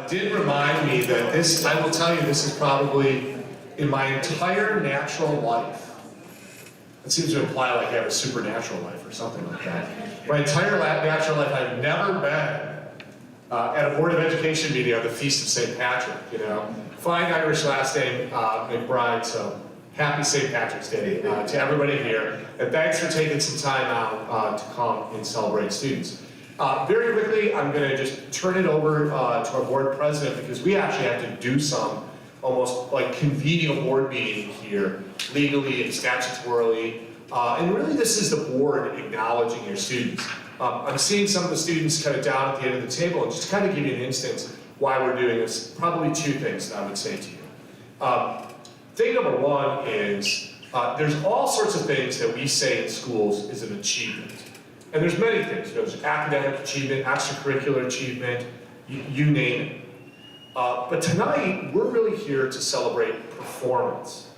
Did remind me that this, I will tell you, this is probably in my entire natural life. It seems to imply like I have a supernatural life or something like that. My entire natural life, I've never been at a Board of Education meeting on the Feast of St. Patrick, you know. Fine Irish last name, McBride, so happy St. Patrick's Day to everybody here. And thanks for taking some time out to come and celebrate students. Very quickly, I'm going to just turn it over to our board president because we actually have to do some almost like convening a board meeting here, legally and statutorily. And really this is the board acknowledging your students. I'm seeing some of the students kind of down at the end of the table, and just to kind of give you an instance why we're doing this, probably two things that I would say to you. Thing number one is there's all sorts of things that we say in schools is an achievement. And there's many things. You know, there's academic achievement, extracurricular achievement, you name it. But tonight, we're really here to celebrate performance.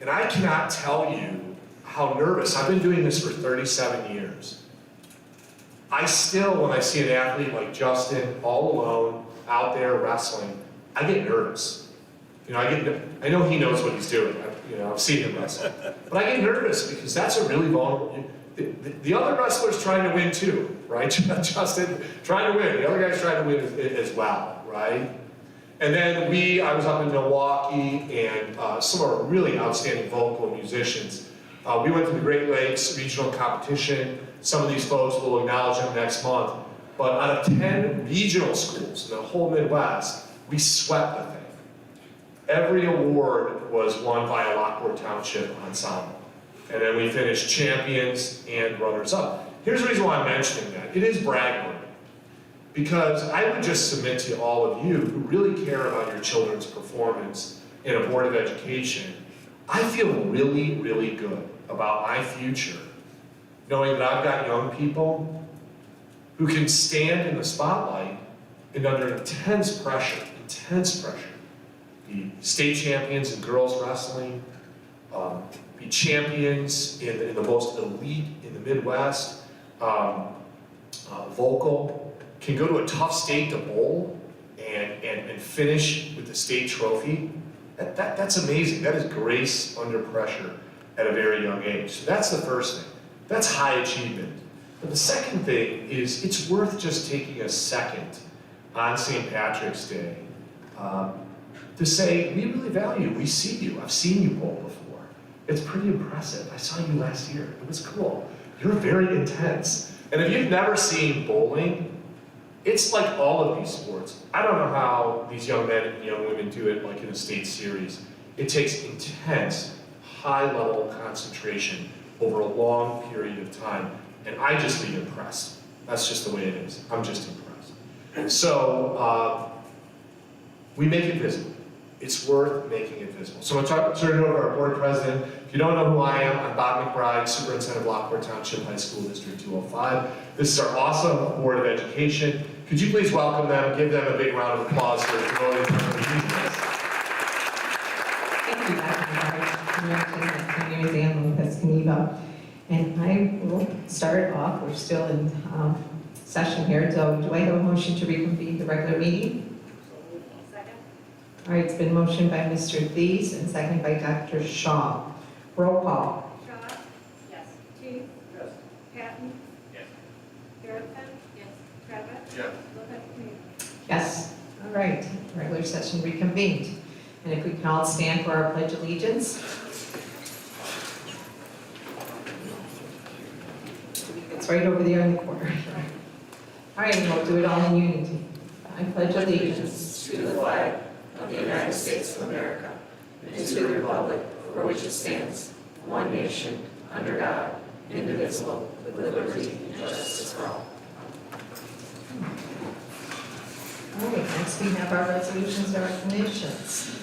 And I cannot tell you how nervous, I've been doing this for 37 years. I still, when I see an athlete like Justin, all alone, out there wrestling, I get nervous. You know, I know he knows what he's doing. I've seen him wrestle. But I get nervous because that's a really vulnerable, the other wrestler's trying to win too, right? Justin trying to win, the other guy's trying to win as well, right? And then I was up in Milwaukee, and some of our really outstanding vocal musicians. We went to the Great Lakes regional competition. Some of these folks will acknowledge them next month. But out of 10 regional schools in the whole Midwest, we swept the thing. Every award was won by a Lockport Township ensemble. And then we finished champions and runners-up. Here's the reason why I'm mentioning that. It is brag worthy. Because I would just submit to all of you who really care about your children's performance in a Board of Education, I feel really, really good about my future, knowing that I've got young people who can stand in the spotlight and under intense pressure, be state champions in girls wrestling, be champions in the most elite in the Midwest, vocal, can go to a tough state to bowl and finish with the state trophy. That's amazing. That is grace under pressure at a very young age. So that's the first thing. That's high achievement. But the second thing is it's worth just taking a second on St. Patrick's Day to say, we really value, we see you. I've seen you bowl before. It's pretty impressive. I saw you last year. It was cool. You're very intense. And if you've never seen bowling, it's like all of these sports. I don't know how these young men and young women do it like in a state series. It takes intense, high-level concentration over a long period of time. And I just be impressed. That's just the way it is. I'm just impressed. So we make it visible. It's worth making it visible. So I'm going to turn it over to our board president. If you don't know who I am, I'm Bob McBride, superintendent of Lockport Township High School District 205. This is our awesome Board of Education. Could you please welcome them, give them a big round of applause for promoting them to the meeting. Thank you, Dr. McBride. My name is Ann Lopez-Caniva, and I will start off. We're still in session here, so do I have a motion to reconvene the regular meeting? All right, it's been motioned by Mr. Thies and seconded by Dr. Shaw. Roll call. Shaw? Yes. Teague? Yes. Patton? Yes. Harrison? Yes. Travis? Yes. Lopez? Yes. All right, regular session reconvened. And if we can all stand for our pledge of allegiance. It's right over there in the corner. All right, and we'll do it all in unity. I pledge allegiance to the flag of the United States of America, and to the republic for which it stands, one nation, under God, indivisible, with liberty and justice for all. All right, next we have our resolutions and recognitions.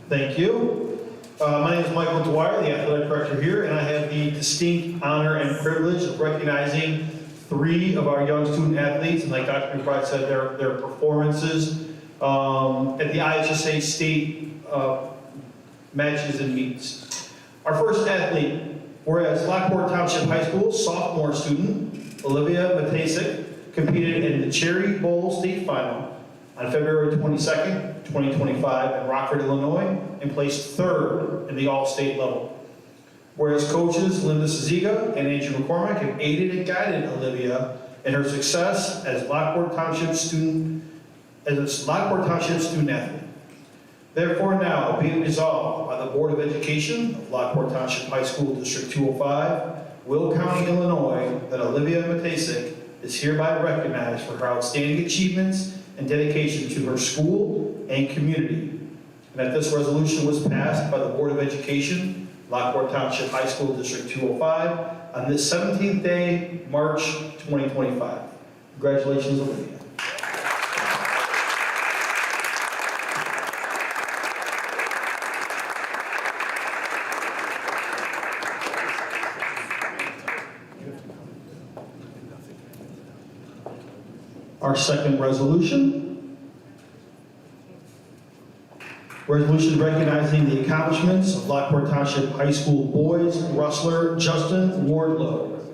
Thank you. My name is Michael Dwyer, the athletic director here, and I have the distinct honor and privilege of recognizing 3 of our young student athletes, and like Dr. McBride said, their performances at the IHSA state matches and meets. Our first athlete Whereas Lockport Township High School sophomore student Olivia Matasik competed in the Cherry Bowl State Final on February 22nd, 2025 in Rockford, Illinois, and placed third in the all-state level. Whereas coaches Linda Saziga and Andrew McCormick have aided and guided Olivia in her success as Lockport Township student athlete. Therefore now, be it resolved by the Board of Education of Lockport Township High School District 205, Will County, Illinois, that Olivia Matasik is hereby recognized for her outstanding achievements and dedication to her school and community. And that this resolution was passed by the Board of Education, Lockport Township High School District 205, on this 17th day, March 2025. Congratulations, Olivia. Our second resolution. Resolution recognizing the accomplishments of Lockport Township High School boys wrestler Justin Wardlow.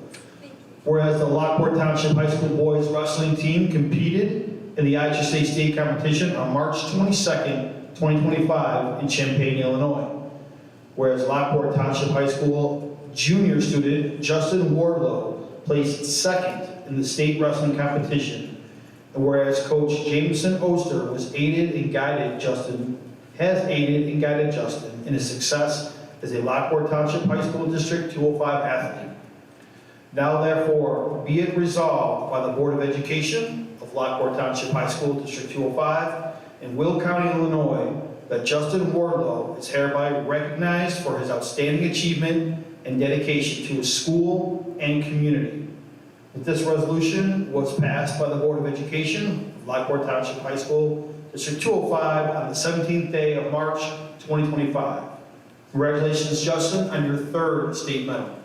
Whereas the Lockport Township High School boys wrestling team competed in the LTHS state competition on March 22nd, 2025 in Champaign, Illinois. Whereas Lockport Township High School junior student Justin Wardlow placed second in the state wrestling competition. And whereas Coach Jameson Oster has aided and guided Justin in his success as a Lockport Township High School District 205 athlete. Now therefore, be it resolved by the Board of Education of Lockport Township High School District 205 in Will County, Illinois, that Justin Wardlow is hereby recognized for his outstanding achievement and dedication to his school and community. This resolution was passed by the Board of Education of Lockport Township High School District 205 on the 17th day of March 2025. Congratulations, Justin, on your third state medal.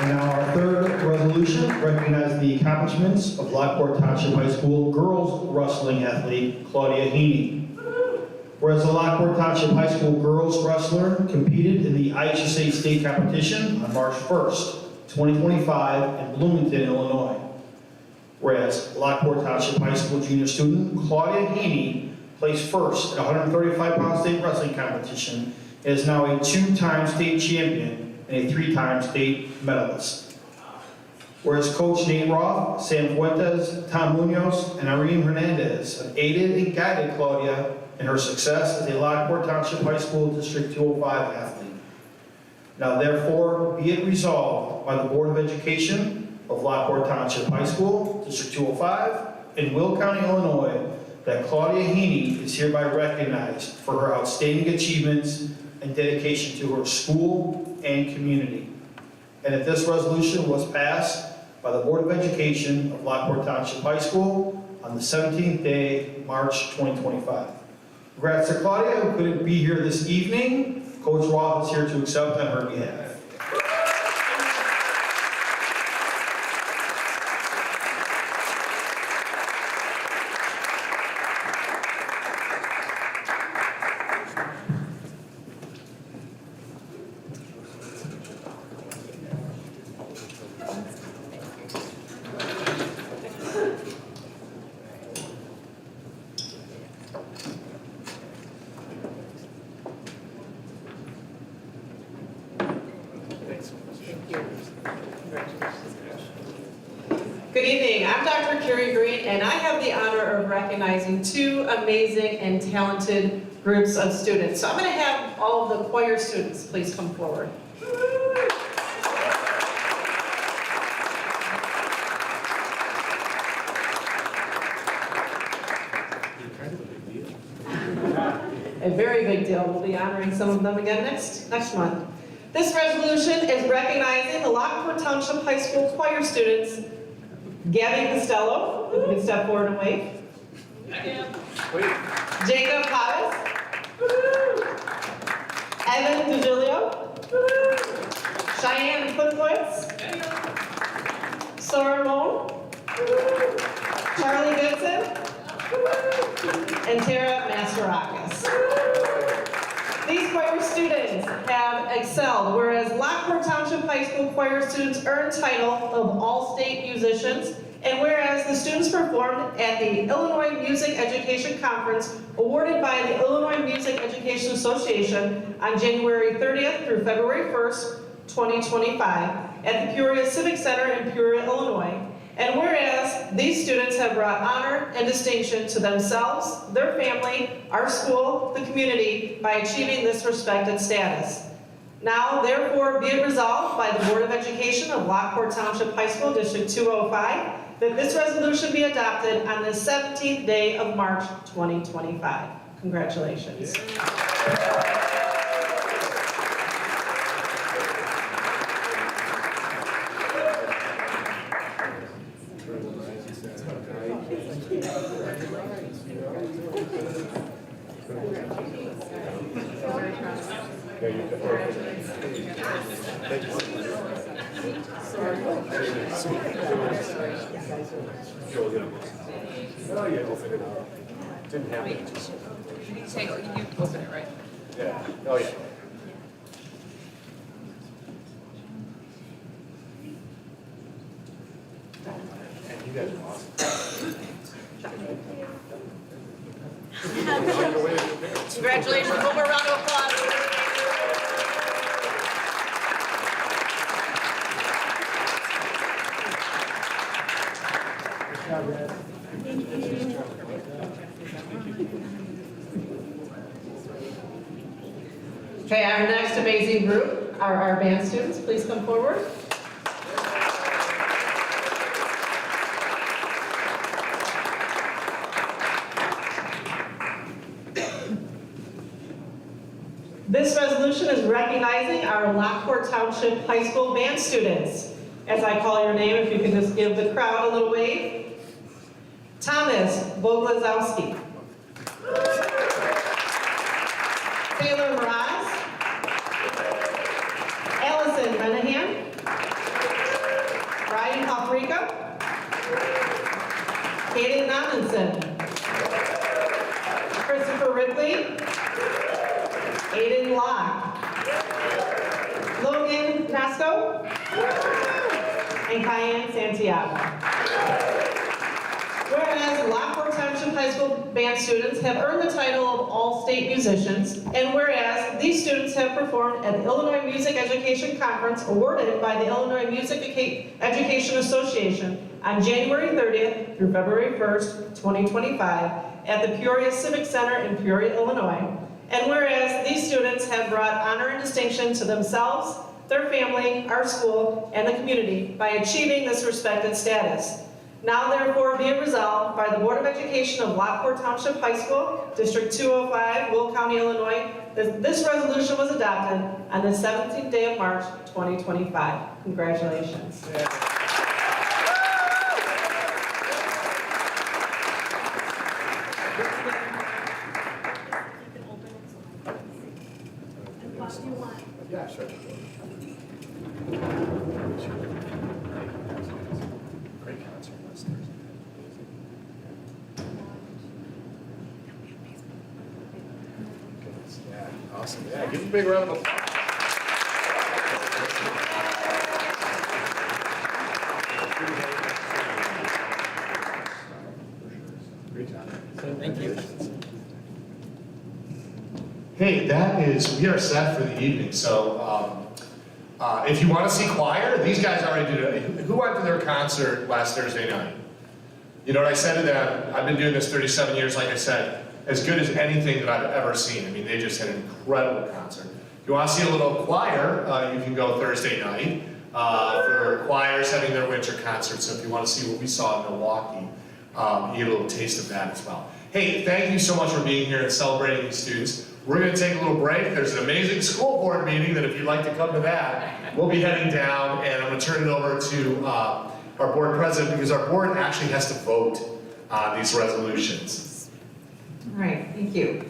And now our third resolution recognizes the accomplishments of Lockport Township High School girls wrestling athlete Claudia Heaney. Whereas the Lockport Township High School girls wrestler competed in the IHSA state competition on March 1st, 2025 in Bloomington, Illinois. Whereas Lockport Township High School junior student Claudia Heaney placed first at 135-pound state wrestling competition and is now a two-time state champion and a three-time state medalist. Whereas Coach Nate Roth, Sam Fuentes, Tom Munoz, and Irene Hernandez have aided and guided Claudia in her success as a Lockport Township High School District 205 athlete. Now therefore, be it resolved by the Board of Education of Lockport Township High School District 205 in Will County, Illinois, that Claudia Heaney is hereby recognized for her outstanding achievements and dedication to her school and community. And that this resolution was passed by the Board of Education of Lockport Township High School on the 17th day, March 2025. Congrats to Claudia, who couldn't be here this evening. Coach Roth is here to accept on her behalf. Good evening, I'm Dr. Carrie Green, and I have the honor of recognizing two amazing and talented groups of students. So I'm going to have all of the choir students please come forward. a very big deal. We'll be honoring some of them again next month. This resolution is recognizing the Lockport Township High School choir students, Gabby Costello, who can step forward and wave. Jacob Pottis. Evan DeGilio. Cheyenne Footwitz. Sora Moan. Charlie Goodson. And Tara Masterakis. These choir students have excelled, whereas Lockport Township High School choir students earned title of All-State Musicians, and whereas the students performed at the Illinois Music Education Conference awarded by the Illinois Music Education Association on January 30th through February 1st, 2025 at the Peoria Civic Center in Peoria, Illinois. And whereas these students have brought honor and distinction to themselves, their family, our school, the community by achieving this respected status. Now, therefore, be it resolved by the Board of Education of Lockport Township High School, District 205, that this resolution be adopted on the 17th day of March 2025. Congratulations. Oh, yeah, open it up. Didn't have it. You open it, right? Yeah, oh, yeah. And you guys are awesome. Congratulations, one more round of applause. Okay, our next amazing group are our band students. Please come forward. This resolution is recognizing our Lockport Township High School band students. As I call your name, if you can just give the crowd a little wave. Thomas Boglazowski. Taylor Mraz. Allison Menahan. Ryan Paprika. Kaden Amundsen. Christopher Ripley. Aiden Locke. Logan Nasco. And Cayenne Santiago. Whereas Lockport Township High School band students have earned the title of All-State Musicians, and whereas these students have performed at the Illinois Music Education Conference awarded by the Illinois Music Education Association on January 30th through February 1st, 2025 at the Peoria Civic Center in Peoria, Illinois. And whereas these students have brought honor and distinction to themselves, their family, our school, and the community by achieving this respected status. Now therefore be it resolved by the Board of Education of Lockport Township High School, District 205, Will County, Illinois, that this resolution was adopted on the 17th day of March, 2025. Congratulations. Yeah, sure. Great concert last Thursday. Yeah, awesome. Yeah, give them a big round of applause. Great job. Thank you. Hey, we are set for the evening, so if you want to see choir, these guys already did it. Who went to their concert last Thursday night? You know what I said to them? I've been doing this 37 years, like I said, as good as anything that I've ever seen. I mean, they just had an incredible concert. If you want to see a little choir, you can go Thursday night for choirs having their winter concert. So if you want to see what we saw in Milwaukee, you get a little taste of that as well. Hey, thank you so much for being here and celebrating these students. We're gonna take a little break. There's an amazing school board meeting that if you'd like to come to that, we'll be heading down, and I'm gonna turn it over to our board president, because our board actually has to vote on these resolutions. All right, thank you.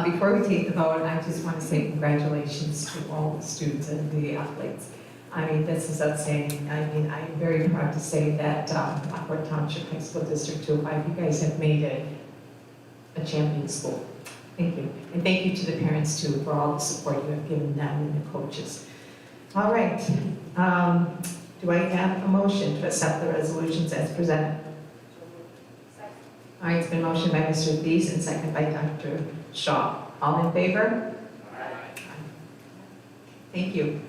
Before we take the vote, I just want to say congratulations to all the students and the athletes. I mean, this is outstanding. I mean, I'm very proud to say that Lockport Township High School District 205, you guys have made it a champion school. Thank you. And thank you to the parents too for all the support you have given them and the coaches. All right. Do I have a motion to accept the resolutions as presented? All right, it's been motioned by Mr. Thies and seconded by Dr. Shaw. All in favor? Aye. Thank you.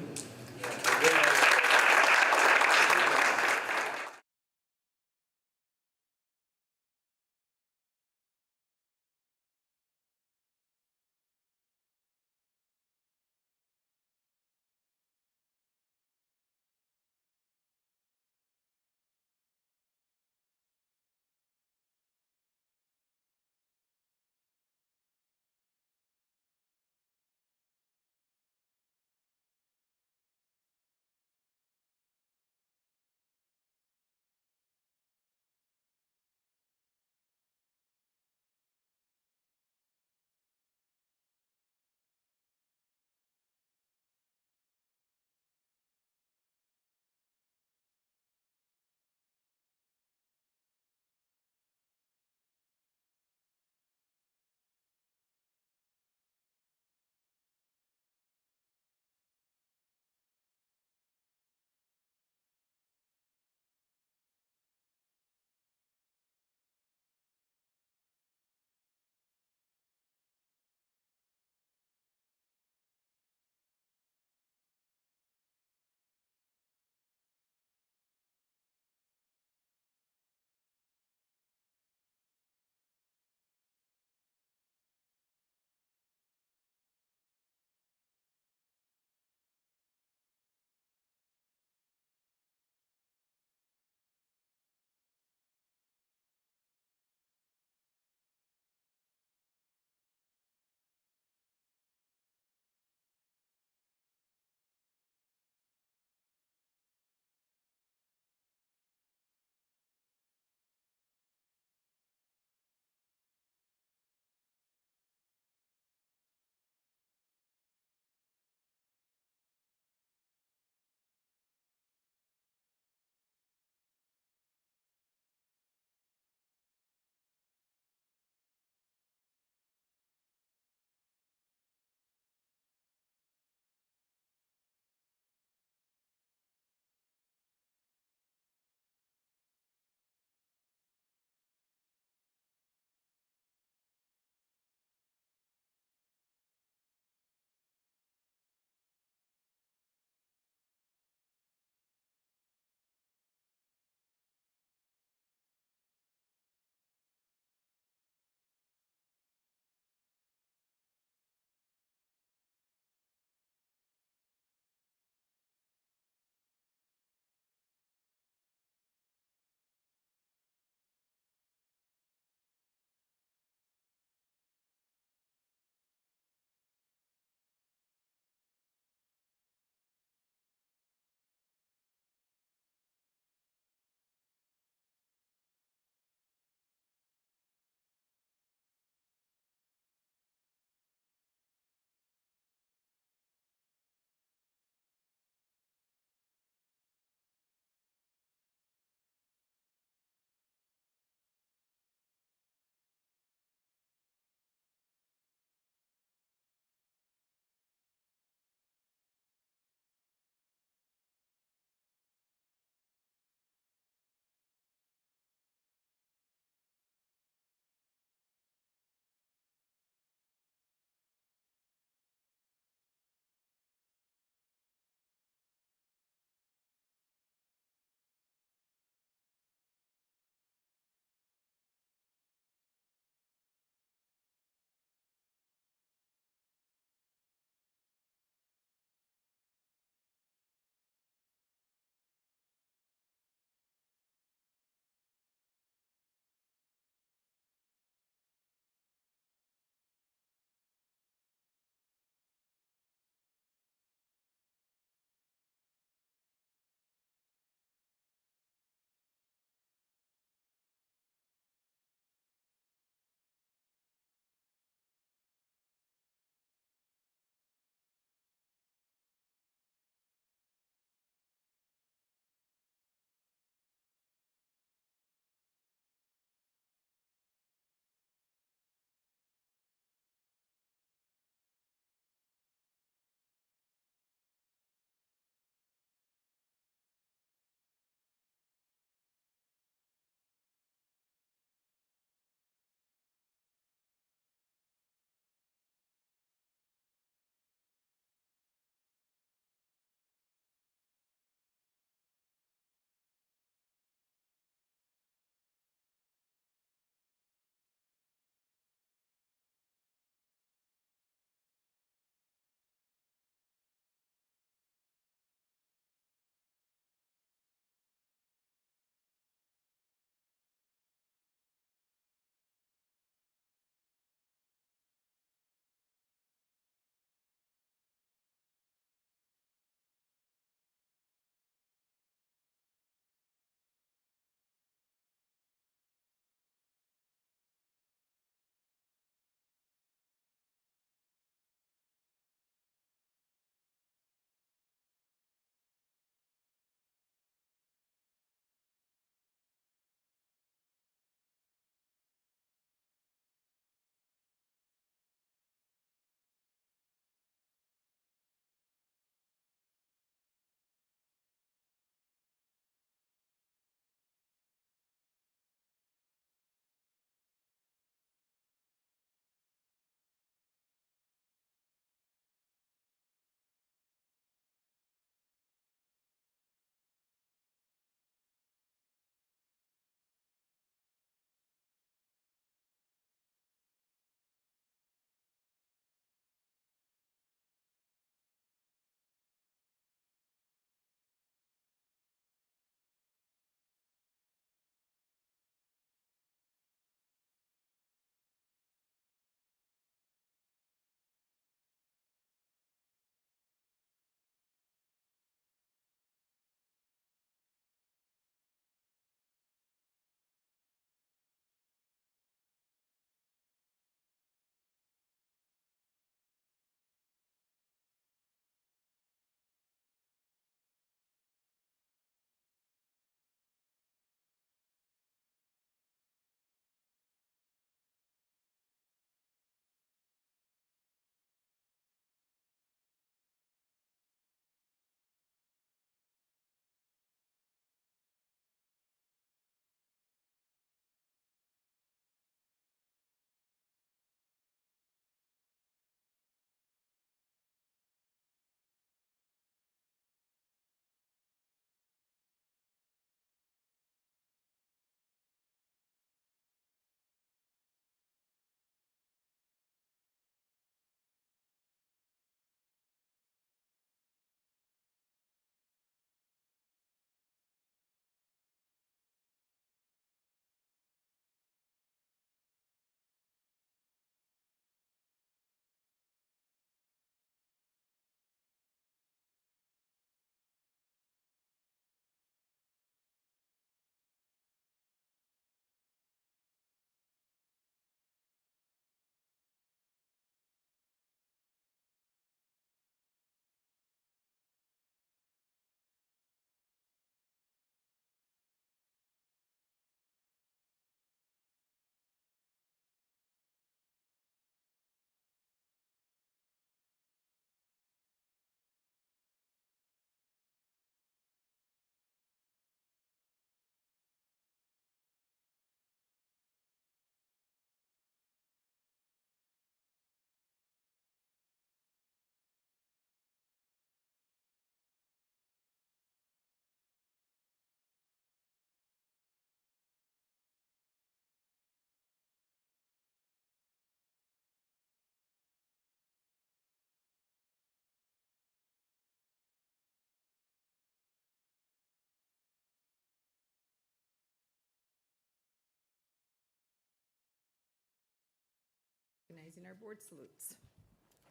recognizing our board salutes.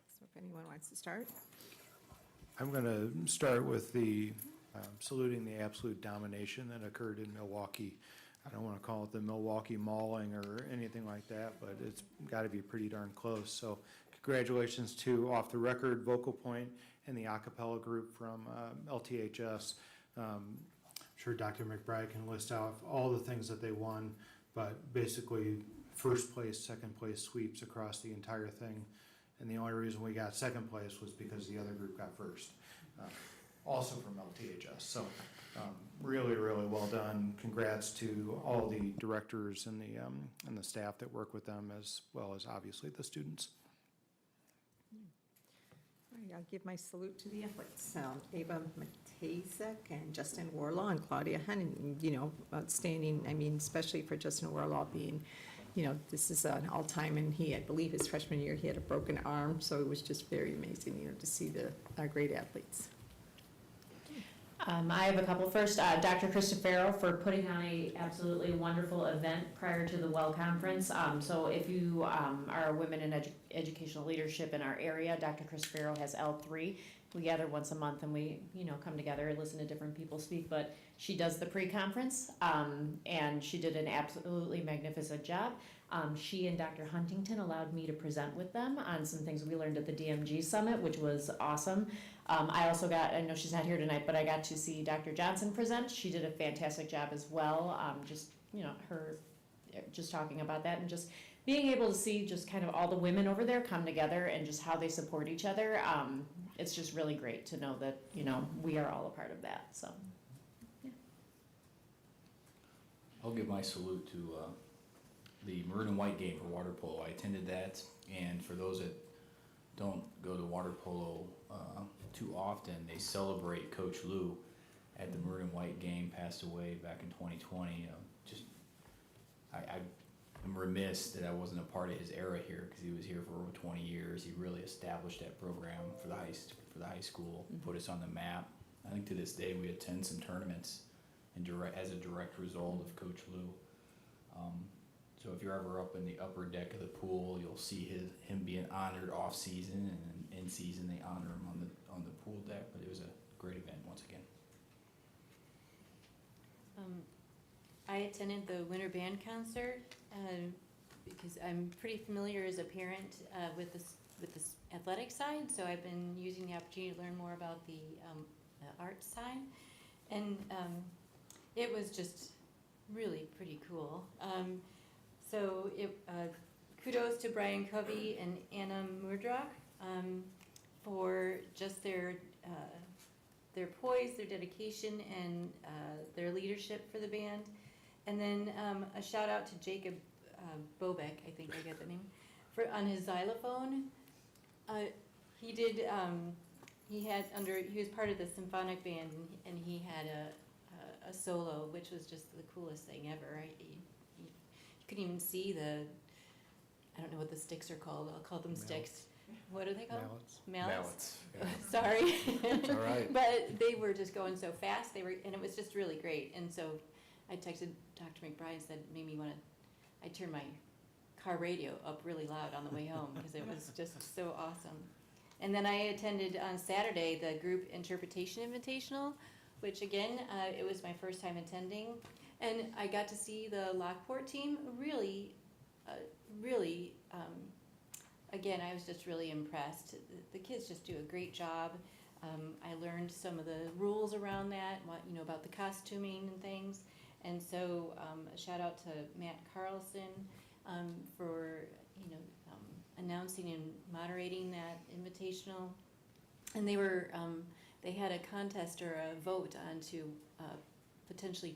So if anyone wants to start. I'm going to start with the saluting the absolute domination that occurred in Milwaukee. I don't want to call it the Milwaukee mauling or anything like that, but it's got to be pretty darn close. So congratulations to Off the Record, Vocal Point, and the a cappella group from LTHS. I'm sure Dr. McBride can list out all the things that they won, but basically first place, second place sweeps across the entire thing. And the only reason we got second place was because the other group got first, also from LTHS. So really, really well done. Congrats to all the directors and the staff that work with them, as well as obviously the students. All right, I'll give my salute to the athletes. Ava Matejcek and Justin Warlaw and Claudia Henning, outstanding. I mean, especially for Justin Warlaw being, this is an all-time, and I believe his freshman year, he had a broken arm, so it was just very amazing, to see our great athletes. I have a couple. First, Dr. Christopher for putting on a absolutely wonderful event prior to the WELL conference. So if you are a women in educational leadership in our area, Dr. Christopher has L3. We gather once a month and we, come together and listen to different people speak. But she does the pre-conference, and she did an absolutely magnificent job. She and Dr. Huntington allowed me to present with them on some things we learned at the DMG Summit, which was awesome. I also I know she's not here tonight, but I got to see Dr. Johnson present. She did a fantastic job as well. Her just talking about that and just being able to see just kind of all the women over there come together and just how they support each other. It's just really great to know that, we are all a part of that. So, yeah. I'll give my salute to the maroon and white game for water polo. I attended that, and for those that don't go to water polo too often, they celebrate Coach Lou at the maroon and white game, passed away back in 2020. I'm remiss that I wasn't a part of his era here, because he was here for over 20 years. He really established that program for the high school, put us on the map. I think to this day we attend some tournaments as a direct result of Coach Lou. So if you're ever up in the upper deck of the pool, you'll see him being honored off season, and in season they honor him on the pool deck. But it was a great event once again. I attended the winter band concert because I'm pretty familiar as a parent with this athletic side, so I've been using the opportunity to learn more about the art side, and it was just really pretty cool. Kudos to Brian Covey and Anna Murdrock for just their poise, their dedication, and their leadership for the band. And then a shout out to Jacob Bobek, I think I got the name, on his xylophone. He was part of the symphonic band, and he had a solo, which was just the coolest thing ever. You couldn't even see I don't know what the sticks are called. I'll call them sticks. What are they called? Mallets. Mallets. Yeah. Sorry. It's all right. But they were just going so fast. And it was just really great. And so I texted Dr. McBride and said, made me want to. I turned my car radio up really loud on the way home because it was just so awesome. And then I attended on Saturday the group interpretation invitational, which again, it was my first time attending. And I got to see the Lockport team really, again, I was just really impressed. The kids just do a great job. I learned some of the rules around that, about the costuming and things. And so a shout out to Matt Carlson for, announcing and moderating that invitational. And they had a contest or a vote onto potentially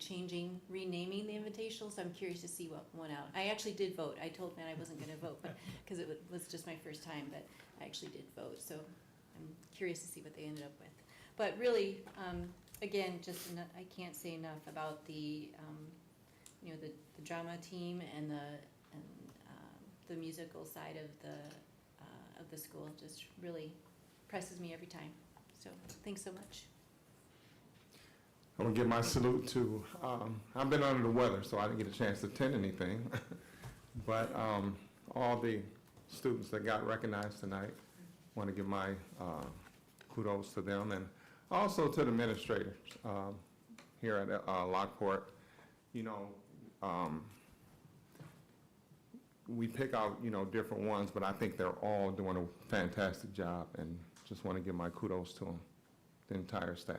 renaming the invitational, so I'm curious to see what won out. I actually did vote. I told Matt I wasn't going to vote, but because it was just my first time, but I actually did vote, so I'm curious to see what they ended up with. But really, again, I can't say enough about the drama team and the musical side of the school. Just really impresses me every time. So thanks so much. I want to give my salute to, I've been under the weather, so I didn't get a chance to attend anything, but all the students that got recognized tonight. Want to give my kudos to them, and also to the administrators here at Lockport. You know, we pick out, you know, different ones, but I think they're all doing a fantastic job, and just want to give my kudos to them, the entire staff.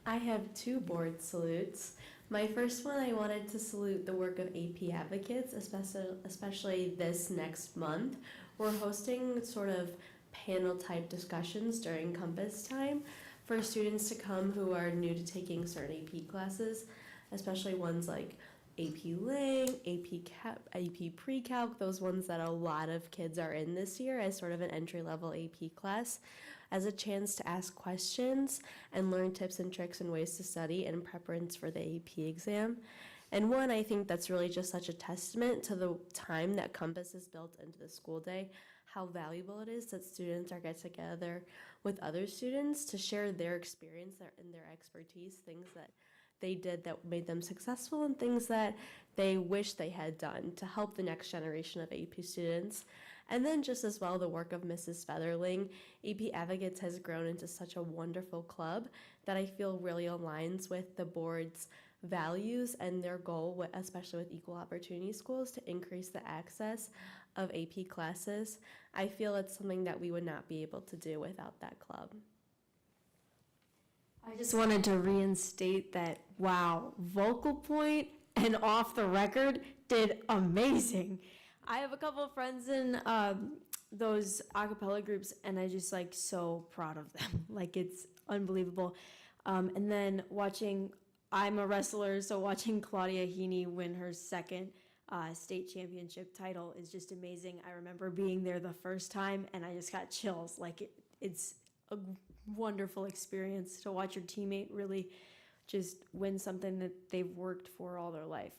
I have two board salutes. My first one, I wanted to salute the work of AP advocates, especially this next month. We're hosting sort of panel type discussions during Compass time for students to come who are new to taking certain AP classes, especially ones like AP Lang, AP Pre-Calc, those ones that a lot of kids are in this year as sort of an entry-level AP class, as a chance to ask questions and learn tips and tricks and ways to study in preference for the AP exam. And one, I think that's really just such a testament to the time that Compass is built into the school day, how valuable it is that students are get together with other students to share their experience and their expertise, things that they did that made them successful and things that they wish they had done to help the next generation of AP students. And then just as well, the work of Mrs. Featherling. AP Advocates has grown into such a wonderful club that I feel really aligns with the board's values and their goal, especially with equal opportunity schools, to increase the access of AP classes. I feel it's something that we would not be able to do without that club. I just wanted to reinstate that, wow, Vocal Point and Off the Record did amazing. I have a couple of friends in those a cappella groups, and I just like so proud of them. Like, it's unbelievable. And then I'm a wrestler, so watching Claudia Heaney win her second state championship title is just amazing. I remember being there the first time, and I just got chills. Like, it's a wonderful experience to watch your teammate really just win something that they've worked for all their life.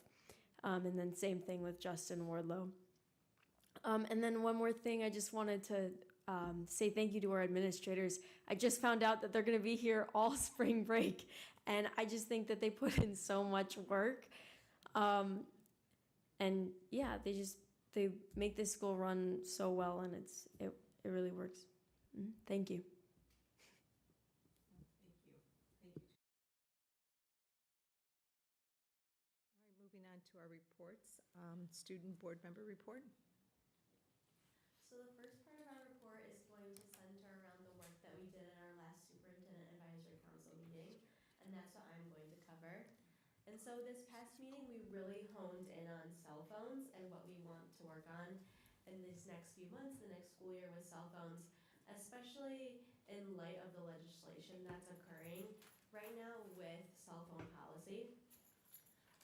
And then same thing with Justin Wardlow. And then one more thing, I just wanted to say thank you to our administrators. I just found out that they're going to be here all spring break, and I just think that they put in so much work. And yeah, they make this school run so well, and it really works. Thank you. All right, moving on to our reports. Student board member report. So the first part of our report is going to center around the work that we did at our last Superintendent Advisory Council meeting, and that's what I'm going to cover. And so this past meeting, we really honed in on cell phones and what we want to work on in these next few months, the next school year with cell phones, especially in light of the legislation that's occurring right now with cell phone policy.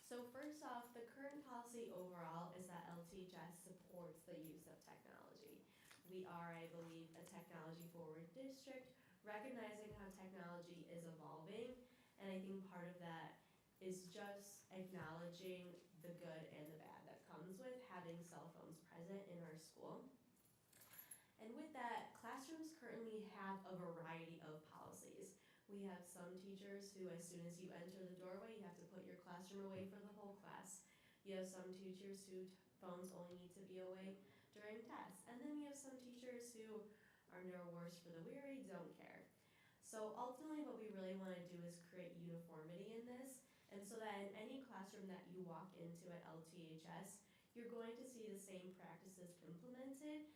So first off, the current policy overall is that LTHS supports the use of technology. We are, I believe, a technology-forward district, recognizing how technology is evolving, and I think part of that is just acknowledging the good and the bad that comes with having cell phones present in our school. And with that, classrooms currently have a variety of policies. We have some teachers who, as soon as you enter the doorway, you have to put your classroom away for the whole class. You have some teachers whose phones only need to be away during tests. And then you have some teachers who are no worse for the weary, don't care. So ultimately what we really want to do is create uniformity in this, and so that in any classroom that you walk into at LTHS, you're going to see the same practices implemented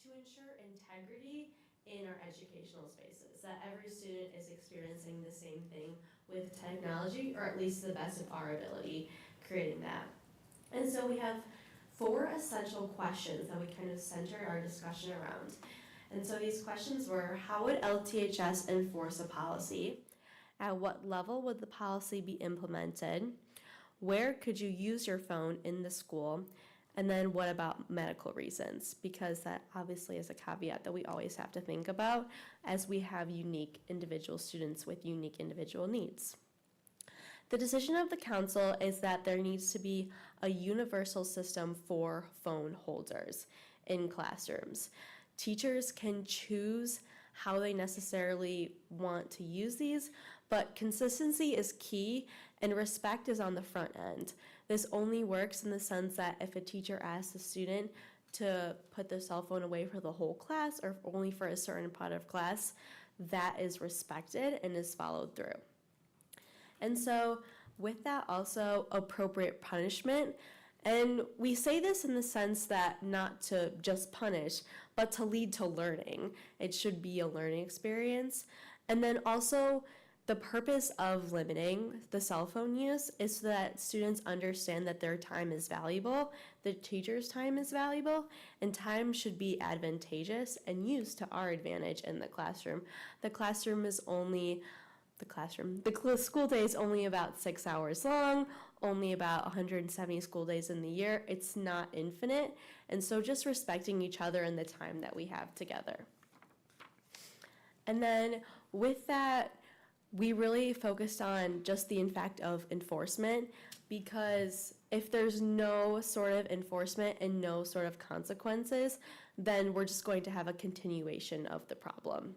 to ensure integrity in our educational spaces, that every student is experiencing the same thing with technology, or at least to the best of our ability, creating that. And so we have 4 essential questions that we kind of center our discussion around. And so these questions were, how would LTHS enforce a policy? At what level would the policy be implemented? Where could you use your phone in the school? And then what about medical reasons? Because that obviously is a caveat that we always have to think about as we have unique individual students with unique individual needs. The decision of the council is that there needs to be a universal system for phone holders in classrooms. Teachers can choose how they necessarily want to use these, but consistency is key, And respect is on the front end. This only works in the sense that if a teacher asks a student to put their cell phone away for the whole class or only for a certain part of class, that is respected and is followed through. And so with that also appropriate punishment. And we say this in the sense that not to just punish, but to lead to learning. It should be a learning experience. And then also the purpose of limiting the cell phone use is so that students understand that their time is valuable, the teacher's time is valuable, and time should be advantageous and used to our advantage in the classroom. The school day is only about 6 hours long, only about 170 school days in the year. It's not infinite, and so just respecting each other and the time that we have together. And then with that, we really focused on just the impact of enforcement, because if there's no sort of enforcement and no sort of consequences, then we're just going to have a continuation of the problem.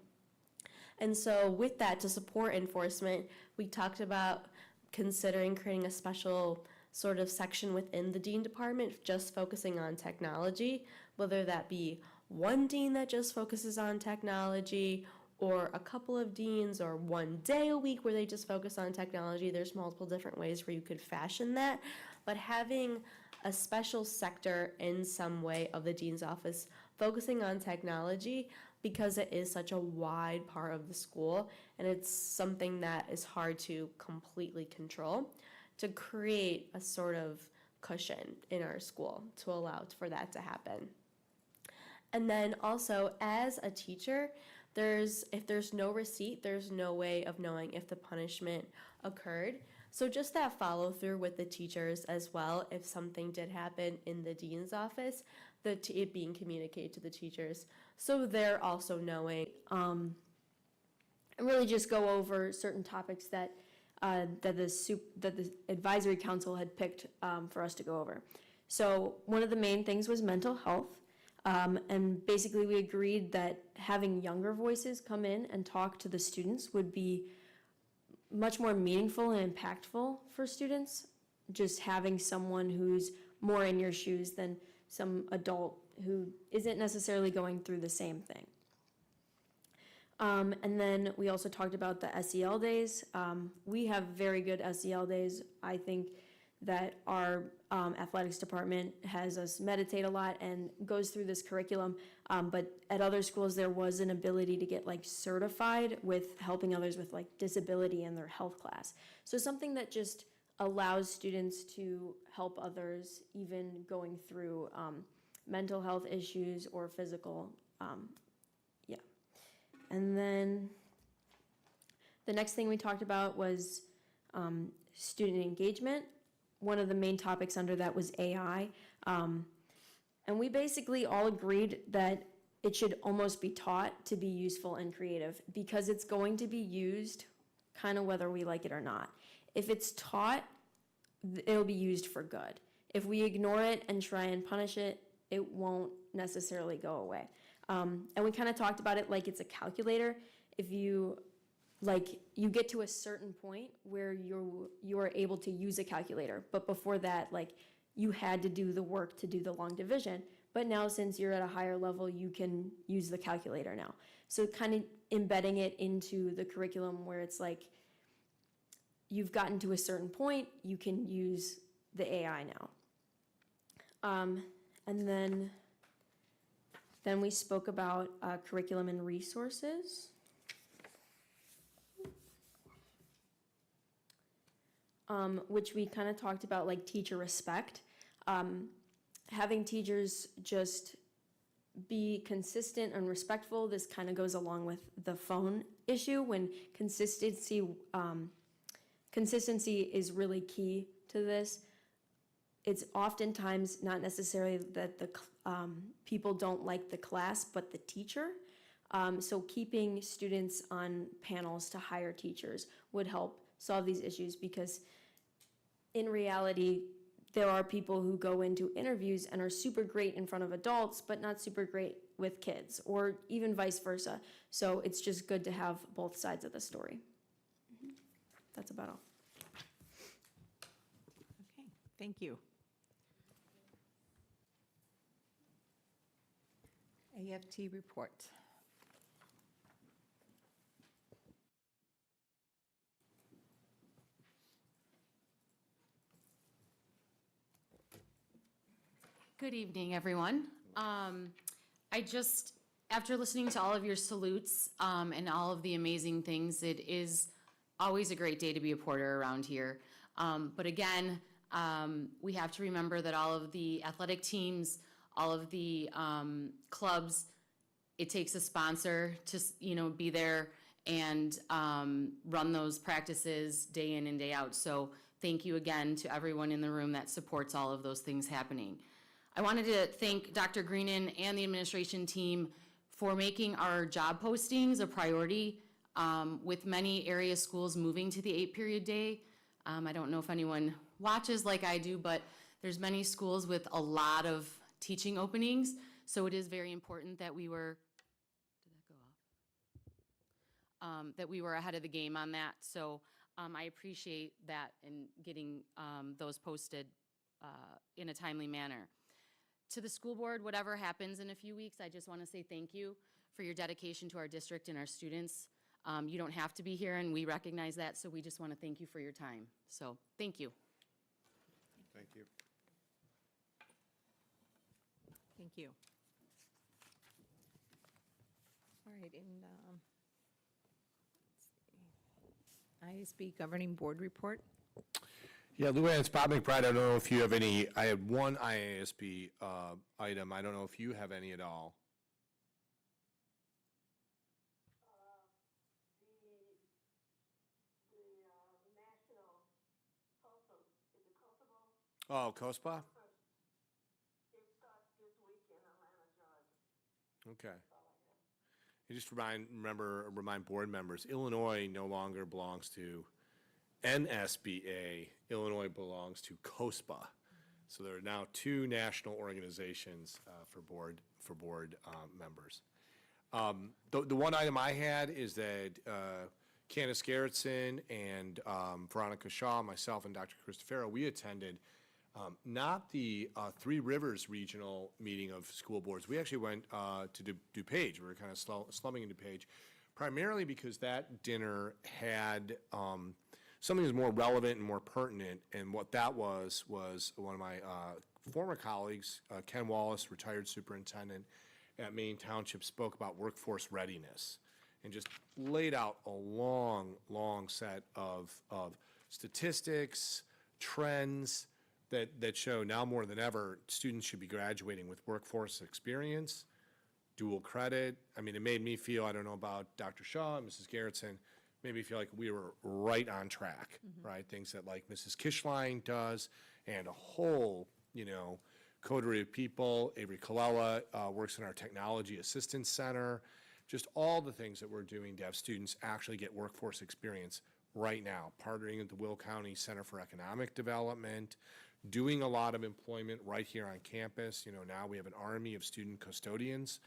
And so with that, to support enforcement, we talked about considering creating a special sort of section within the dean department just focusing on technology, whether that be one dean that just focuses on technology, or a couple of deans, or one day a week where they just focus on technology. There's multiple different ways where you could fashion that, but having a special sector in some way of the dean's office focusing on technology, because it is such a wide part of the school and it's something that is hard to completely control, to create a sort of cushion in our school to allow for that to happen. And then also as a teacher, if there's no receipt, there's no way of knowing if the punishment occurred. So just that follow through with the teachers as well, if something did happen in the dean's office, it being communicated to the teachers, so they're also knowing. And really just go over certain topics that the advisory council had picked for us to go over. So one of the main things was mental health. And basically we agreed that having younger voices come in and talk to the students would be much more meaningful and impactful for students, just having someone who's more in your shoes than some adult who isn't necessarily going through the same thing. And then we also talked about the SEL days. We have very good SEL days. I think that our athletics department has us meditate a lot and goes through this curriculum. But at other schools, there was an ability to get like certified with helping others with like disability in their health class. So something that just allows students to help others even going through mental health issues or physical, yeah. And then the next thing we talked about was student engagement. One of the main topics under that was AI. And we basically all agreed that it should almost be taught to be useful and creative, because it's going to be used kind of whether we like it or not. If it's taught, it'll be used for good. If we ignore it and try and punish it, it won't necessarily go away. And we kind of talked about it like it's a calculator. If you get to a certain point where you are able to use a calculator, but before that, you had to do the work to do the long division. But now, since you're at a higher level, you can use the calculator now. So kind of embedding it into the curriculum where it's like, you've gotten to a certain point, you can use the AI now. And then we spoke about curriculum and resources. Which we kind of talked about, like teacher respect. Having teachers just be consistent and respectful. This kind of goes along with the phone issue, when consistency is really key to this. It's oftentimes not necessarily that the people don't like the class, but the teacher. So keeping students on panels to hire teachers would help solve these issues, because in reality, there are people who go into interviews and are super great in front of adults, but not super great with kids, or even vice versa. So it's just good to have both sides of the story. That's about all. Thank you. AFT report. Good evening, everyone. After listening to all of your salutes and all of the amazing things, it is always a great day to be a porter around here. But again, we have to remember that all of the athletic teams, all of the clubs, it takes a sponsor to, be there and run those practices day in and day out. So thank you again to everyone in the room that supports all of those things happening. I wanted to thank Dr. Greenan and the administration team for making our job postings a priority with many area schools moving to the 8-period day. I don't know if anyone watches like I do, but there's many schools with a lot of teaching openings. So it is very important that we were, did that go off? That we were ahead of the game on that. So I appreciate that and getting those posted in a timely manner. To the school board, whatever happens in a few weeks, I just want to say thank you for your dedication to our district and our students. You don't have to be here, and we recognize that, so we just want to thank you for your time. So, thank you. Thank you. Thank you. All right, and let's see. ISB Governing Board Report. Yeah, Luann, it's Bob McBride. I don't know if you have any. I had one IASB item. I don't know if you have any at all. Oh, COSPA? Okay. You just remind board members, Illinois no longer belongs to NSBA. Illinois belongs to COSPA. So there are now two national organizations for board members. The one item I had is that Candace Gerritsen and Veronica Shaw, myself and Dr. Cristofero, we attended not the Three Rivers regional meeting of school boards. We actually went to DuPage. We were kind of slumming in DuPage, primarily because that dinner had something that was more relevant and more pertinent. And what that was one of my former colleagues, Ken Wallace, retired superintendent at Maine Township, spoke about workforce readiness and just laid out a long set of statistics, trends that show now more than ever students should be graduating with workforce experience, dual credit. I mean, it made me feel, I don't know about Dr. Shaw and Mrs. Gerritsen, made me feel like we were right on track, right? Things that like Mrs. Kishline does and a whole, coterie of people. Avery Colella works in our Technology Assistance Center. Just all the things that we're doing to have students actually get workforce experience right now, partnering with the Will County Center for Economic Development, doing a lot of employment right here on campus. Now we have an army of student custodians.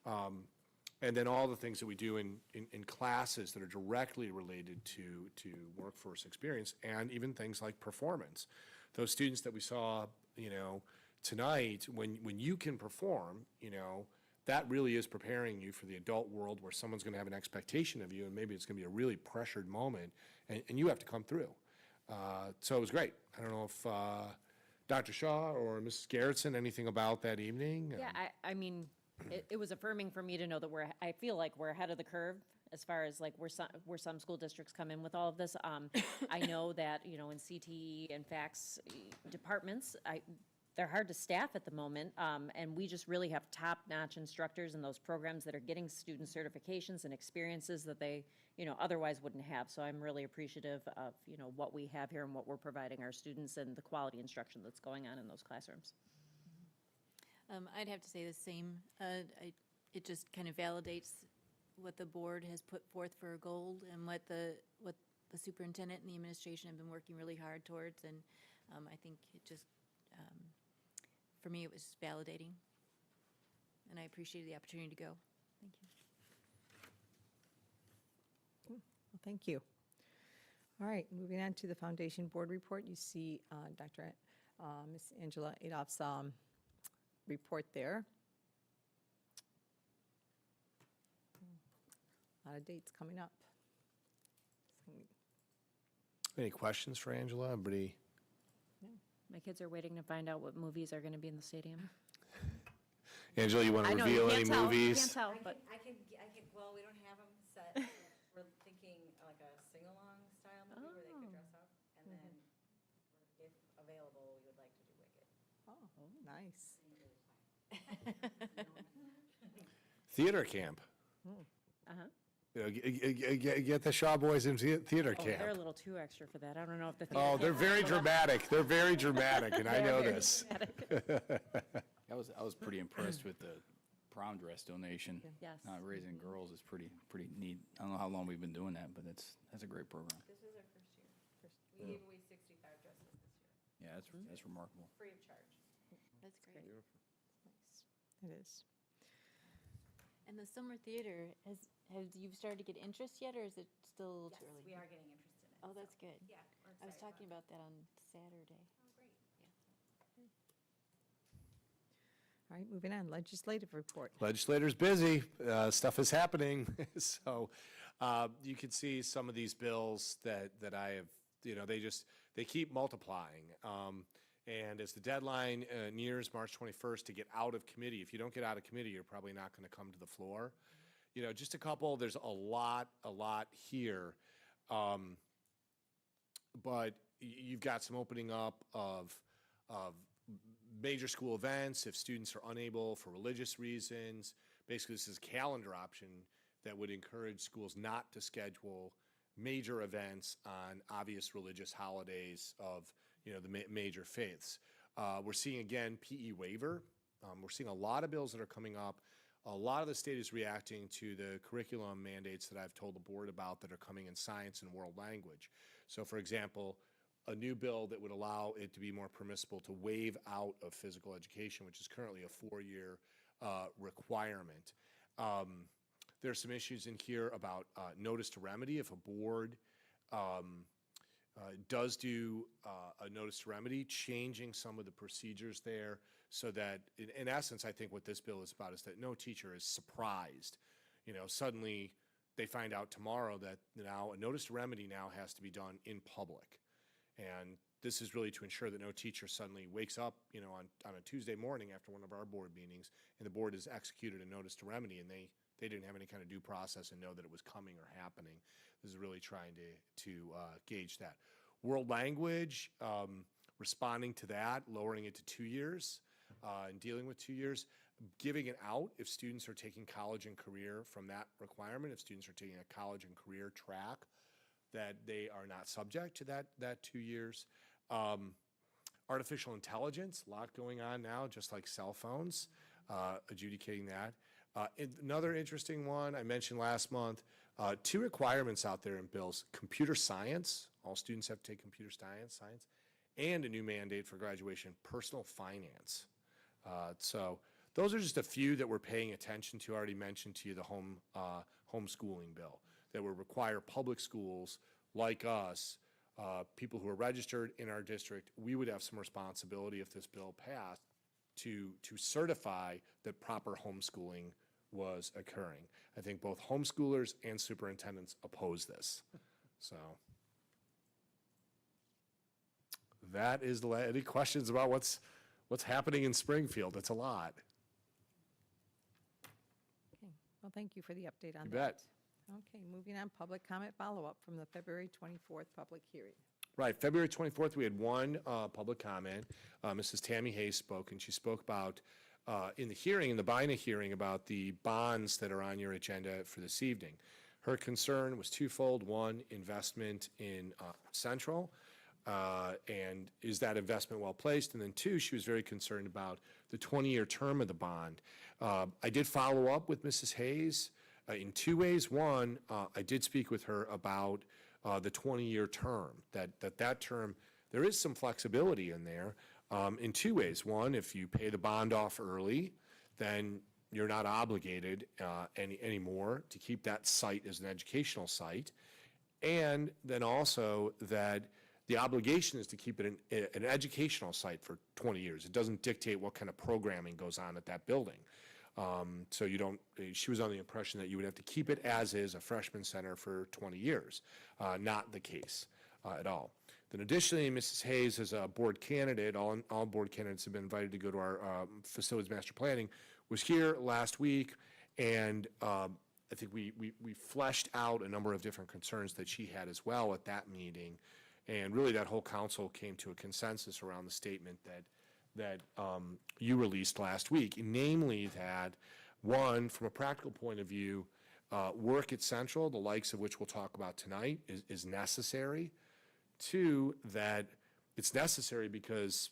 And then all the things that we do in classes that are directly related to workforce experience, and even things like performance. Those students that we saw, tonight, when you can perform, that really is preparing you for the adult world where someone's going to have an expectation of you, and maybe it's going to be a really pressured moment, and you have to come through. So it was great. I don't know if Dr. Shaw or Mrs. Gerritsen, anything about that evening? Yeah, I mean, it was affirming for me to know that I feel like we're ahead of the curve as far as like where some school districts come in with all of this. I know that, in CTE and FACS departments, they're hard to staff at the moment, and we just really have top-notch instructors in those programs that are getting student certifications and experiences that they, otherwise wouldn't have. So I'm really appreciative of, what we have here and what we're providing our students and the quality instruction that's going on in those classrooms. I'd have to say the same. It just kind of validates what the board has put forth for a goal and what the superintendent and the administration have been working really hard towards. And I think it just, for me, it was just validating. And I appreciated the opportunity to go. Thank you. Well, thank you. All right, moving on to the foundation board report. You see Dr. Ms. Angela Adolph's report there. A lot of dates coming up. Any questions for Angela? Everybody? My kids are waiting to find out what movies are going to be in the stadium. Angela, you want to reveal any movies? Can't tell, but I can, well, we don't have them set. We're thinking like a sing-along style movie where they could dress up. And then, if available, we would like to do Wicked. Oh, nice. Theater camp. uh-huh. You know, get the Shaw Boys in theater Oh, they're a camp. little too extra for that. I don't know if the. Oh, they're very dramatic. They're very dramatic, and I know this. I was pretty impressed with the prom dress donation. Yes. Raising girls is pretty neat. I don't know how long we've been doing that, but that's a great program. This was our first year. We gave away 65 dresses this year. Yeah, that's remarkable. Free of charge. That's great. It is. And the summer theater, have you started to get interest yet, or is it still a little too early? We are getting interested in it. Oh, that's good. Yeah, we're I was excited talking about that on Saturday. Oh, great. All right, moving on, legislative report. Legislator's busy. Stuff is happening. So you can see some of these bills that I have, they keep multiplying. And as the deadline nears March 21st to get out of committee, if you don't get out of committee, you're probably not going to come to the floor. Just a couple, there's a lot here. But you've got some opening up of major school events if students are unable for religious reasons. Basically, this is a calendar option that would encourage schools not to schedule major events on obvious religious holidays of the major faiths. We're seeing, again, PE waiver. We're seeing a lot of bills that are coming up. A lot of the state is reacting to the curriculum mandates that I've told the board about that are coming in science and world language. So, for example, a new bill that would allow it to be more permissible to waive out of physical education, which is currently a 4-year requirement. There's some issues in here about notice to remedy. If a board does do a notice to remedy, changing some of the procedures there so that, in essence, I think what this bill is about is that no teacher is surprised. Suddenly they find out tomorrow that now a notice to remedy now has to be done in public. And this is really to ensure that no teacher suddenly wakes up, on a Tuesday morning after one of our board meetings and the board has executed a notice to remedy and they didn't have any kind of due process and know that it was coming or happening. This is really trying to gauge that. World language, responding to that, lowering it to 2 years and dealing with 2 years, giving it out if students are taking college and career from that requirement, if students are taking a college and career track, that they are not subject to that 2 years. Artificial intelligence, a lot going on now, just like cell phones, adjudicating that. Another interesting one I mentioned last month, 2 requirements out there in bills: computer science, all students have to take computer science, and a new mandate for graduation, personal finance. So those are just a few that we're paying attention to. I already mentioned to you the homeschooling bill that will require public schools like us, people who are registered in our district. We would have some responsibility if this bill passed to certify that proper homeschooling was occurring. I think both homeschoolers and superintendents oppose this. So that is any questions about what's happening in Springfield? It's a lot. Okay, well, thank you for the update on that. You bet. Okay, moving on, public comment follow-up from the February 24th public hearing. Right, February 24th, we had one public comment. Mrs. Tammy Hayes spoke, and she spoke about, in the BINA hearing, about the bonds that are on your agenda for this evening. Her concern was twofold. One, investment in Central, and is that investment well placed? And then two, she was very concerned about the 20-year term of the bond. I did follow up with Mrs. Hayes in 2 ways. One, I did speak with her about the 20-year term, that term, there is some flexibility in there in 2 ways. One, if you pay the bond off early, then you're not obligated anymore to keep that site as an educational site. And then also that The obligation is to keep it an educational site for 20 years. It doesn't dictate what kind of programming goes on at that building. So you don't, she was under the impression that you would have to keep it as is, a freshman center for 20 years. Not the case at all. Then additionally, Mrs. Hayes is a board candidate. All board candidates have been invited to go to our facilities master planning, was here last week, and I think we fleshed out a number of different concerns that she had as well at that meeting. And really that whole council came to a consensus around the statement that you released last week, namely that, one, from a practical point of view, work at Central, the likes of which we'll talk about tonight, is necessary. Two, that it's necessary because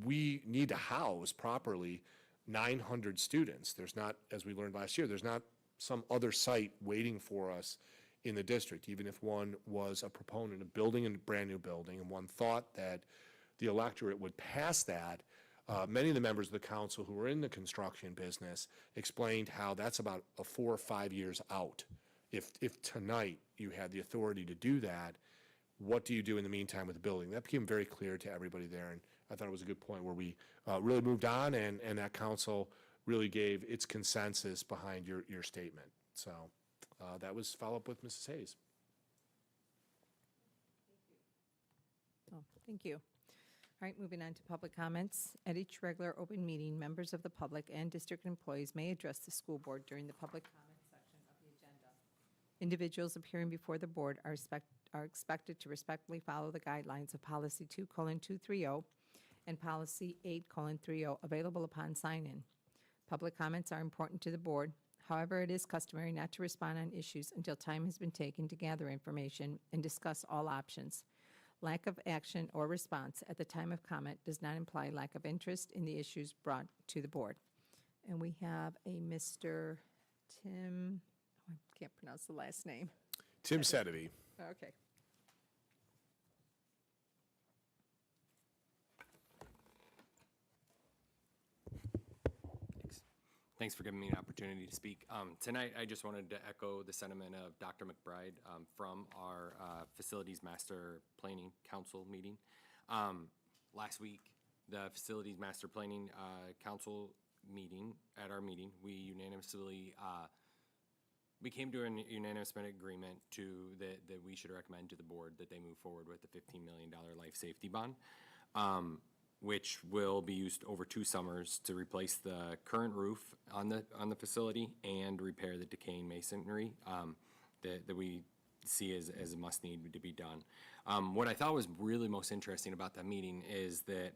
we need to house properly 900 students. There's not, as we learned last year, there's not some other site waiting for us in the district, even if one was a proponent of building a brand new building and one thought that the electorate would pass that. Many of the members of the council who were in the construction business explained how that's about 4 or 5 years out. If tonight you had the authority to do that, what do you do in the meantime with the building? That became very clear to everybody there, and I thought it was a good point where we really moved on, and that council really gave its consensus behind your statement. So that was followed up with Mrs. Hayes. Oh, thank you. All right, moving on to public comments. At each regular open meeting, members of the public and district employees may address the school board during the public comment section of the agenda. Individuals appearing before the board are expected to respectfully follow the guidelines of Policy 2:230 and Policy 8:30 available upon sign-in. Public comments are important to the board. However, it is customary not to respond on issues until time has been taken to gather information and discuss all options. Lack of action or response at the time of comment does not imply lack of interest in the issues brought to the board. And we have a Mr. Tim, I can't pronounce the last name. Tim Sedovy. Okay. Thanks for giving me an opportunity to speak. Tonight, I just wanted to echo the sentiment of Dr. McBride from our Facilities Master Planning Council meeting. Last week, the Facilities Master Planning Council meeting, at our meeting, we unanimously, we came to a unanimous agreement that we should recommend to the board that they move forward with the $15 million life safety bond. Which will be used over 2 summers to replace the current roof on the facility and repair the decaying masonry that we see as a must need to be done. What I thought was really most interesting about that meeting is that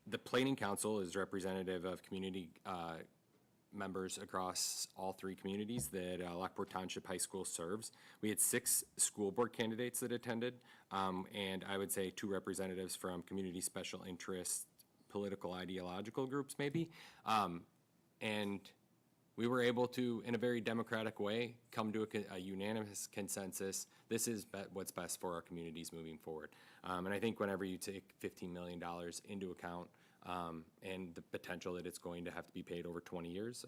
the Planning Council is representative of community members across all 3 communities that Lockport Township High School serves. We had 6 school board candidates that attended, and I would say 2 representatives from community special interest, political ideological groups maybe. And we were able to, in a very democratic way, come to a unanimous consensus. This is what's best for our communities moving forward. And I think whenever you take $15 million into account, and the potential that it's going to have to be paid over 20 years.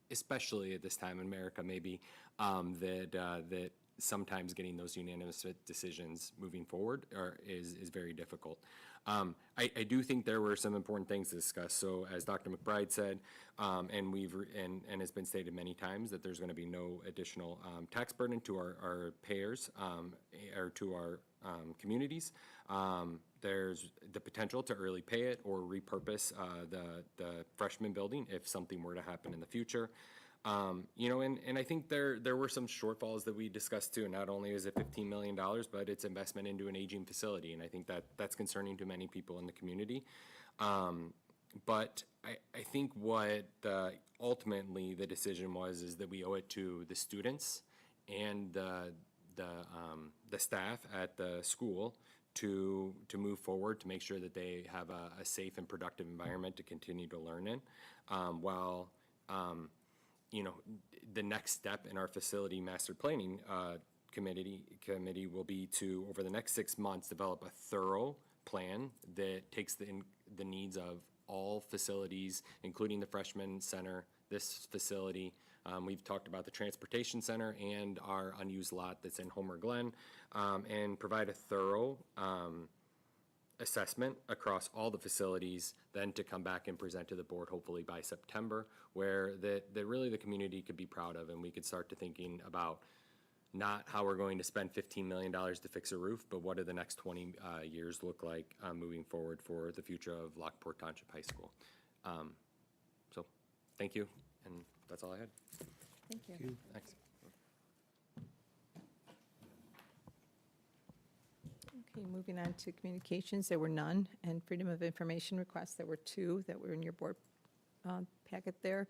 Especially at this time in America, maybe, that sometimes getting those unanimous decisions moving forward is very difficult. I do think there were some important things to discuss. So as Dr. McBride said, and has been stated many times, that there's going to be no additional tax burden to our payers or to our communities. There's the potential to early pay it or repurpose the freshman building if something were to happen in the future. And I think there were some shortfalls that we discussed too. Not only is it $15 million, but it's investment into an aging facility, and I think that's concerning to many people in the community. But I think what ultimately the decision was is that we owe it to the students and the staff at the school to move forward, to make sure that they have a safe and productive environment to continue to learn in, while the next step in our facility master planning committee will be to, over the next 6 months, develop a thorough plan that takes the needs of all facilities, including the freshman center, this facility, We've talked about the transportation center and our unused lot that's in Homer Glen, and provide a thorough assessment across all the facilities, then to come back and present to the board hopefully by September, where that really the community could be proud of, and we could start to thinking about not how we're going to spend $15 million to fix a roof, but what do the next 20 years look like moving forward for the future of Lockport Township High School. So thank you, and that's all I had. Thank you. Thanks. Okay, moving on to communications, there were none, and freedom of information requests, there were 2 that were in your board packet there.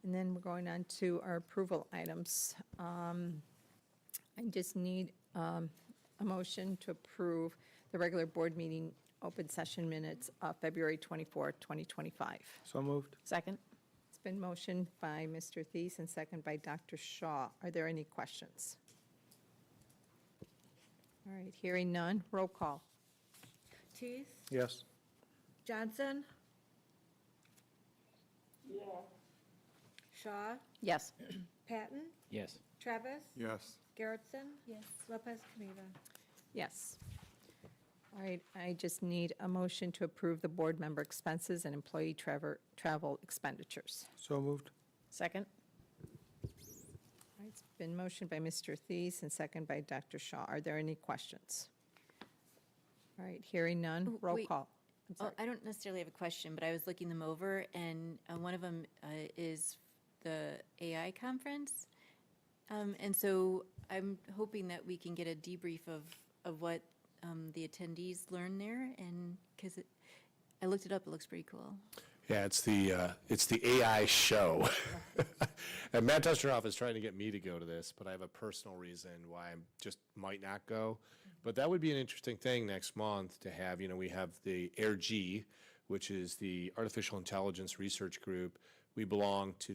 And then we're going on to our approval items. I just need a motion to approve the regular board meeting open session minutes of February 24, 2025. So moved. Second? It's been motioned by Mr. Thies and second by Dr. Shaw. Are there any questions? All right, hearing none, roll call. Tease, Yes. Johnson. Shaw, Yes. Patton, Yes. Travis, Yes. Garrettson. Yes. Lopez Caniva. Yes. All right, I just need a motion to approve the board member expenses and employee travel expenditures. So moved. Second? All right, it's been motioned by Mr. Thies and second by Dr. Shaw. Are there any questions? All right, hearing none, Oh, roll wait. call. I'm sorry. I don't necessarily have a question, but I was looking them over, and one of them is the AI conference. And so I'm hoping that we can get a debrief of what the attendees learned there, and because I looked it up, it looks pretty cool. Yeah, it's the AI show. And Matt Tusteroff is trying to get me to go to this, but I have a personal reason why I just might not go. But that would be an interesting thing next month to have. We have the AIRG, which is the Artificial Intelligence Research Group. We belong to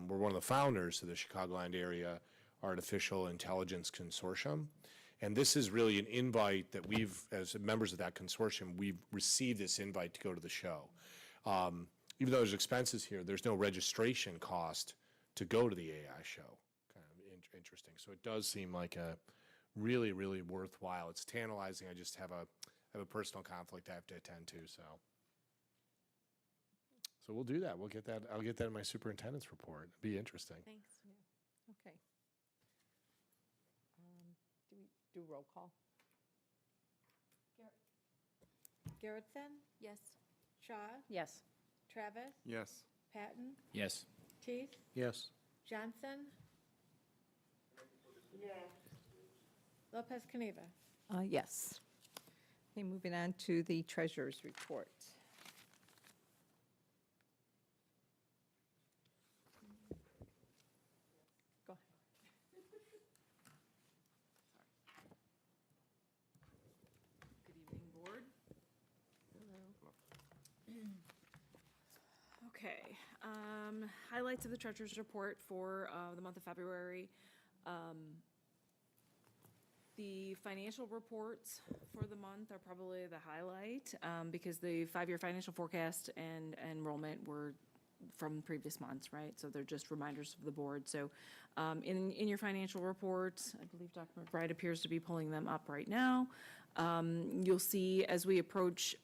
we're one of the founders of the Chicagoland Area Artificial Intelligence Consortium. And this is really an invite that as members of that consortium, we've received this invite to go to the show. Even though there's expenses here, there's no registration cost to go to the AI show. Kind of interesting. So it does seem like a really, really worthwhile. It's tantalizing. I just have a personal conflict I have to attend to. So we'll do that. I'll get that in my superintendent's report. It'd be interesting. Thanks. Okay. Do we do roll call? Garrettson, Yes. Shaw, Yes. Travis, Yes. Patton, Yes. Tease, Yes. Johnson. Lopez Caniva. Yes. Okay, moving on to the treasurer's report. Go ahead. Good evening, board. Okay, highlights of the treasurer's report for the month of February. The financial reports for the month are probably the highlight, because the 5-year financial forecast and enrollment were from previous months, right? So they're just reminders of the board. So in your financial reports, I believe Dr. McBride appears to be pulling them up right now. You'll see as we approach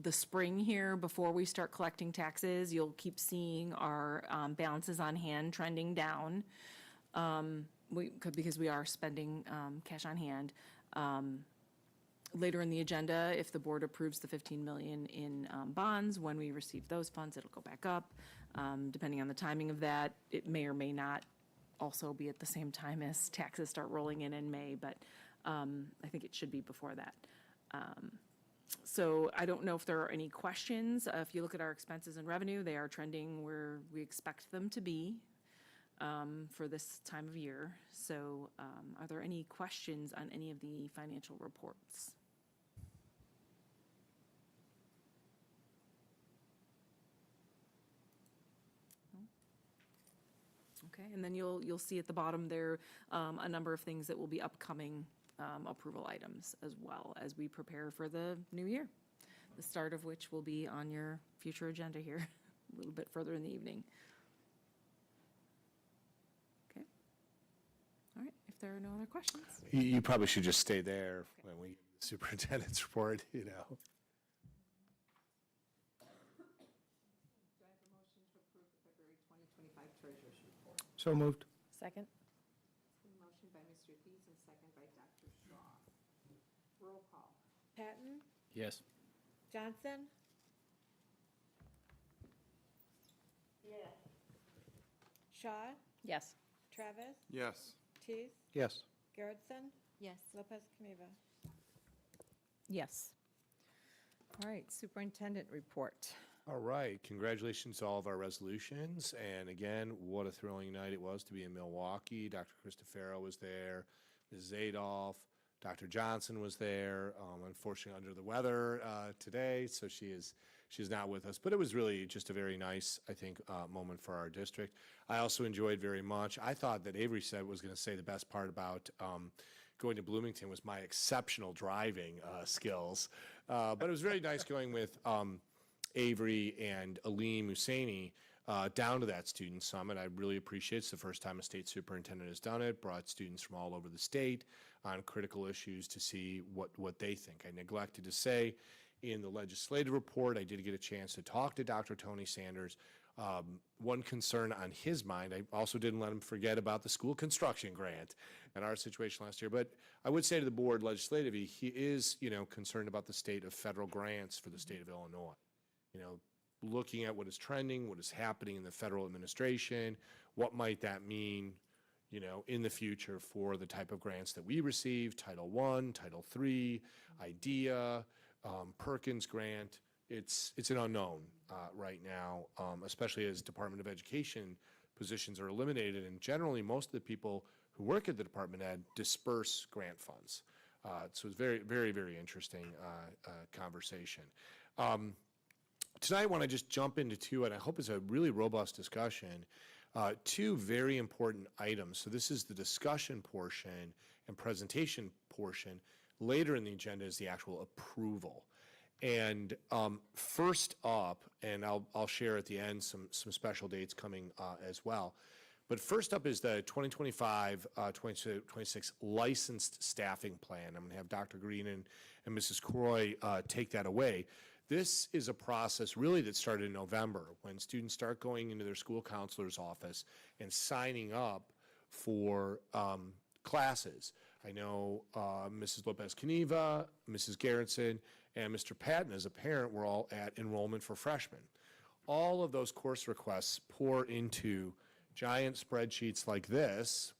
the spring here, before we start collecting taxes, you'll keep seeing our balances on hand trending down. Because we are spending cash on hand. Later in the agenda, if the board approves the 15 million in bonds, when we receive those funds, it'll go back up. Depending on the timing of that, it may or may not also be at the same time as taxes start rolling in May, but I think it should be before that. So I don't know if there are any questions. If you look at our expenses and revenue, they are trending where we expect them to be for this time of year. So are there any questions on any of the financial reports? Okay, and then you'll see at the bottom there a number of things that will be upcoming approval items as well as we prepare for the new year, the start of which will be on your future agenda here a little bit further in the evening. there are no other questions. You probably should just stay there when we, the superintendent's report, you know. Do I have a motion to approve the February 2025 Treasurer's Report? So moved. Second? Motion by Mr. Thies and second by Dr. Shaw. Roll call. Patton, Yes. Johnson, Yeah. Shaw, Yes. Travis, Yes. Tease, Yes. Garrettson, Yes. Lopez Caniva. Yes. All right, Superintendent Report. All right, congratulations to all of our resolutions. And again, what a thrilling night it was to be in Milwaukee. Dr. Christofero was there, Mrs. Adolph, Dr. Johnson was there. Unfortunately, under the weather today, so she's not with us. But it was really just a very nice, I think, moment for our district. I also enjoyed very much. I thought that Avery was going to say the best part about going to Bloomington was my exceptional driving skills. But it was very nice going with Avery and Aleem Husseini down to that student summit. I really appreciate it. It's the first time a state superintendent has done it, brought students from all over the state on critical issues to see what they think. I neglected to say in the legislative report, I did get a chance to talk to Dr. Tony Sanders. One concern on his mind, I also didn't let him forget about the school construction grant and our situation last year. But I would say to the board legislatively, he is, concerned about the state of federal grants for the state of Illinois. Looking at what is trending, what is happening in the federal administration, what might that mean, in the future for the type of grants that we receive, Title I, Title III, IDEA, Perkins grant. It's an unknown right now, especially as Department of Education positions are eliminated, and generally most of the people who work at the Department of Ed disperse grant funds. So it's very, very, very interesting conversation. Tonight, I want to just jump into two, and I hope it's a really robust discussion, two very important items. So this is the discussion portion and presentation portion. Later in the agenda is the actual approval. And first up, and I'll share at the end some special dates coming as well. But first up is the 2025-2026 licensed staffing plan. I'm going to have Dr. Green and Mrs. Croy take that away. This is a process really that started in November when students start going into their school counselor's office and signing up for classes. I know Mrs. Lopez Caniva, Mrs. Garrettson, and Mr. Patton as a parent were all at enrollment for freshmen. All of those course requests pour into giant spreadsheets like this,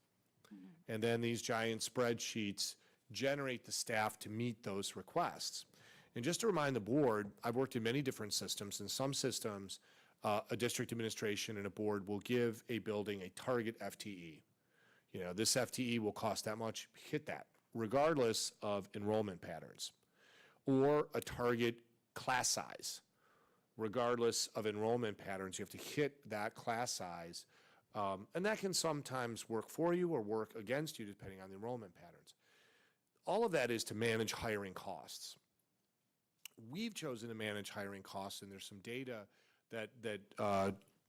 and then these giant spreadsheets generate the staff to meet those requests. And just to remind the board, I've worked in many different systems. In some systems, a district administration and a board will give a building a target FTE. This FTE will cost that much, hit that, regardless of enrollment patterns. Or a target class size. Regardless of enrollment patterns, you have to hit that class size. And that can sometimes work for you or work against you depending on the enrollment patterns. All of that is to manage hiring costs. We've chosen to manage hiring costs, and there's some data that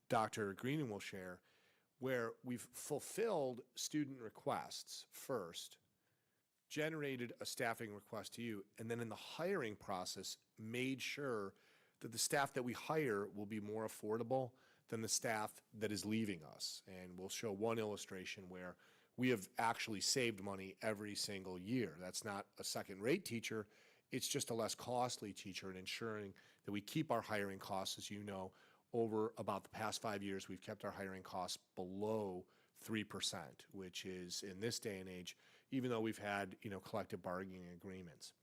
Dr. Greenan will share, where we've fulfilled student requests first, generated a staffing request to you, and then in the hiring process made sure that the staff that we hire will be more affordable than the staff that is leaving us. And we'll show one illustration where we have actually saved money every single year. That's not a second-rate teacher. It's just a less costly teacher, and ensuring that we keep our hiring costs. As you know, over about the past 5 years, we've kept our hiring costs below 3%, which is, in this day and age, even though we've had collective bargaining agreements.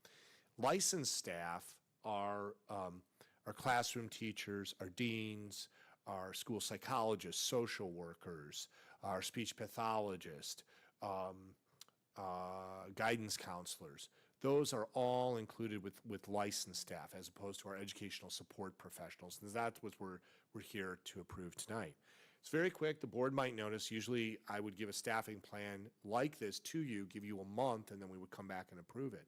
Licensed staff are our classroom teachers, our deans, our school psychologists, social workers, our speech pathologists, guidance counselors. Those are all included with licensed staff as opposed to our educational support professionals. And that's what we're here to approve tonight. It's very quick. The board might notice, usually I would give a staffing plan like this to you, give you a month, and then we would come back and approve it.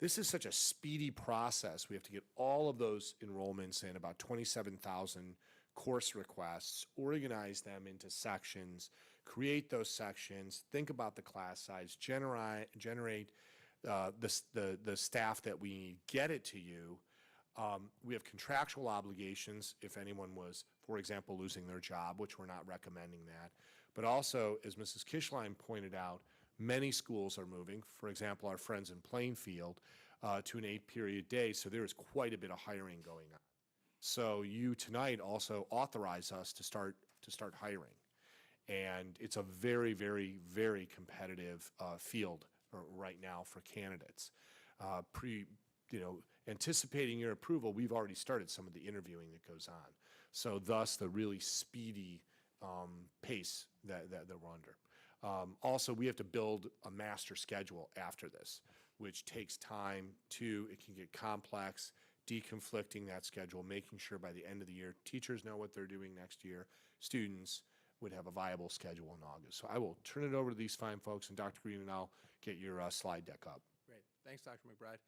This is such a speedy process. We have to get all of those enrollments in, about 27,000 course requests, organize them into sections, create those sections, think about the class size, generate the staff that we need, get it to you. We have contractual obligations if anyone was, for example, losing their job, which we're not recommending that. But also, as Mrs. Kishline pointed out, many schools are moving. For example, our friends in Plainfield to an 8-period day, so there is quite a bit of hiring going on. So you tonight also authorize us to start hiring. And it's a very, very, very competitive field right now for candidates. Anticipating your approval, we've already started some of the interviewing that goes on. So thus the really speedy pace that we're under. Also, we have to build a master schedule after this, which takes time too. It can get complex, deconflicting that schedule, making sure by the end of the year, teachers know what they're doing next year, students would have a viable schedule in August. So I will turn it over to these fine folks, and Dr. Green and I'll get your slide deck up. Great. Thanks, Dr. McBride.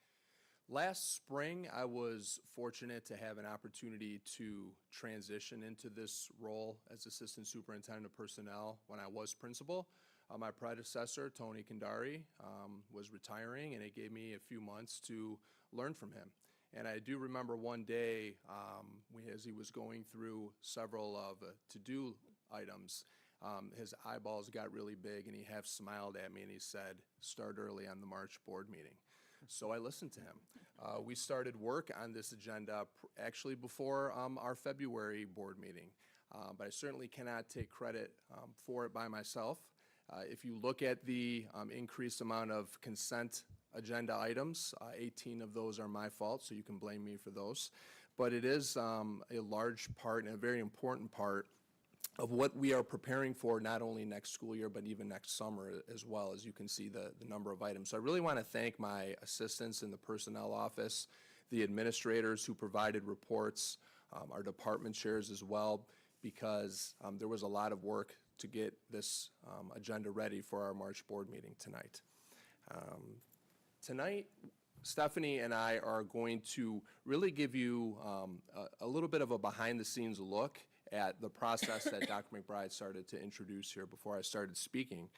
Last spring, I was fortunate to have an opportunity to transition into this role as Assistant Superintendent of Personnel when I was principal. My predecessor, Tony Kandari, was retiring, and it gave me a few months to learn from him. And I do remember one day, as he was going through several of to-do items, his eyeballs got really big, and he half smiled at me, and he said, "Start early on the March board meeting." So I listened to him. We started work on this agenda actually before our February board meeting, but I certainly cannot take credit for it by myself. If you look at the increased amount of consent agenda items, 18 of those are my fault, so you can blame me for those. But it is a large part and a very important part of what we are preparing for, not only next school year, but even next summer as well, as you can see the number of items. So I really want to thank my assistants in the personnel office, the administrators who provided reports, our department chairs as well, because there was a lot of work to get this agenda ready for our March board meeting tonight. Tonight, Stephanie and I are going to really give you a little bit of a behind-the-scenes look at the process that Dr. McBride started to introduce here before I started speaking.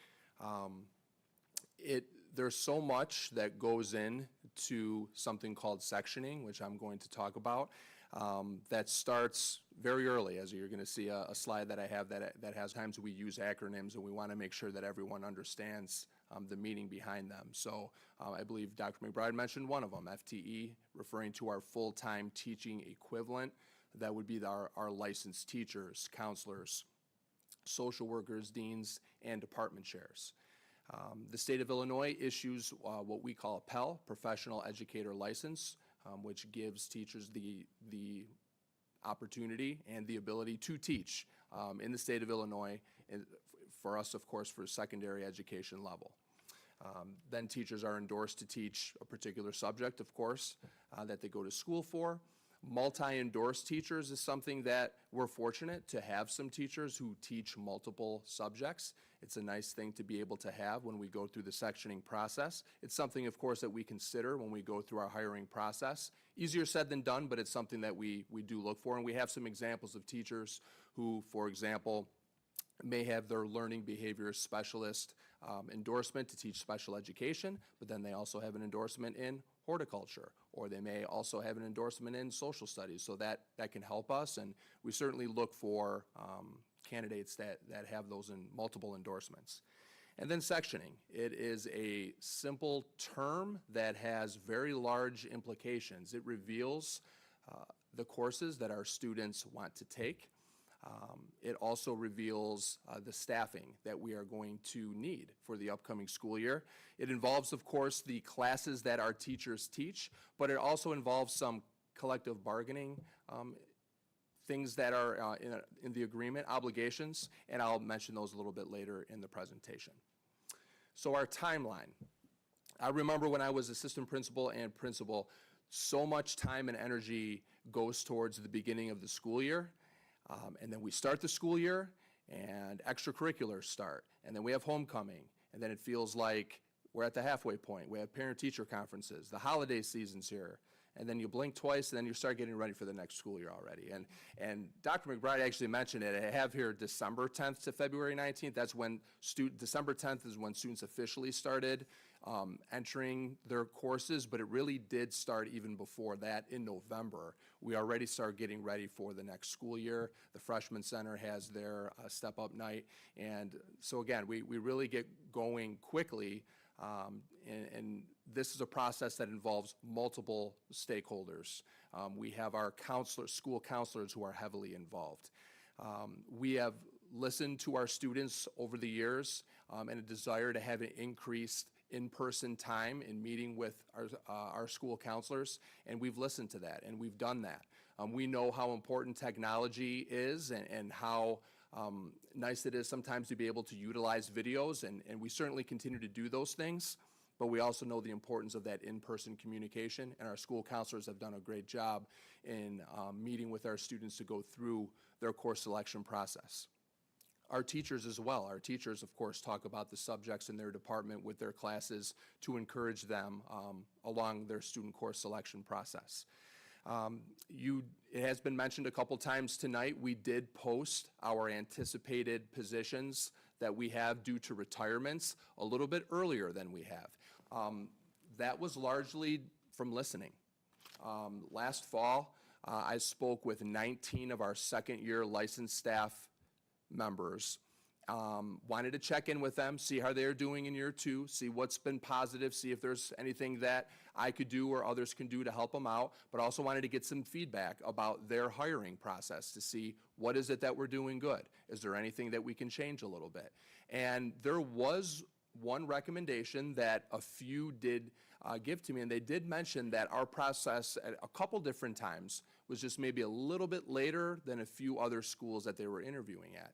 There's so much that goes into something called sectioning, which I'm going to talk about, that starts very early, as you're going to see a slide that I have that has times we use acronyms, and we want to make sure that everyone understands the meaning behind them. So I believe Dr. McBride mentioned one of them, FTE, referring to our full-time teaching equivalent. That would be our licensed teachers, counselors, social workers, deans, and department chairs. The state of Illinois issues what we call a PEL, Professional Educator License, which gives teachers the opportunity and the ability to teach in the state of Illinois, and for us, of course, for secondary education level. Then teachers are endorsed to teach a particular subject, of course, that they go to school for. Multi-endorsed teachers is something that we're fortunate to have some teachers who teach multiple subjects. It's a nice thing to be able to have when we go through the sectioning process. It's something, of course, that we consider when we go through our hiring process. Easier said than done, but it's something that we do look for. And we have some examples of teachers who, for example, may have their learning behavior specialist endorsement to teach special education, but then they also have an endorsement in horticulture, or they may also have an endorsement in social studies. So that can help us, and we certainly look for candidates that have those in multiple endorsements. And then sectioning. It is a simple term that has very large implications. It reveals the courses that our students want to take. It also reveals the staffing that we are going to need for the upcoming school year. It involves, of course, the classes that our teachers teach, but it also involves some collective bargaining things that are in the agreement, obligations, and I'll mention those a little bit later in the presentation. So our timeline. I remember when I was assistant principal and principal, so much time and energy goes towards the beginning of the school year. And then we start the school year, and extracurriculars start, and then we have homecoming, and then it feels like we're at the halfway point. We have parent-teacher conferences, the holiday season's here, and then you blink twice, and then you start getting ready for the next school year already. And Dr. McBride actually mentioned it. I have here December 10th to February 19th. That's when December 10th is when students officially started entering their courses, but it really did start even before that in November. We already start getting ready for the next school year. The Freshman Center has their step-up night. And so again, we really get going quickly, and this is a process that involves multiple stakeholders. We have our counselors, school counselors who are heavily involved. We have listened to our students over the years and a desire to have an increased in-person time in meeting with our school counselors, and we've listened to that, and we've done that. We know how important technology is and how nice it is sometimes to be able to utilize videos, and we certainly continue to do those things, but we also know the importance of that in-person communication, and our school counselors have done a great job in meeting with our students to go through their course selection process. Our teachers as well. Our teachers, of course, talk about the subjects in their department with their classes to encourage them along their student course selection process. It has been mentioned a couple times tonight, we did post our anticipated positions that we have due to retirements a little bit earlier than we have. That was largely from listening. Last fall, I spoke with 19 of our second-year licensed staff members. Wanted to check in with them, see how they're doing in year 2, see what's been positive, see if there's anything that I could do or others can do to help them out, but also wanted to get some feedback about their hiring process to see what is it that we're doing good. Is there anything that we can change a little bit? And there was one recommendation that a few did give to me, and they did mention that our process at a couple different times was just maybe a little bit later than a few other schools that they were interviewing at.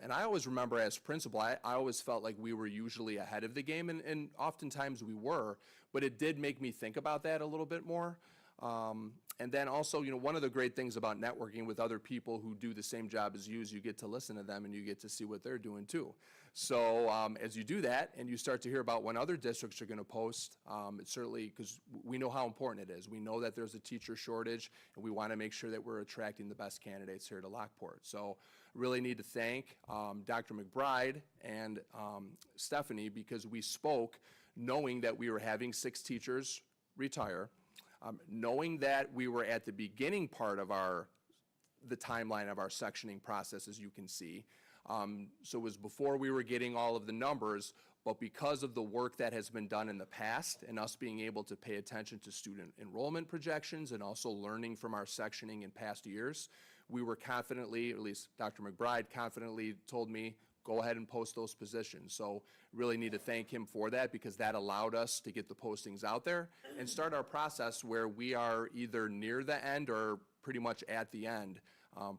And I always remember as principal, I always felt like we were usually ahead of the game, and oftentimes we were, but it did make me think about that a little bit more. And then also, one of the great things about networking with other people who do the same job as you is you get to listen to them and you get to see what they're doing too. So as you do that and you start to hear about when other districts are going to post, it's certainly, because we know how important it is. We know that there's a teacher shortage, and we want to make sure that we're attracting the best candidates here to Lockport. So really need to thank Dr. McBride and Stephanie, because we spoke knowing that we were having 6 teachers retire. Knowing that we were at the beginning part of the timeline of our sectioning process, as you can see. So it was before we were getting all of the numbers, but because of the work that has been done in the past and us being able to pay attention to student enrollment projections and also learning from our sectioning in past years, we were confidently, at least Dr. McBride confidently told me, go ahead and post those positions. So really need to thank him for that, because that allowed us to get the postings out there and start our process where we are either near the end or pretty much at the end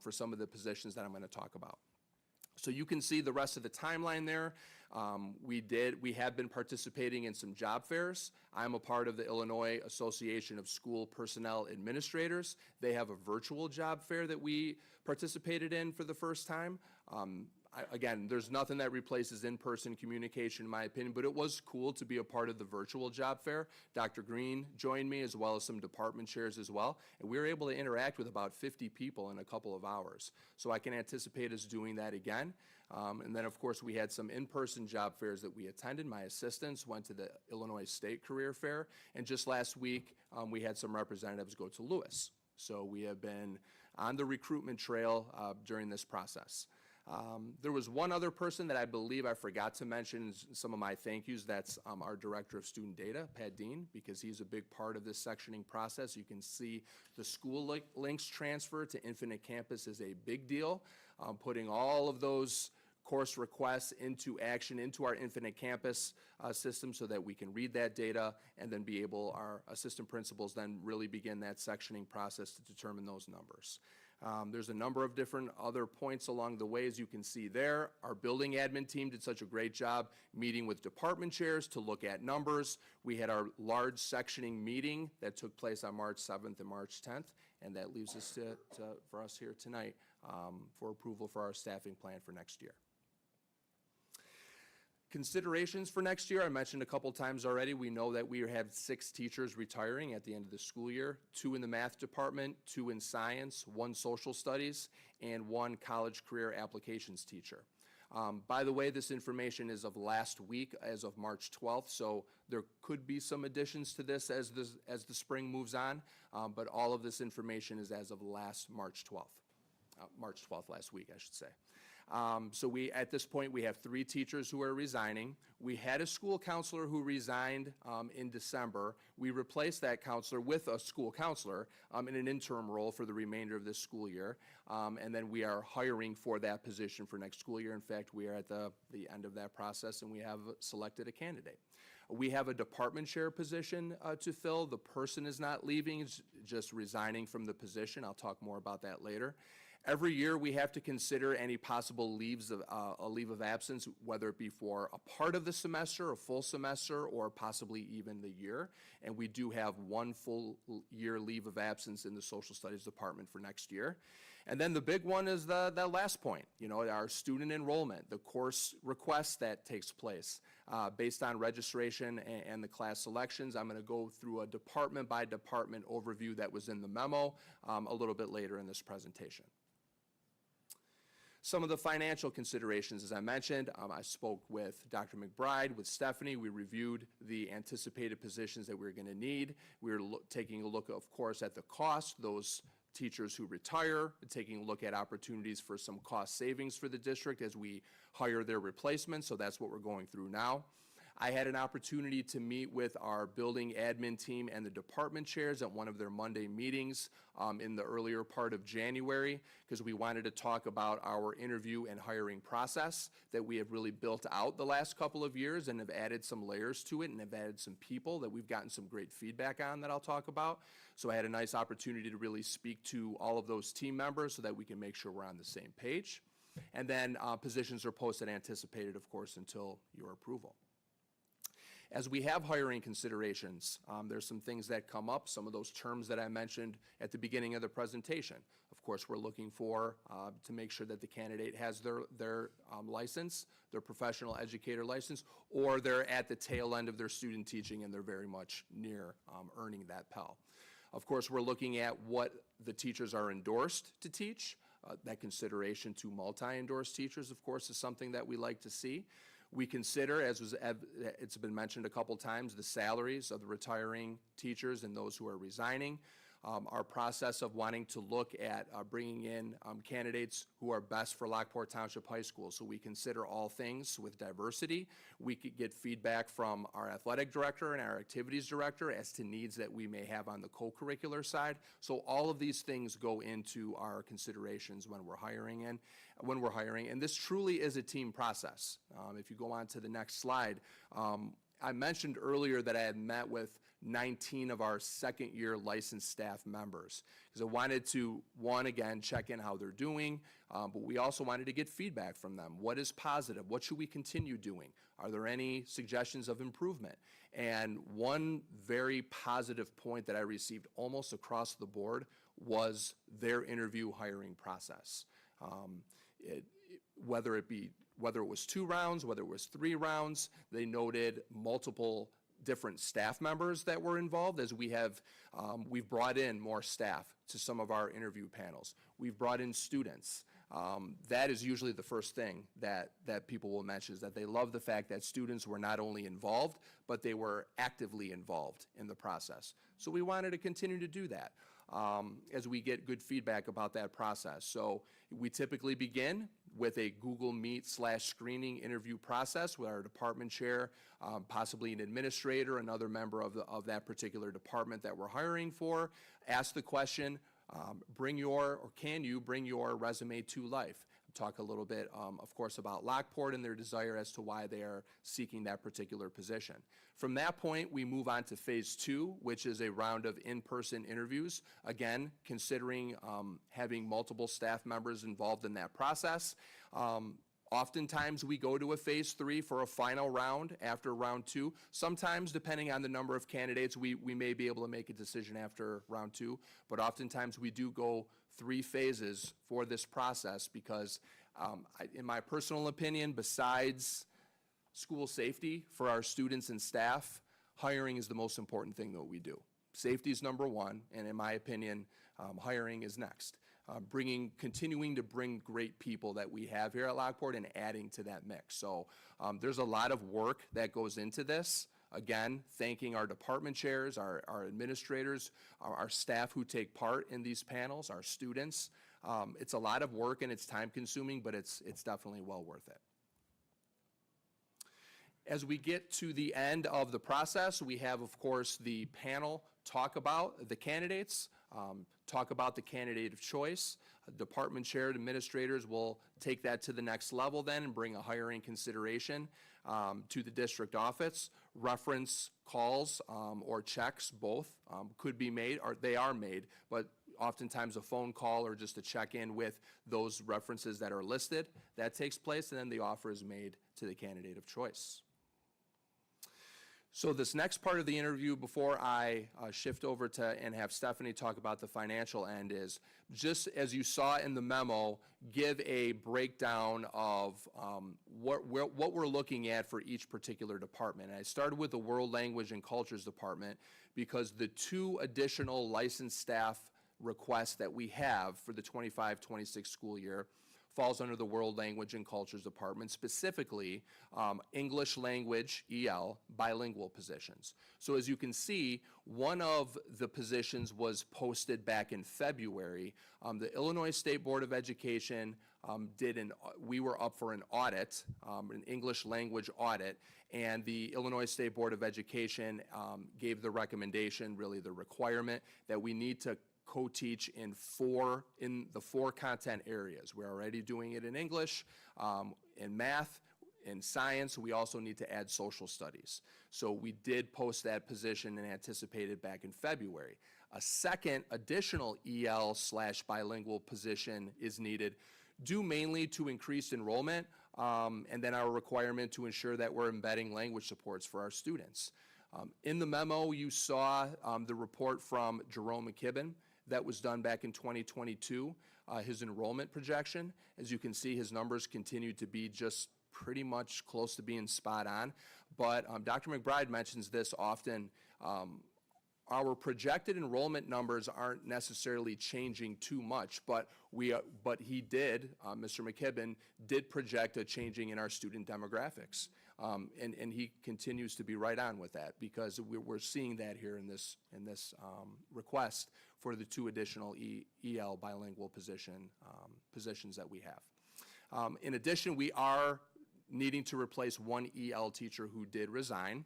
for some of the positions that I'm going to talk about. So you can see the rest of the timeline there. We have been participating in some job fairs. I'm a part of the Illinois Association of School Personnel Administrators. They have a virtual job fair that we participated in for the first time. Again, there's nothing that replaces in-person communication, in my opinion, but it was cool to be a part of the virtual job fair. Dr. Green joined me, as well as some department chairs as well, and we were able to interact with about 50 people in a couple of hours. So I can anticipate us doing that again. And then, of course, we had some in-person job fairs that we attended. My assistants went to the Illinois State Career Fair, and just last week, we had some representatives go to Lewis. So we have been on the recruitment trail during this process. There was one other person that I believe I forgot to mention in some of my thank yous. That's our Director of Student Data, Pat Dean, because he's a big part of this sectioning process. You can see the school links transfer to Infinite Campus is a big deal. Putting all of those course requests into action, into our Infinite Campus system, so that we can read that data and then be able, our assistant principals then really begin that sectioning process to determine those numbers. There's a number of different other points along the way, as you can see there. Our building admin team did such a great job meeting with department chairs to look at numbers. We had our large sectioning meeting that took place on March 7th and March 10th, and that leaves us for us here tonight for approval for our staffing plan for next year. Considerations for next year, I mentioned a couple times already, we know that we have 6 teachers retiring at the end of the school year, 2 in the math department, 2 in science, 1 social studies, and 1 college career applications teacher. By the way, this information is of last week as of March 12th, so there could be some additions to this as the spring moves on, but all of this information is as of last March 12th. March 12th, last week, I should say. So at this point, we have 3 teachers who are resigning. We had a school counselor who resigned in December. We replaced that counselor with a school counselor in an interim role for the remainder of this school year. And then we are hiring for that position for next school year. In fact, we are at the end of that process, and we have selected a candidate. We have a department chair position to fill. The person is not leaving, it's just resigning from the position. I'll talk more about that later. Every year, we have to consider any possible a leave of absence, whether it be for a part of the semester, a full semester, or possibly even the year. And we do have 1 full year leave of absence in the social studies department for next year. And then the big one is that last point, our student enrollment, the course request that takes place based on registration and the class selections. I'm going to go through a department by department overview that was in the memo a little bit later in this presentation. Some of the financial considerations, as I mentioned, I spoke with Dr. McBride, with Stephanie. We reviewed the anticipated positions that we're going to need. We're taking a look, of course, at the cost, those teachers who retire, taking a look at opportunities for some cost savings for the district as we hire their replacements. So that's what we're going through now. I had an opportunity to meet with our building admin team and the department chairs at one of their Monday meetings in the earlier part of January, because we wanted to talk about our interview and hiring process that we have really built out the last couple of years and have added some layers to it and have added some people that we've gotten some great feedback on that I'll talk about. So I had a nice opportunity to really speak to all of those team members so that we can make sure we're on the same page. And then positions are posted anticipated, of course, until your approval. As we have hiring considerations, there's some things that come up, some of those terms that I mentioned at the beginning of the presentation. Of course, we're looking for to make sure that the candidate has their license, their professional educator license, or they're at the tail end of their student teaching and they're very much near earning that Pell. Of course, we're looking at what the teachers are endorsed to teach. That consideration to multi-endorsed teachers, of course, is something that we like to see. We consider, it's been mentioned a couple times, the salaries of the retiring teachers and those who are resigning. Our process of wanting to look at bringing in candidates who are best for Lockport Township High School. So we consider all things with diversity. We could get feedback from our athletic director and our activities director as to needs that we may have on the co-curricular side. So all of these things go into our considerations when we're hiring. And this truly is a team process. If you go on to the next slide, I mentioned earlier that I had met with 19 of our second-year licensed staff members because I wanted to, again, check in how they're doing, but we also wanted to get feedback from them. What is positive? What should we continue doing? Are there any suggestions of improvement? And one very positive point that I received almost across the board was their interview hiring process. Whether it was 2 rounds, whether it was 3 rounds, they noted multiple different staff members that were involved as we've brought in more staff to some of our interview panels. We've brought in students. That is usually the first thing that people will mention, is that they love the fact that students were not only involved, but they were actively involved in the process. So we wanted to continue to do that as we get good feedback about that process. So we typically begin with a Google Meet/screening interview process with our department chair, possibly an administrator, another member of that particular department that we're hiring for. Ask the question, can you bring your resume to life? Talk a little bit, of course, about Lockport and their desire as to why they are seeking that particular position. From that point, we move on to phase 2, which is a round of in-person interviews. Again, considering having multiple staff members involved in that process. Oftentimes, we go to a phase 3 for a final round after round 2. Sometimes, depending on the number of candidates, we may be able to make a decision after round 2. But oftentimes, we do go 3 phases for this process because, in my personal opinion, besides school safety for our students and staff, hiring is the most important thing that we do. Safety is number one, and in my opinion, hiring is next. Continuing to bring great people that we have here at Lockport and adding to that mix. So there's a lot of work that goes into this. Again, thanking our department chairs, our administrators, our staff who take part in these panels, our students. It's a lot of work and it's time consuming, but it's definitely well worth it. As we get to the end of the process, we have, of course, the panel talk about the candidates, talk about the candidate of choice. Department chair administrators will take that to the next level then and bring a hiring consideration to the district office. Reference calls or checks, both, could be made, or they are made, but oftentimes a phone call or just a check-in with those references that are listed, that takes place, and then the offer is made to the candidate of choice. So this next part of the interview, before I shift over to and have Stephanie talk about the financial end, is just as you saw in the memo, give a breakdown of what we're looking at for each particular department. And I started with the World Language and Cultures Department because the 2 additional licensed staff requests that we have for the 25-26 school year falls under the World Language and Cultures Department, specifically English language, EL, bilingual positions. So as you can see, one of the positions was posted back in February. The Illinois State Board of Education we were up for an audit, an English language audit, and the Illinois State Board of Education gave the recommendation, really the requirement, that we need to co-teach in the 4 content areas. We're already doing it in English, in math, in science. We also need to add social studies. So we did post that position and anticipated back in February. A second additional EL/bilingual position is needed, due mainly to increased enrollment, and then our requirement to ensure that we're embedding language supports for our students. In the memo, you saw the report from Jerome McKibben that was done back in 2022, his enrollment projection. As you can see, his numbers continue to be just pretty much close to being spot on. But Dr. McBride mentions this often. Our projected enrollment numbers aren't necessarily changing too much, but he did, Mr. McKibben, did project a changing in our student demographics. And he continues to be right on with that, because we're seeing that here in this request for the 2 additional EL bilingual positions that we have. In addition, we are needing to replace 1 EL teacher who did resign.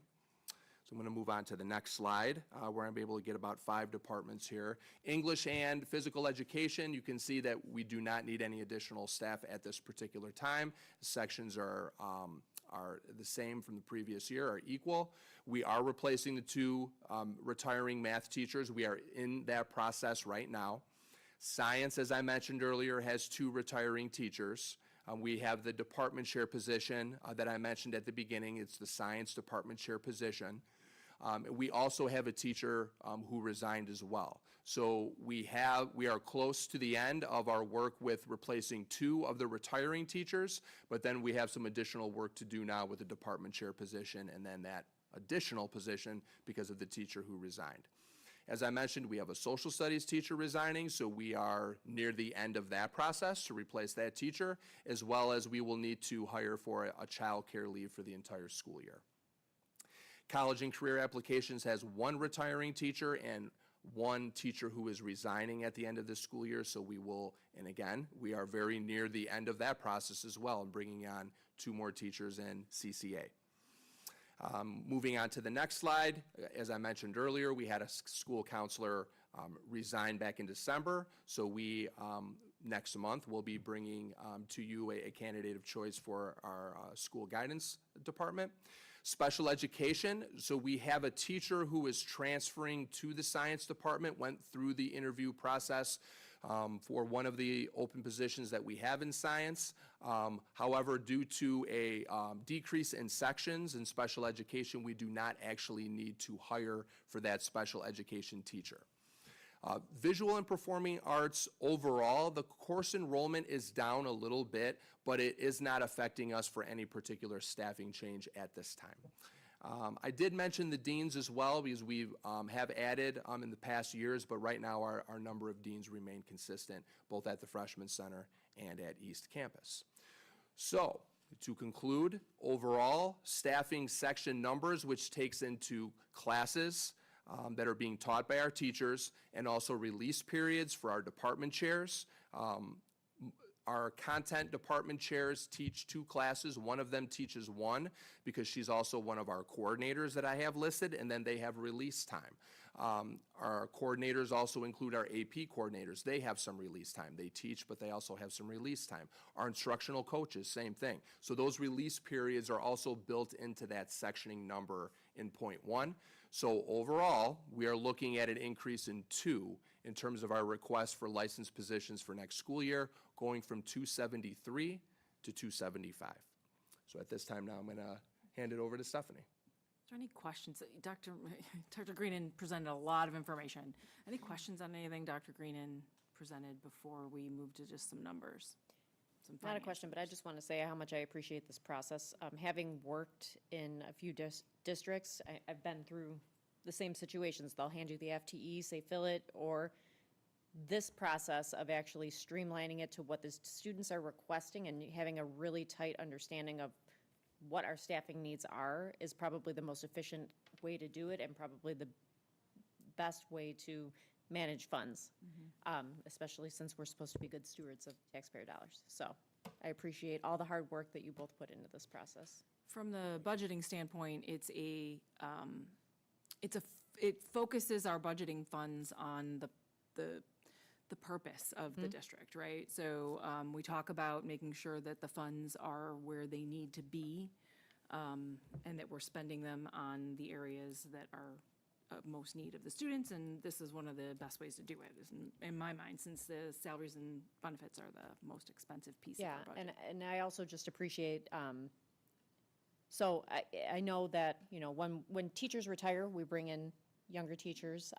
So I'm going to move on to the next slide, where I'm able to get about 5 departments here. English and physical education, you can see that we do not need any additional staff at this particular time. The sections are the same from the previous year, are equal. We are replacing the 2 retiring math teachers. We are in that process right now. Science, as I mentioned earlier, has 2 retiring teachers. We have the department chair position that I mentioned at the beginning. It's the science department chair position. We also have a teacher who resigned as well. So we are close to the end of our work with replacing 2 of the retiring teachers, but then we have some additional work to do now with the department chair position and then that additional position because of the teacher who resigned. As I mentioned, we have a social studies teacher resigning, so we are near the end of that process to replace that teacher, as well as we will need to hire for a child care leave for the entire school year. College and Career Applications has 1 retiring teacher and 1 teacher who is resigning at the end of this school year, so we will, and again, we are very near the end of that process as well, and bringing on 2 more teachers in CCA. Moving on to the next slide, as I mentioned earlier, we had a school counselor resign back in December, so we, next month, will be bringing to you a candidate of choice for our school guidance department. Special education, so we have a teacher who is transferring to the science department, went through the interview process for one of the open positions that we have in science. However, due to a decrease in sections in special education, we do not actually need to hire for that special education teacher. Visual and performing arts overall, the course enrollment is down a little bit, but it is not affecting us for any particular staffing change at this time. I did mention the deans as well because we have added in the past years, but right now our number of deans remain consistent, both at the Freshman Center and at East Campus. So, to conclude, overall, staffing section numbers, which takes into classes that are being taught by our teachers, and also release periods for our department chairs. Our content department chairs teach 2 classes. One of them teaches 1 because she's also one of our coordinators that I have listed, and then they have release time. Our coordinators also include our AP coordinators. They have some release time. They teach, but they also have some release time. Our instructional coaches, same thing. So those release periods are also built into that sectioning number in point 1. So overall, we are looking at an increase in 2 in terms of our request for licensed positions for next school year, going from 273 to 275. So at this time now, I'm going to hand it over to Stephanie. Is there any questions? Dr. Greenan presented a lot of information. Any questions on anything Dr. Greenan presented before we move to just some numbers? Not a question, but I just want to say how much I appreciate this process. Having worked in a few districts, I've been through the same situations. They'll hand you the FTE, say fill it, or this process of actually streamlining it to what the students are requesting and having a really tight understanding of what our staffing needs are is probably the most efficient way to do it and probably the best way to manage funds, especially since we're supposed to be good stewards of taxpayer dollars. So I appreciate all the hard work that you both put into this process. From the budgeting standpoint, it focuses our budgeting funds on the purpose of the district, right? So we talk about making sure that the funds are where they need to be, and that we're spending them on the areas that are of most need of the students, and this is one of the best ways to do it, is in my mind, since the salaries and benefits are the most expensive piece of our budget. And I also just appreciate, so I know that, when teachers retire, we bring in younger teachers.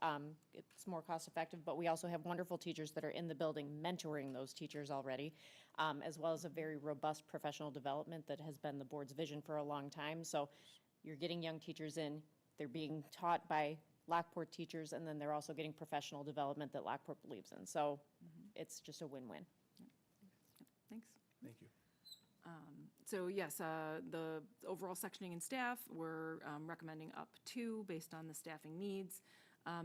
It's more cost effective, but we also have wonderful teachers that are in the building mentoring those teachers already, as well as a very robust professional development that has been the board's vision for a long time. So you're getting young teachers in, they're being taught by Lockport teachers, and then they're also getting professional development that Lockport believes in. So it's just a win-win. Thanks. Thank you. So yes, the overall sectioning and staff, we're recommending up 2 based on the staffing needs.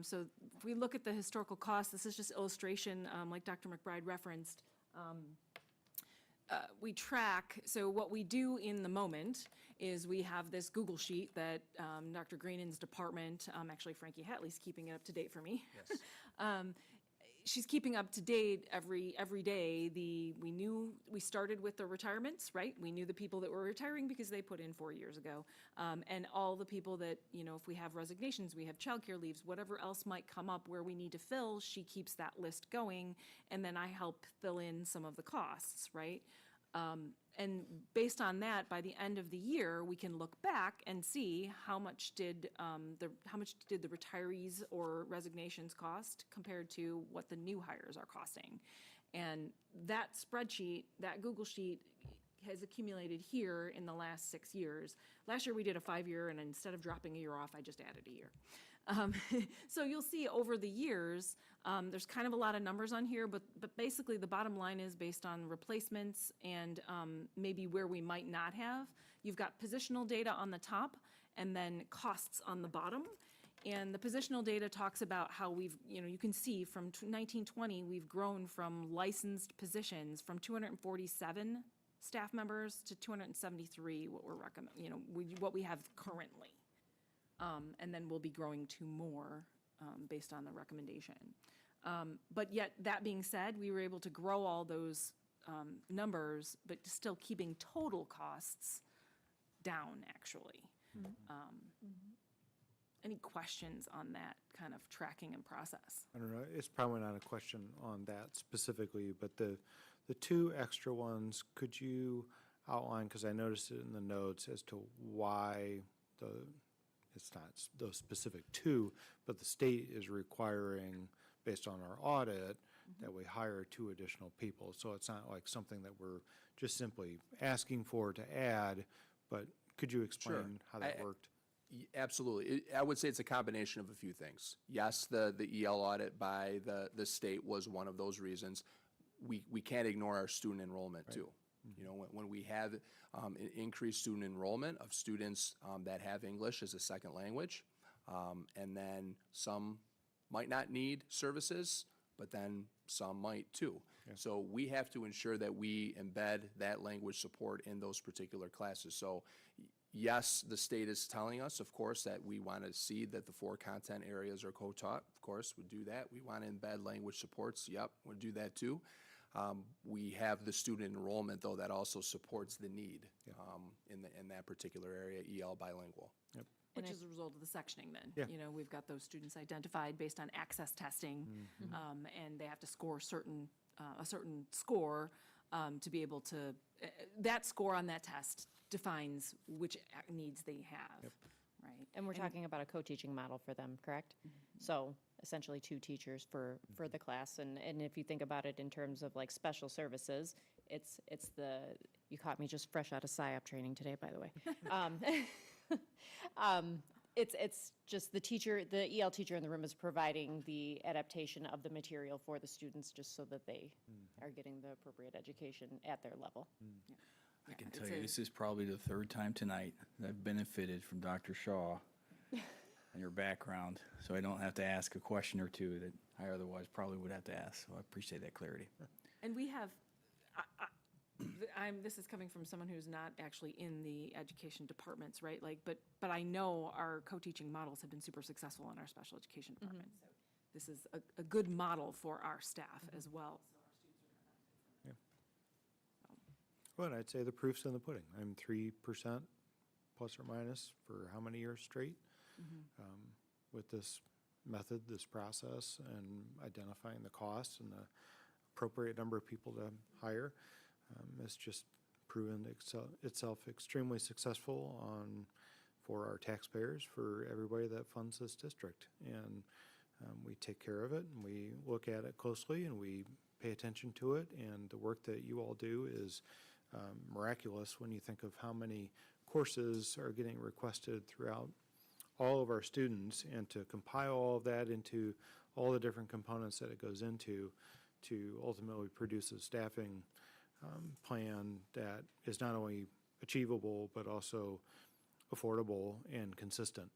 So if we look at the historical costs, this is just illustration, like Dr. McBride referenced. We track, so what we do in the moment is we have this Google sheet that Dr. Greenan's department, actually Frankie Hatley's keeping it up to date for me. Yes. She's keeping up to date every day. We started with the retirements, right? We knew the people that were retiring because they put in 4 years ago. And all the people that, if we have resignations, we have childcare leaves, whatever else might come up where we need to fill, she keeps that list going. And then I help fill in some of the costs, right? And based on that, by the end of the year, we can look back and see how much did the retirees or resignations cost compared to what the new hires are costing. And that spreadsheet, that Google sheet, has accumulated here in the last 6 years. Last year we did a 5-year, and instead of dropping a year off, I just added a year. So you'll see over the years, there's kind of a lot of numbers on here, but basically the bottom line is based on replacements and maybe where we might not have. You've got positional data on the top and then costs on the bottom. And the positional data talks about how we've, you can see from 1920, we've grown from licensed positions from 247 staff members to 273, what we have currently. And then we'll be growing to more based on the recommendation. But yet, that being said, we were able to grow all those numbers, but still keeping total costs down, actually. Any questions on that kind of tracking and process? I don't know, it's probably not a question on that specifically, but the 2 extra ones, could you outline, because I noticed it in the notes, as to why it's not those specific 2, but the state is requiring based on our audit, that we hire 2 additional people. So it's not like something that we're just simply asking for to add, but could you explain how that worked? Absolutely. I would say it's a combination of a few things. Yes, the EL audit by the state was one of those reasons. We can't ignore our student enrollment too. You know, when we have an increased student enrollment of students that have English as a second language, and then some might not need services, but then some might too. So we have to ensure that we embed that language support in those particular classes. So yes, the state is telling us, of course, that we want to see that the 4 content areas are co-taught. Of course, we'll do that. We want to embed language supports. Yep, we'll do that too. We have the student enrollment, though, that also supports the need in that particular area, EL bilingual. Yep. Which is a result of the sectioning then. Yeah. You know, we've got those students identified based on access testing, and they have to score a certain score to be able to, that score on that test defines which needs they have, right? And we're talking about a co-teaching model for them, correct? So essentially 2 teachers for the class, and if you think about it in terms of like special services, it's you caught me just fresh out of PSYOP training today, by the way. It's just the EL teacher in the room is providing the adaptation of the material for the students just so that they are getting the appropriate education at their level. I can tell you, this is probably the 3rd time tonight that I've benefited from Dr. Shaw and your background, so I don't have to ask a question or 2 that I otherwise probably would have to ask, so I appreciate that clarity. And we have, this is coming from someone who's not actually in the education departments, right? Like, but I know our co-teaching models have been super successful in our special education department. So this is a good model for our staff as well. Well, I'd say the proof's in the pudding. I'm 3% plus or minus for how many years straight with this method, this process, and identifying the costs and the appropriate number of people to hire. It's just proven itself extremely successful for our taxpayers, for everybody that funds this district. And we take care of it, and we look at it closely, and we pay attention to it. And the work that you all do is miraculous when you think of how many courses are getting requested throughout all of our students, and to compile all of that into all the different components that it goes into to ultimately produce a staffing plan that is not only achievable but also affordable and consistent.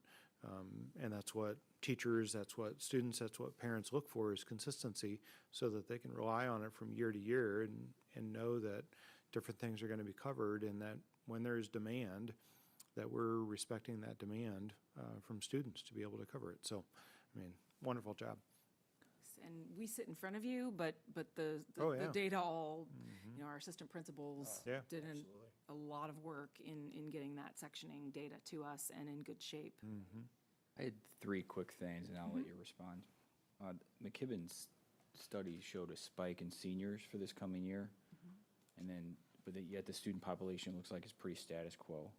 And that's what teachers, that's what students, that's what parents look for, is consistency, so that they can rely on it from year to year and know that different things are going to be covered, and that when there's demand, that we're respecting that demand from students to be able to cover it. So, I mean, wonderful job. And we sit in front of you, but the data all, you know, our assistant principals did a lot of work in getting that sectioning data to us and in good shape. I had 3 quick things, and I'll let you respond. McKibben's study showed a spike in seniors for this coming year, but yet the student population looks like it's pretty status quo.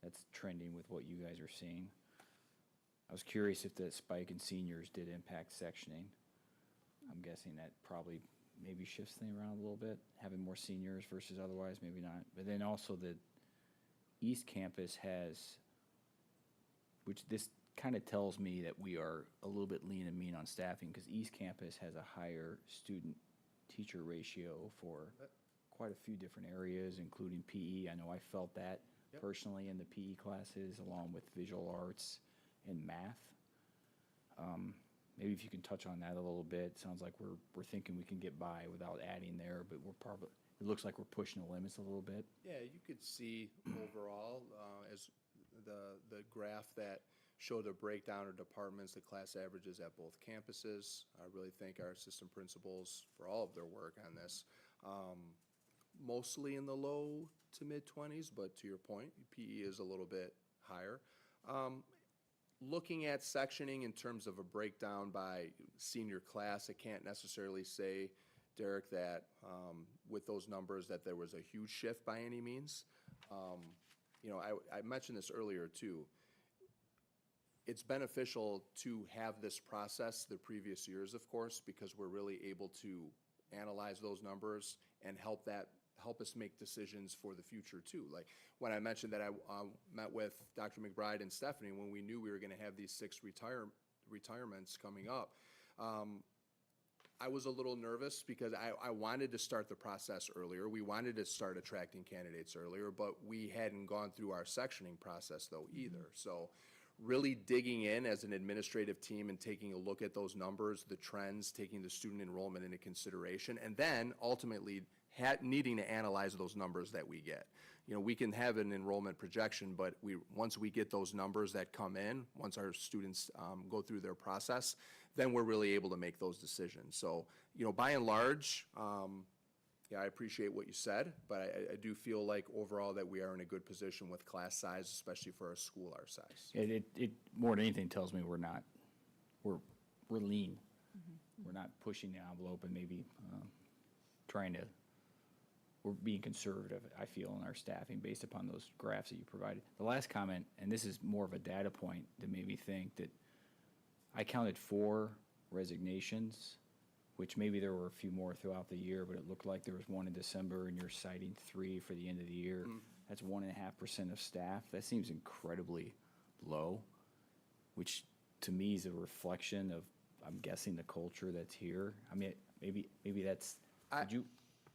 That's trending with what you guys are seeing. I was curious if the spike in seniors did impact sectioning. I'm guessing that probably maybe shifts things around a little bit, having more seniors versus otherwise, maybe not. But then also the East Campus has, which this kind of tells me that we are a little bit lean and mean on staffing, because East Campus has a higher student-teacher ratio for quite a few different areas, including PE. I know I felt that personally in the PE classes, along with visual arts and math. Maybe if you can touch on that a little bit. Sounds like we're thinking we can get by without adding there, but it looks like we're pushing the limits a little bit. Yeah, you could see overall, as the graph that show the breakdown of departments, the class averages at both campuses. I really thank our assistant principals for all of their work on this. Mostly in the low to mid-20s, but to your point, PE is a little bit higher. Looking at sectioning in terms of a breakdown by senior class, I can't necessarily say, Derek, that with those numbers that there was a huge shift by any means. You know, I mentioned this earlier too. it's beneficial to have this process the previous years, of course, because we're really able to analyze those numbers and help us make decisions for the future too. Like when I mentioned that I met with Dr. McBride and Stephanie when we knew we were going to have these 6 retirements coming up, I was a little nervous because I wanted to start the process earlier. We wanted to start attracting candidates earlier, but we hadn't gone through our sectioning process though either. So really digging in as an administrative team and taking a look at those numbers, the trends, taking the student enrollment into consideration, and then ultimately needing to analyze those numbers that we get. You know, we can have an enrollment projection, but once we get those numbers that come in, once our students go through their process, then we're really able to make those decisions. So, you know, by and large, yeah, I appreciate what you said, but I do feel like overall that we are in a good position with class size, especially for a school our size. It more than anything tells me we're lean. We're not pushing the envelope and maybe we're being conservative, I feel, in our staffing based upon those graphs that you provided. The last comment, and this is more of a data point that made me think that I counted 4 resignations, which maybe there were a few more throughout the year, but it looked like there was 1 in December, and you're citing 3 for the end of the year. That's 1.5% of staff. That seems incredibly low, which to me is a reflection of, I'm guessing, the culture that's here. I mean, maybe that's,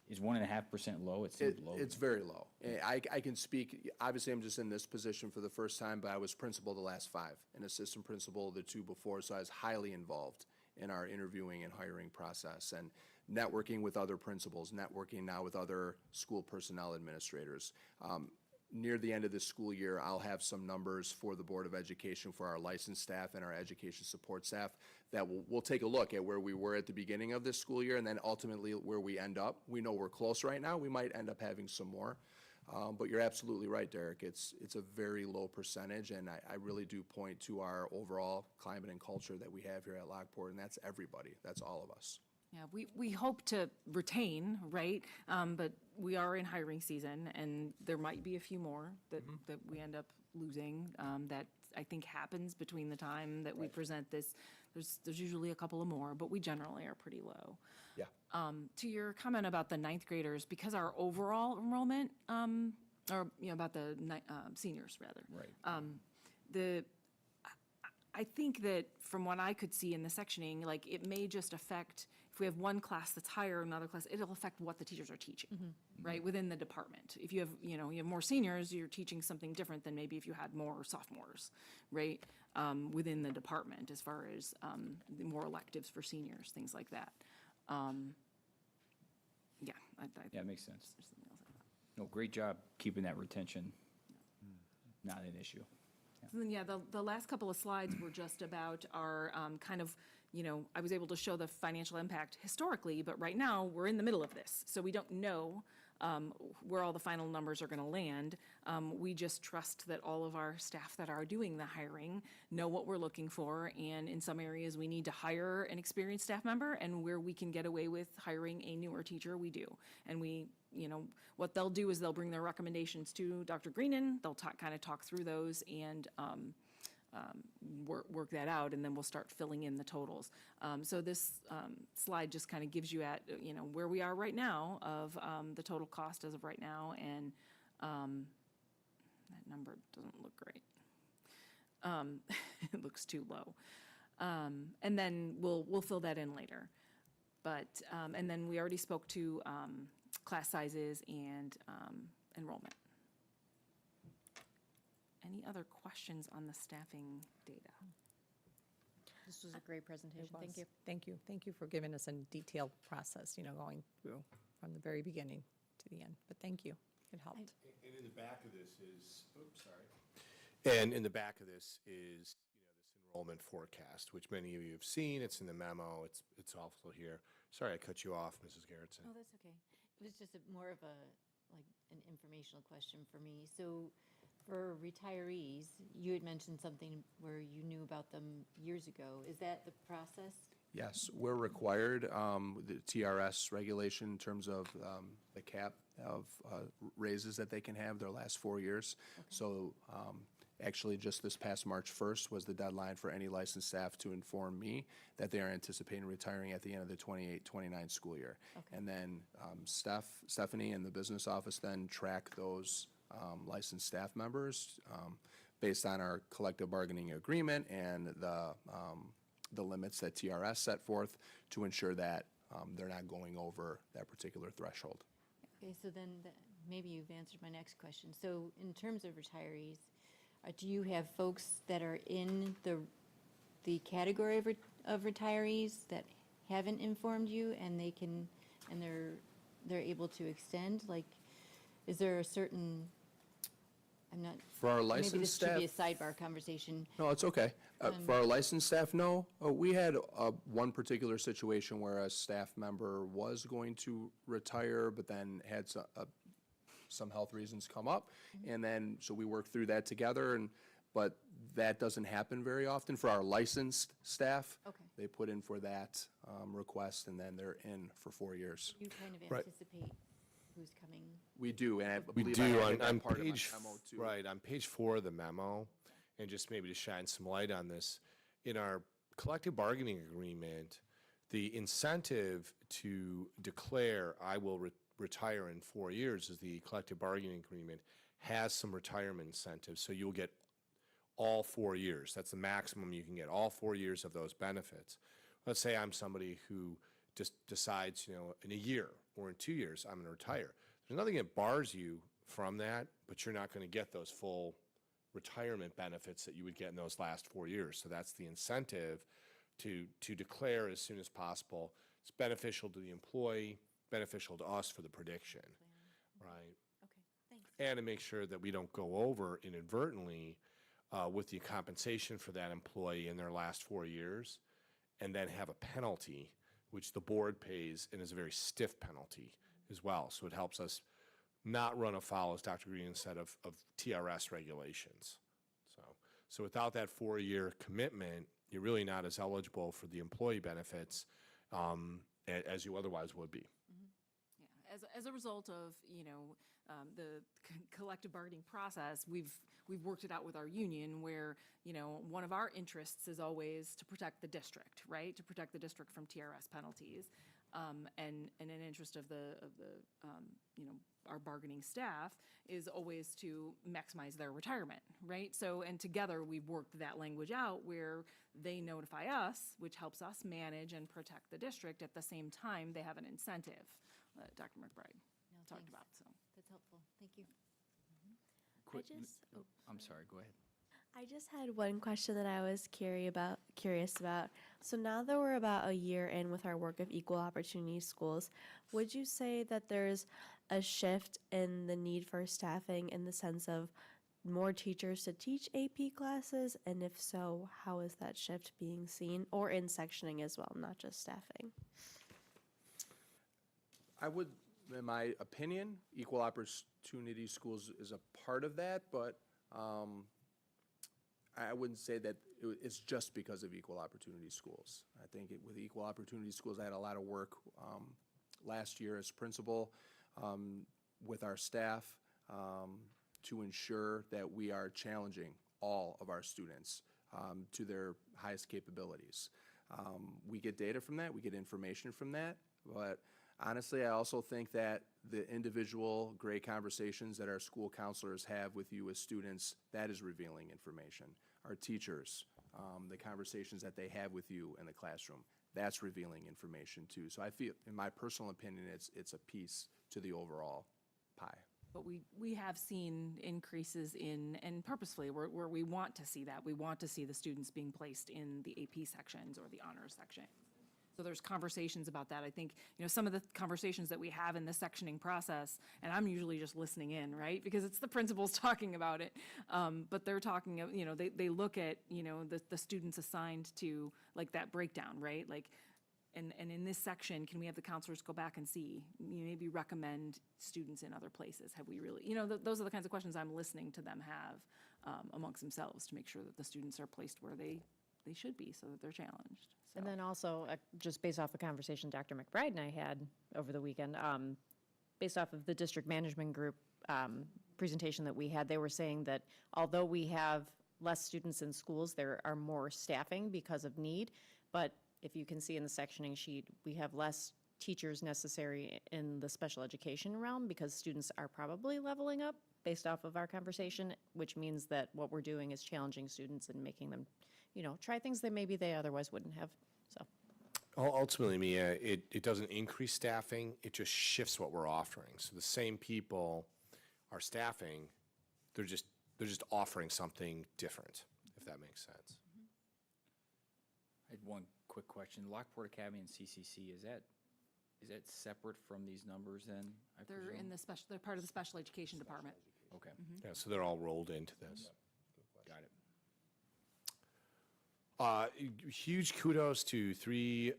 is 1.5% low? It seems low. It's very low. I can speak, obviously I'm just in this position for the first time, but I was principal the last 5, and assistant principal the 2 before, so I was highly involved in our interviewing and hiring process and networking with other principals, networking now with other school personnel administrators. Near the end of this school year, I'll have some numbers for the Board of Education for our licensed staff and our education support staff that we'll take a look at where we were at the beginning of this school year and then ultimately where we end up. We know we're close right now. We might end up having some more. But you're absolutely right, Derek. It's a very low percentage, and I really do point to our overall climate and culture that we have here at Lockport, and that's everybody. That's all of us. Yeah, we hope to retain, right? But we are in hiring season, and there might be a few more that we end up losing. That I think happens between the time that we present this. There's usually a couple of more, but we generally are pretty low. Yeah. To your comment about the 9th graders, because our overall enrollment, or about the seniors rather. Right. I think that from what I could see in the sectioning, like it may just affect, if we have one class that's higher, another class, it'll affect what the teachers are teaching, right, within the department. If you have, you have more seniors, you're teaching something different than maybe if you had more sophomores, right, within the department as far as the more electives for seniors, things like that. Yeah, Yeah, it makes sense. No, great job keeping that retention not an issue. So then, the last couple of slides were just about our kind of, I was able to show the financial impact historically, but right now, we're in the middle of this. So we don't know where all the final numbers are going to land. We just trust that all of our staff that are doing the hiring know what we're looking for, and in some areas, we need to hire an experienced staff member, and where we can get away with hiring a newer teacher, we do. And we, what they'll do is they'll bring their recommendations to Dr. Greenan, they'll kind of talk through those and work that out, and then we'll start filling in the totals. So this slide just kind of gives you at, where we are right now of the total cost as of right now, and that number doesn't look great. It looks too low. And then we'll fill that in later. But, and then we already spoke to class sizes and enrollment. Any other questions on the staffing data? This was a great presentation. Thank you. Thank you. Thank you for giving us a detailed process, going through from the very beginning to the end. But thank you. It helped. And in the back of this is, oops, sorry. And in the back of this is, this enrollment forecast, which many of you have seen. It's in the memo. It's also here. Sorry, I cut you off, Mrs. Garrettson. Oh, that's okay. It was just more of an informational question for me. So for retirees, you had mentioned something where you knew about them years ago. Is that the process? Yes, we're required, the TRS regulation in terms of the cap of raises that they can have their last 4 years. Okay. So Actually, just this past March 1st was the deadline for any licensed staff to inform me that they are anticipating retiring at the end of the 28-29 school year. Okay. And then Stephanie and the business office then track those licensed staff members based on our collective bargaining agreement and the limits that TRS set forth to ensure that they're not going over that particular threshold. Okay, so then maybe you've answered my next question. So in terms of retirees, do you have folks that are in the category of retirees that haven't informed you and they're able to extend? Like, is there a certain, I'm not. For our Maybe licensed this should staff. be a sidebar conversation. No, it's okay. For our licensed staff, no. We had one particular situation where a staff member was going to retire, but then had some health reasons come up. And then, so we worked through that together, but that doesn't happen very often. For our licensed staff, Okay. they put in for that request, and then they're in for 4 years. You kind of Right. anticipate who's coming. We do, and I We believe I do added that on part of my page, memo too. right, on page 4 of the memo, and just maybe to shine some light on this, in our collective bargaining agreement, the incentive to declare I will retire in 4 years is the collective bargaining agreement has some retirement incentives, so you'll get all 4 years. That's the maximum you can get, all 4 years of those benefits. Let's say I'm somebody who just decides, in a year or in 2 years, I'm going to retire. There's nothing that bars you from that, but you're not going to get those full retirement benefits that you would get in those last 4 years. So that's the incentive to declare as soon as possible. It's beneficial to the employee, beneficial to us for the prediction, right? Okay, thanks. And to make sure that we don't go over inadvertently with the compensation for that employee in their last 4 years, and then have a penalty, which the board pays, and is a very stiff penalty as well. So it helps us not run afoul, as Dr. Green said, of TRS regulations. So without that 4-year commitment, you're really not as eligible for the employee benefits as you otherwise would be. Yeah, as a result of, the collective bargaining process, we've worked it out with our union where, one of our interests is always to protect the district, right? To protect the district from TRS penalties. And an interest of our bargaining staff is always to maximize their retirement, right? So, and together we've worked that language out where they notify us, which helps us manage and protect the district. At the same time, they have an incentive, Dr. McBride talked about, so. That's helpful. Thank you. I'm sorry, go ahead. I just had one question that I was curious about. So now that we're about a year in with our work of equal opportunity schools, would you say that there's a shift in the need for staffing in the sense of more teachers to teach AP classes? And if so, how is that shift being seen? Or in sectioning as well, not just staffing? I would, in my opinion, equal opportunity schools is a part of that, but I wouldn't say that it's just because of equal opportunity schools. I think with equal opportunity schools, I had a lot of work last year as principal with our staff to ensure that we are challenging all of our students to their highest capabilities. We get data from that, we get information from that, but honestly, I also think that the individual great conversations that our school counselors have with you as students, that is revealing information. Our teachers, the conversations that they have with you in the classroom, that's revealing information too. So I feel, in my personal opinion, it's a piece to the overall pie. But we have seen increases in, and purposefully, where we want to see that. We want to see the students being placed in the AP sections or the honors section. So there's conversations about that. I think, some of the conversations that we have in the sectioning process, and I'm usually just listening in, right? Because it's the principals talking about it. But they're talking, they look at, the students assigned to like that breakdown, right? Like, and in this section, can we have the counselors go back and see, maybe recommend students in other places? Have we really, those are the kinds of questions I'm listening to them have amongst themselves to make sure that the students are placed where they should be so that they're challenged. So. And then also, just based off the conversation Dr. McBride and I had over the weekend, based off of the district management group presentation that we had, they were saying that although we have less students in schools, there are more staffing because of need. But if you can see in the sectioning sheet, we have less teachers necessary in the special education realm because students are probably leveling up based off of our conversation, which means that what we're doing is challenging students and making them, try things that maybe they otherwise wouldn't have, so. Ultimately, Mia, it doesn't increase staffing, it just shifts what we're offering. So the same people are staffing, they're just offering something different, if that makes sense. I had one quick question. Lockport Academy and CCC, is that separate from these numbers then, I They're presume? in the special, they're part of the special education department. Okay. Yeah, so they're all rolled into this. Got it. Huge kudos to 3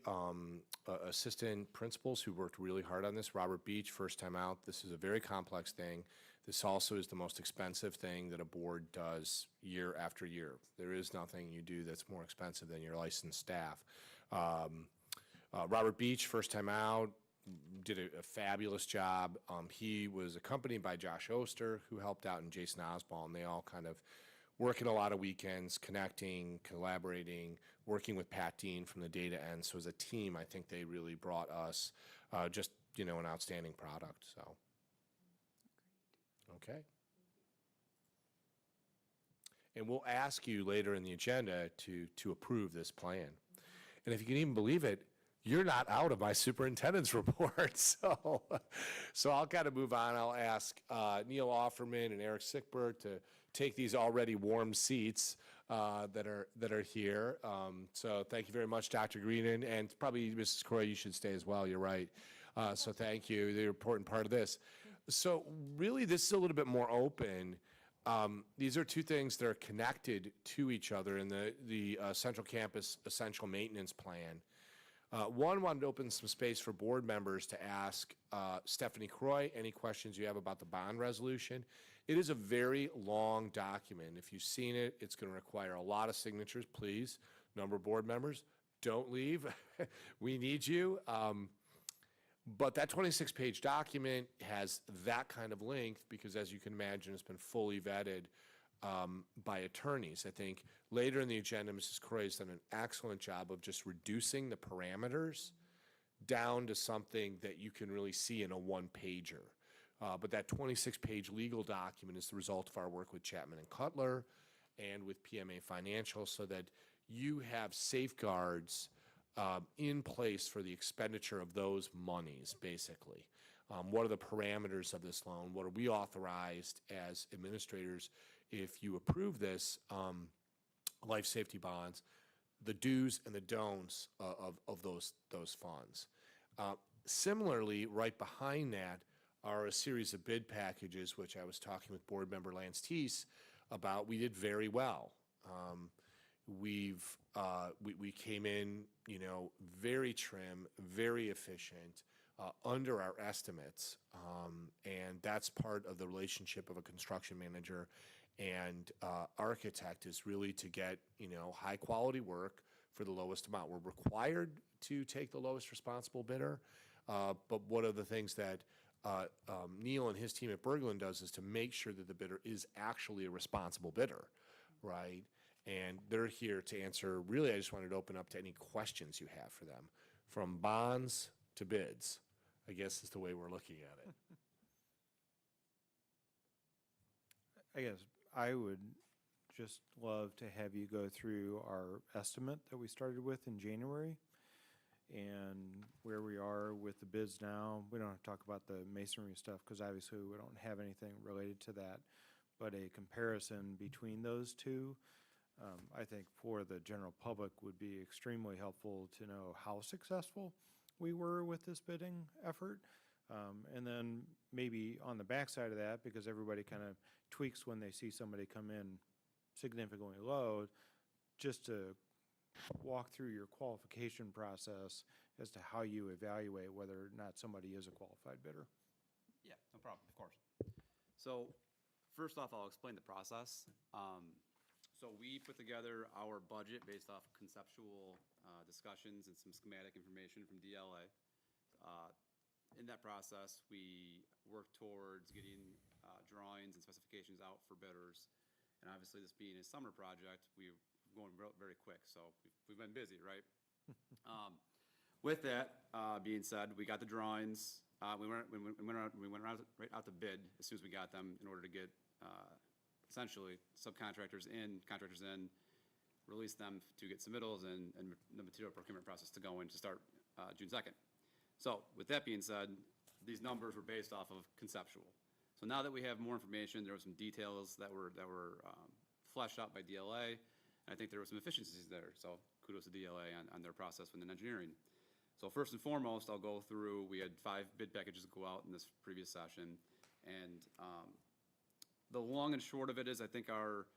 assistant principals who worked really hard on this. Robert Beach, first time out. This is a very complex thing. This also is the most expensive thing that a board does year after year. There is nothing you do that's more expensive than your licensed staff. Robert Beach, first time out, did a fabulous job. He was accompanied by Josh Oster, who helped out, and Jason Osbald, and they all kind of working a lot of weekends, connecting, collaborating, working with Pat Dean from the data end. So as a team, I think they really brought us just, an outstanding product, so. Okay. And we'll ask you later in the agenda to approve this plan. And if you can even believe it, you're not out of my superintendent's report, so I'll kind of move on. I'll ask Neil Offerman and Eric Sickberg to take these already warm seats that are here. So thank you very much, Dr. Greenan, and probably Mrs. Croy, you should stay as well. You're right. So thank you. They're an important part of this. So really, this is a little bit more open. These are 2 things that are connected to each other in the Central Campus Essential Maintenance Plan. One wanted to open some space for board members to ask Stephanie Croy any questions you have about the bond resolution. It is a very long document. If you've seen it, it's going to require a lot of signatures. Please, number of board members, don't leave. We need you. But that 26-page document has that kind of length because, as you can imagine, it's been fully vetted by attorneys. I think later in the agenda, Mrs. Croy has done an excellent job of just reducing the parameters down to something that you can really see in a one-pager. But that 26-page legal document is the result of our work with Chapman and Cutler and with PMA Financial so that you have safeguards in place for the expenditure of those monies, basically. What are the parameters of this loan? What are we authorized as administrators if you approve this life safety bonds, the do's and the don'ts of those funds. Similarly, right behind that are a series of bid packages, which I was talking with board member Lance Teese about. We did very well. We came in, very trim, very efficient, under our estimates, and that's part of the relationship of a construction manager and architect is really to get, high quality work for the lowest amount. We're required to take the lowest responsible bidder, but one of the things that Neil and his team at Berglund does is to make sure that the bidder is actually a responsible bidder, right? And they're here to answer, really, I just wanted to open up to any questions you have for them, from bonds to bids, I guess is the way we're looking at it. I guess I would just love to have you go through our estimate that we started with in January and where we are with the bids now. We don't have to talk about the masonry stuff because obviously we don't have anything related to that, but a comparison between those two, I think for the general public would be extremely helpful to know how successful we were with this bidding effort. And then maybe on the backside of that, because everybody kind of tweaks when they see somebody come in significantly low, just to walk through your qualification process as to how you evaluate whether or not somebody is a qualified bidder. Yeah, no problem, of course. So first off, I'll explain the process. So we put together our budget based off conceptual discussions and some schematic information from DLA. In that process, we worked towards getting drawings and specifications out for bidders. And obviously, this being a summer project, we're going very quick, so we've been busy, right? With that being said, we got the drawings. We went right out to bid as soon as we got them in order to get essentially subcontractors in, contractors in, release them to get submittals and the material procurement process to go in to start June 2nd. So with that being said, these numbers were based off of conceptual. So now that we have more information, there were some details that were fleshed out by DLA, and I think there were some efficiencies there. So kudos to DLA on their process within engineering. So first and foremost, I'll go through, we had 5 bid packages go out in this previous session, and the long and short of it is I think our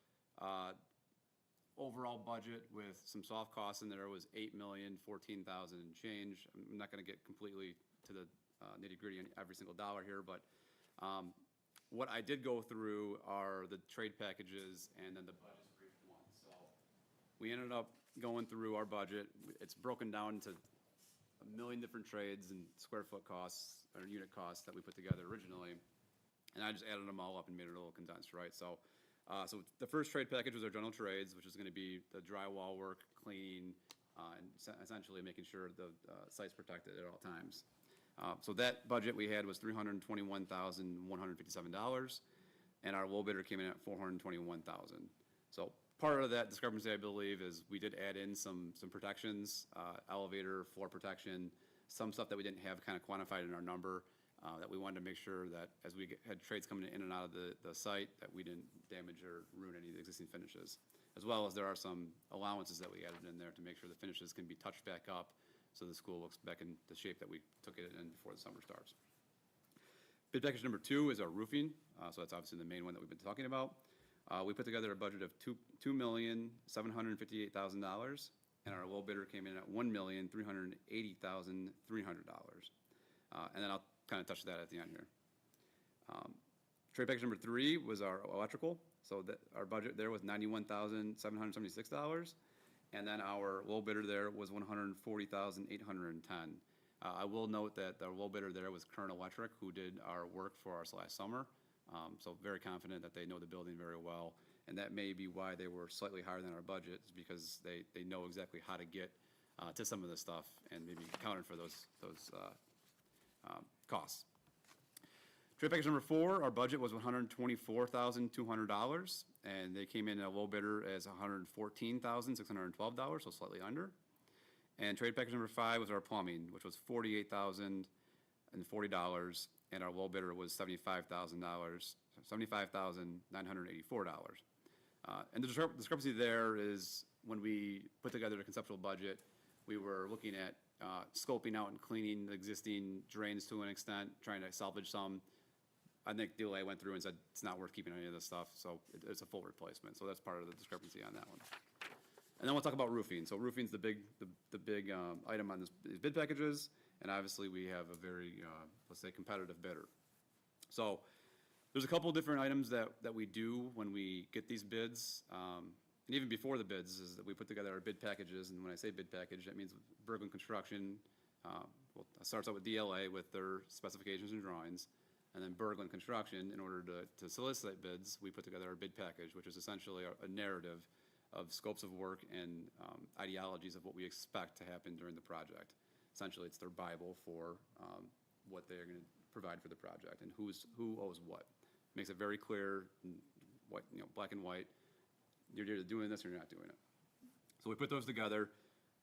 overall budget with some soft costs in there was $8,014,000 and change. I'm not going to get completely to the nitty-gritty on every single dollar here, but what I did go through are the trade packages and then the budgets for each one. So we ended up going through our budget. It's broken down into a million different trades and square foot costs or unit costs that we put together originally. And I just added them all up and made it a little condensed, right? So the first trade package was our general trades, which is going to be the drywall work, cleaning, and essentially making sure the site's protected at all times. So that budget we had was $321,157, and our low bidder came in at $421,000. So part of that discrepancy, I believe, is we did add in some protections, elevator, floor protection, some stuff that we didn't have kind of quantified in our number, that we wanted to make sure that as we had trades coming in and out of the site, that we didn't damage or ruin any of the existing finishes. As well as there are some allowances that we added in there to make sure the finishes can be touched back up so the school looks back in the shape that we took it in before the summer starts. Bid package number 2 is our roofing. So that's obviously the main one that we've been talking about. We put together a budget of $2,758,000, and our low bidder came in at $1,380,300. And then I'll kind of touch that at the end here. Trade package number 3 was our electrical. So our budget there was $91,776. And then our low bidder there was $140,810. I will note that the low bidder there was Current Electric, who did our work for us last summer. So very confident that they know the building very well. And that may be why they were slightly higher than our budget, is because they know exactly how to get to some of this stuff and maybe accounted for those costs. Trade package number 4, our budget was $124,200, and they came in at a low bidder as $114,612, so slightly under. And trade package number 5 was our plumbing, which was $48,040, and our low bidder was $75,984. And the discrepancy there is when we put together a conceptual budget, we were looking at scoping out and cleaning the existing drains to an extent, trying to salvage some. I think DLA went through and said it's not worth keeping any of this stuff, so it's a full replacement. So that's part of the discrepancy on that one. And then we'll talk about roofing. So roofing's the big item on these bid packages, and obviously we have a very, let's say, competitive bidder. So there's a couple different items that we do when we get these bids, and even before the bids, is that we put together our bid packages. And when I say bid package, that means Berglund Construction, well, it starts out with DLA with their specifications and drawings, and then Berglund Construction, in order to solicit bids, we put together our bid package, which is essentially a narrative of scopes of work and ideologies of what we expect to happen during the project. Essentially, it's their Bible for what they're going to provide for the project and who owes what. Makes it very clear, white, black and white. You're either doing this or you're not doing it. So we put those together,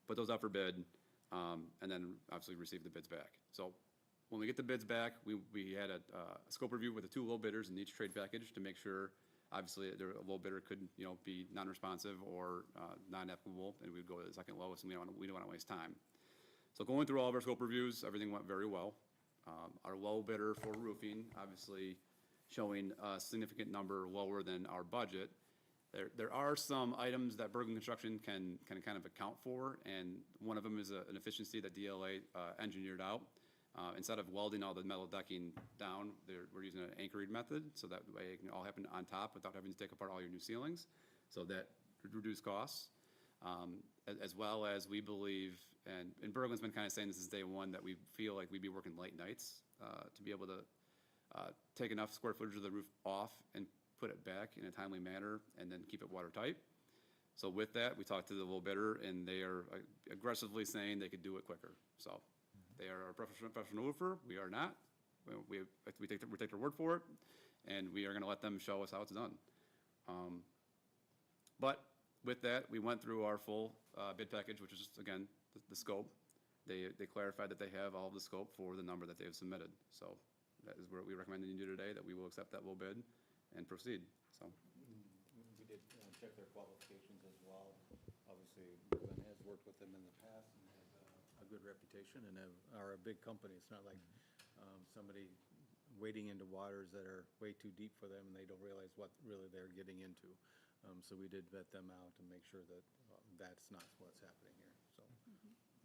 put those out for bid, and then obviously receive the bids back. So when we get the bids back, we had a scope review with the 2 low bidders in each trade package to make sure, obviously, a low bidder could be non-responsive or non-applicable, and we'd go to the second lowest, and we don't want to waste time. So going through all of our scope reviews, everything went very well. Our low bidder for roofing, obviously showing a significant number lower than our budget. There are some items that Berglund Construction can kind of account for, and one of them is an efficiency that DLA engineered out. Instead of welding all the metal decking down, we're using an anchored method, so that way it can all happen on top without having to take apart all your new ceilings. So that would reduce costs, as well as we believe, and Berglund's been kind of saying this since day one, that we feel like we'd be working late nights to be able to take enough square footage of the roof off and put it back in a timely manner, and then keep it watertight. So with that, we talked to the low bidder, and they are aggressively saying they could do it quicker. So they are a professional roofer, we are not. We take their word for it, and we are gonna let them show us how it's done. But with that, we went through our full bid package, which is just, again, the scope. They clarified that they have all of the scope for the number that they have submitted. So that is what we recommend you do today, that we will accept that low bid and proceed, so. We did check their qualifications as well. Obviously, Berlin has worked with them in the past and has a good reputation and are a big company. It's not like somebody wading into waters that are way too deep for them and they don't realize what really they're getting into. So we did vet them out and make sure that that's not what's happening here, so.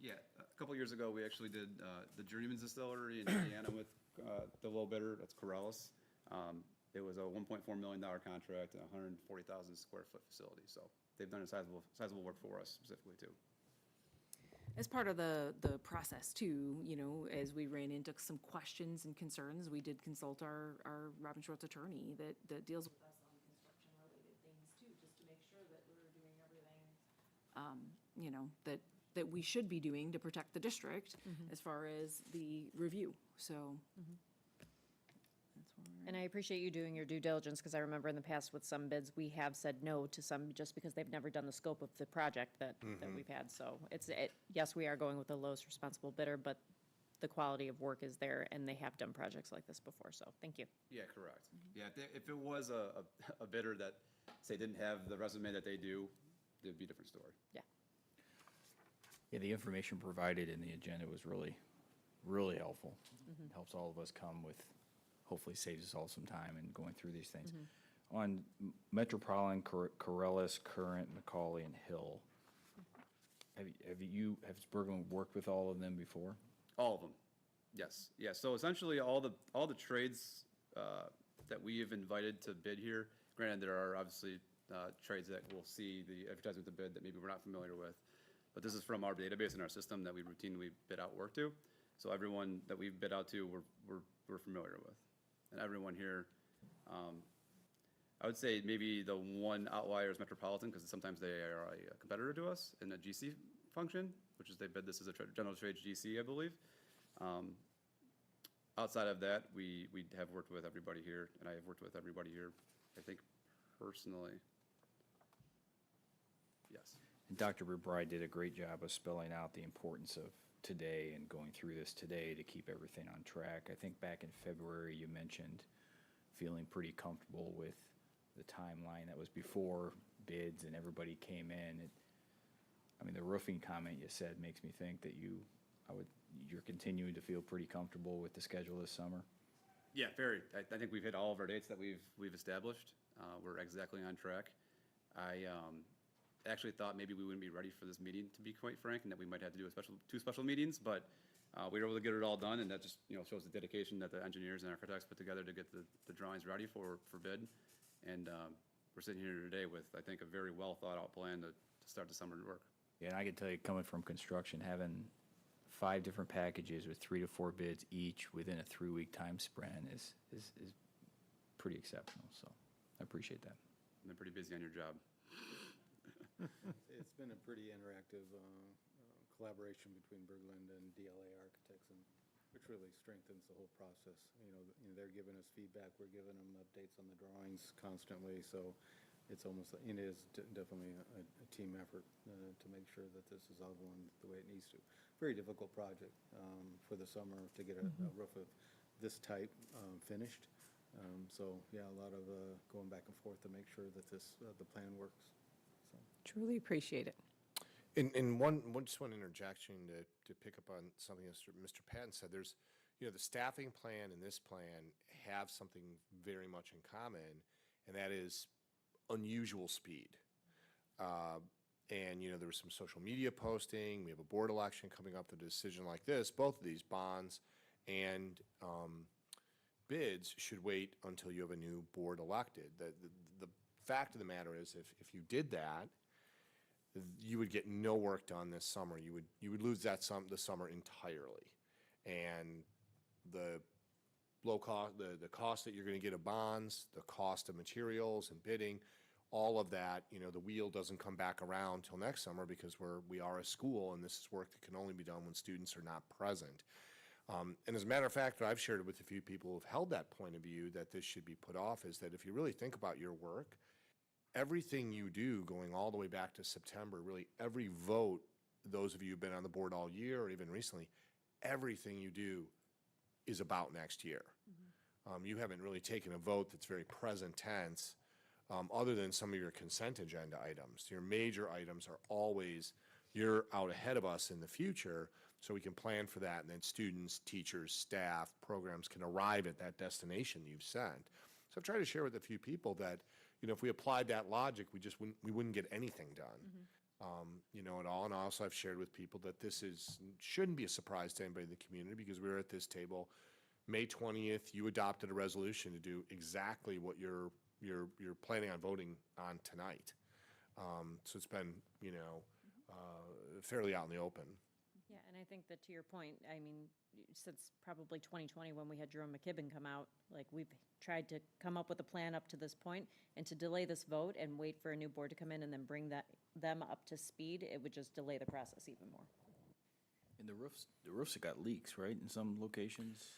Yeah, a couple years ago, we actually did the Journeyman's Distillery in Indiana with the low bidder, that's Corellis. It was a $1.4 million contract and 140,000 square foot facility, so they've done a sizable work for us specifically too. As part of the process too, you know, as we ran into some questions and concerns, we did consult our Robin Schwartz attorney that deals with us on construction-related things too, just to make sure that we're doing everything, you know, that we should be doing to protect the district as far as the review, so. And I appreciate you doing your due diligence, because I remember in the past with some bids, we have said no to some just because they've never done the scope of the project that we've had. So yes, we are going with the lowest responsible bidder, but the quality of work is there, and they have done projects like this before, so thank you. Yeah, correct. Yeah, if it was a bidder that, say, didn't have the resume that they do, it'd be a different story. Yeah. Yeah, the information provided in the agenda was really, really helpful. Helps all of us come with, hopefully saves us all some time in going through these things. On Metropolitan, Corellis, Current, McCauley, and Hill, has Berglund worked with all of them before? All of them, yes. Yeah, so essentially, all the trades that we have invited to bid here, granted, there are obviously trades that will see the advertisement to bid that maybe we're not familiar with, but this is from our database in our system that we routinely bid out work to. So everyone that we've bid out to, we're familiar with. And everyone here, I would say maybe the one outlier is Metropolitan, because sometimes they are a competitor to us in the GC function, which is they bid this as a general trades GC, I believe. Outside of that, we have worked with everybody here, and I have worked with everybody here, I think, personally. Yes. And Dr. McBride did a great job of spelling out the importance of today and going through this today to keep everything on track. I think back in February, you mentioned feeling pretty comfortable with the timeline that was before bids and everybody came in. I mean, the roofing comment you said makes me think that you're continuing to feel pretty comfortable with the schedule this summer. Yeah, very. I think we've hit all of our dates that we've established. We're exactly on track. I actually thought maybe we wouldn't be ready for this meeting, to be quite frank, and that we might have to do two special meetings, but we were able to get it all done, and that just, you know, shows the dedication that the engineers and architects put together to get the drawings ready for bid. And we're sitting here today with, I think, a very well thought out plan to start the summer work. Yeah, and I can tell you, coming from construction, having 5 different packages with 3 to 4 bids each within a 3-week time span is pretty exceptional, so I appreciate that. I've been pretty busy on your job. It's been a pretty interactive collaboration between Berglund and DLA Architects, and which really strengthens the whole process. You know, they're giving us feedback, we're giving them updates on the drawings constantly, so it's almost, it is definitely a team effort to make sure that this is all going the way it needs to. Very difficult project for the summer to get a roof of this type finished. So, yeah, a lot of going back and forth to make sure that the plan works. Truly appreciate it. And just one interjection to pick up on something Mr. Patton said. There's, you know, the staffing plan and this plan have something very much in common, and that is unusual speed. And, you know, there was some social media posting. We have a board election coming up. The decision like this, both of these bonds and bids should wait until you have a new board elected. The fact of the matter is, if you did that, you would get no work done this summer. You would lose the summer entirely. And the low cost, the cost that you're going to get of bonds, the cost of materials and bidding, all of that, you know, the wheel doesn't come back around till next summer because we are a school, and this is work that can only be done when students are not present. And as a matter of fact, I've shared it with a few people who've held that point of view that this should be put off, is that if you really think about your work, everything you do going all the way back to September, really every vote, those of you who've been on the board all year or even recently, everything you do is about next year. You haven't really taken a vote that's very present tense, other than some of your consent agenda items. Your major items are always, you're out ahead of us in the future, so we can plan for that, and then students, teachers, staff, programs can arrive at that destination you've sent. So I've tried to share with a few people that, you know, if we applied that logic, we wouldn't get anything done. You know, at all. And also I've shared with people that shouldn't be a surprise to anybody in the community, because we were at this table May 20th, you adopted a resolution to do exactly what you're planning on voting on tonight. So it's been, you know, fairly out in the open. Yeah, and I think that to your point, I mean, since probably 2020 when we had Jerome McKibben come out, like we've tried to come up with a plan up to this point, and to delay this vote and wait for a new board to come in and then bring them up to speed, it would just delay the process even more. And the roofs have got leaks, right, in some locations?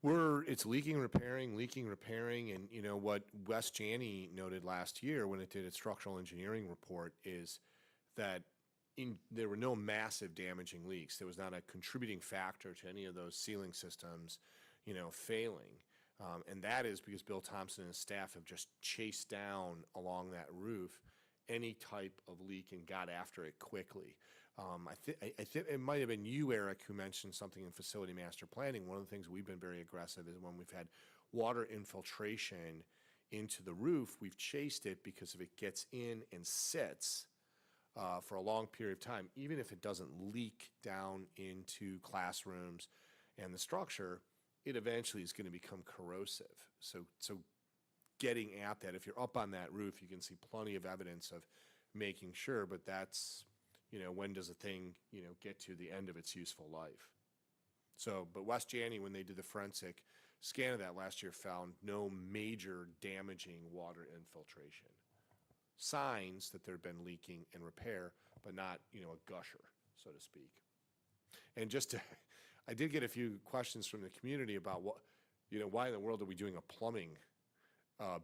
It's leaking, repairing, and you know what Wes Janney noted last year when it did its structural engineering report is that there were no massive damaging leaks. There was not a contributing factor to any of those ceiling systems, you know, failing. And that is because Bill Thompson and his staff have just chased down along that roof any type of leak and got after it quickly. I think it might have been you, Eric, who mentioned something in facility master planning. One of the things we've been very aggressive is when we've had water infiltration into the roof, we've chased it, because if it gets in and sits for a long period of time, even if it doesn't leak down into classrooms and the structure, it eventually is going to become corrosive. So getting at that, if you're up on that roof, you can see plenty of evidence of making sure, but that's, you know, when does a thing, you know, get to the end of its useful life? So, but Wes Janney, when they did the forensic scan of that last year, found no major damaging water infiltration. Signs that there had been leaking and repair, but not, you know, a gusher, so to speak. And I did get a few questions from the community about what, you know, why in the world are we doing a plumbing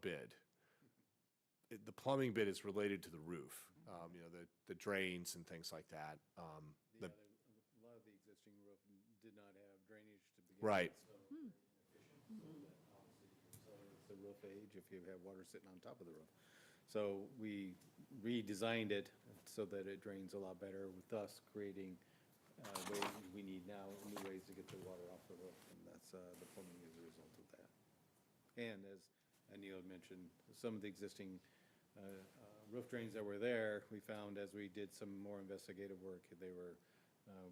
bid? The plumbing bid is related to the roof, you know, the drains and things like that. A lot of the existing roof did not have drainage to begin with. Right. So it's the roof age if you have water sitting on top of the roof. So we redesigned it so that it drains a lot better, with us creating ways we need now, new ways to get the water off the roof, and that's the plumbing as a result of that. And as Neil had mentioned, some of the existing roof drains that were there, we found as we did some more investigative work, they were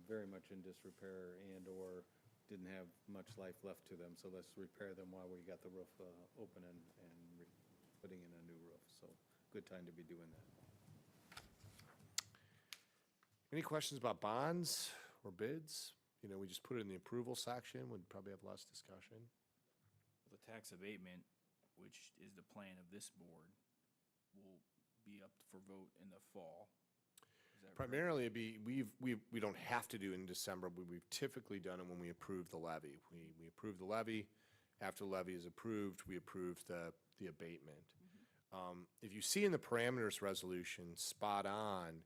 very much in disrepair and/or didn't have much life left to them. So let's repair them while we got the roof open and putting in a new roof. So good time to be doing that. Any questions about bonds or bids? You know, we just put it in the approval section, would probably have less discussion. The tax abatement, which is the plan of this board, will be up for vote in the fall. Is that Primarily, it'd be, we don't have to do it in December, but we've typically done it when we approve the levy. We approve the levy. After the levy is approved, we approve the abatement. If you see in the parameters resolution, spot on,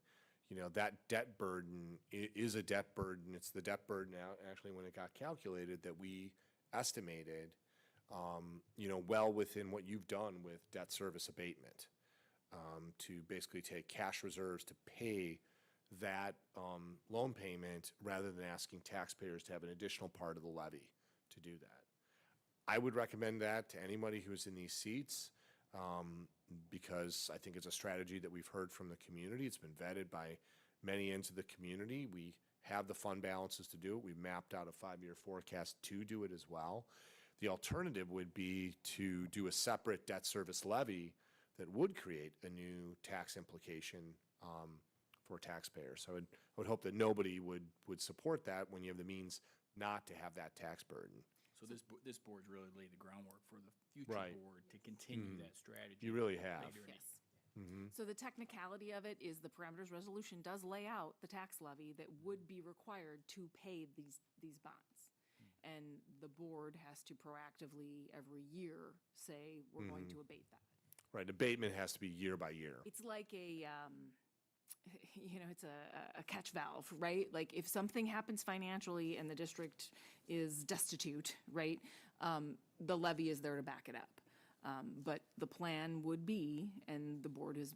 you know, that debt burden is a debt burden. It's the debt burden actually when it got calculated that we estimated, you know, well within what you've done with debt service abatement, to basically take cash reserves to pay that loan payment rather than asking taxpayers to have an additional part of the levy to do that. I would recommend that to anybody who's in these seats, because I think it's a strategy that we've heard from the community. It's been vetted by many ends of the community. We have the fund balances to do it. We've mapped out a 5-year forecast to do it as well. The alternative would be to do a separate debt service levy that would create a new tax implication for taxpayers. So I would hope that nobody would support that when you have the means not to have that tax burden. So this board's really laid the groundwork for the future Right. board to continue Mhm. that strategy. You really have. later in the- Yes. Mhm. So the technicality of it is the parameters resolution does lay out the tax levy that would be required to pay these bonds. And the board has to proactively every year say, we're going Mhm. to abate that. Right, abatement has to be year by year. It's like it's a catch valve, right? Like if something happens financially and the district is destitute, right? The levy is there to back it up. But the plan would be, and the board is,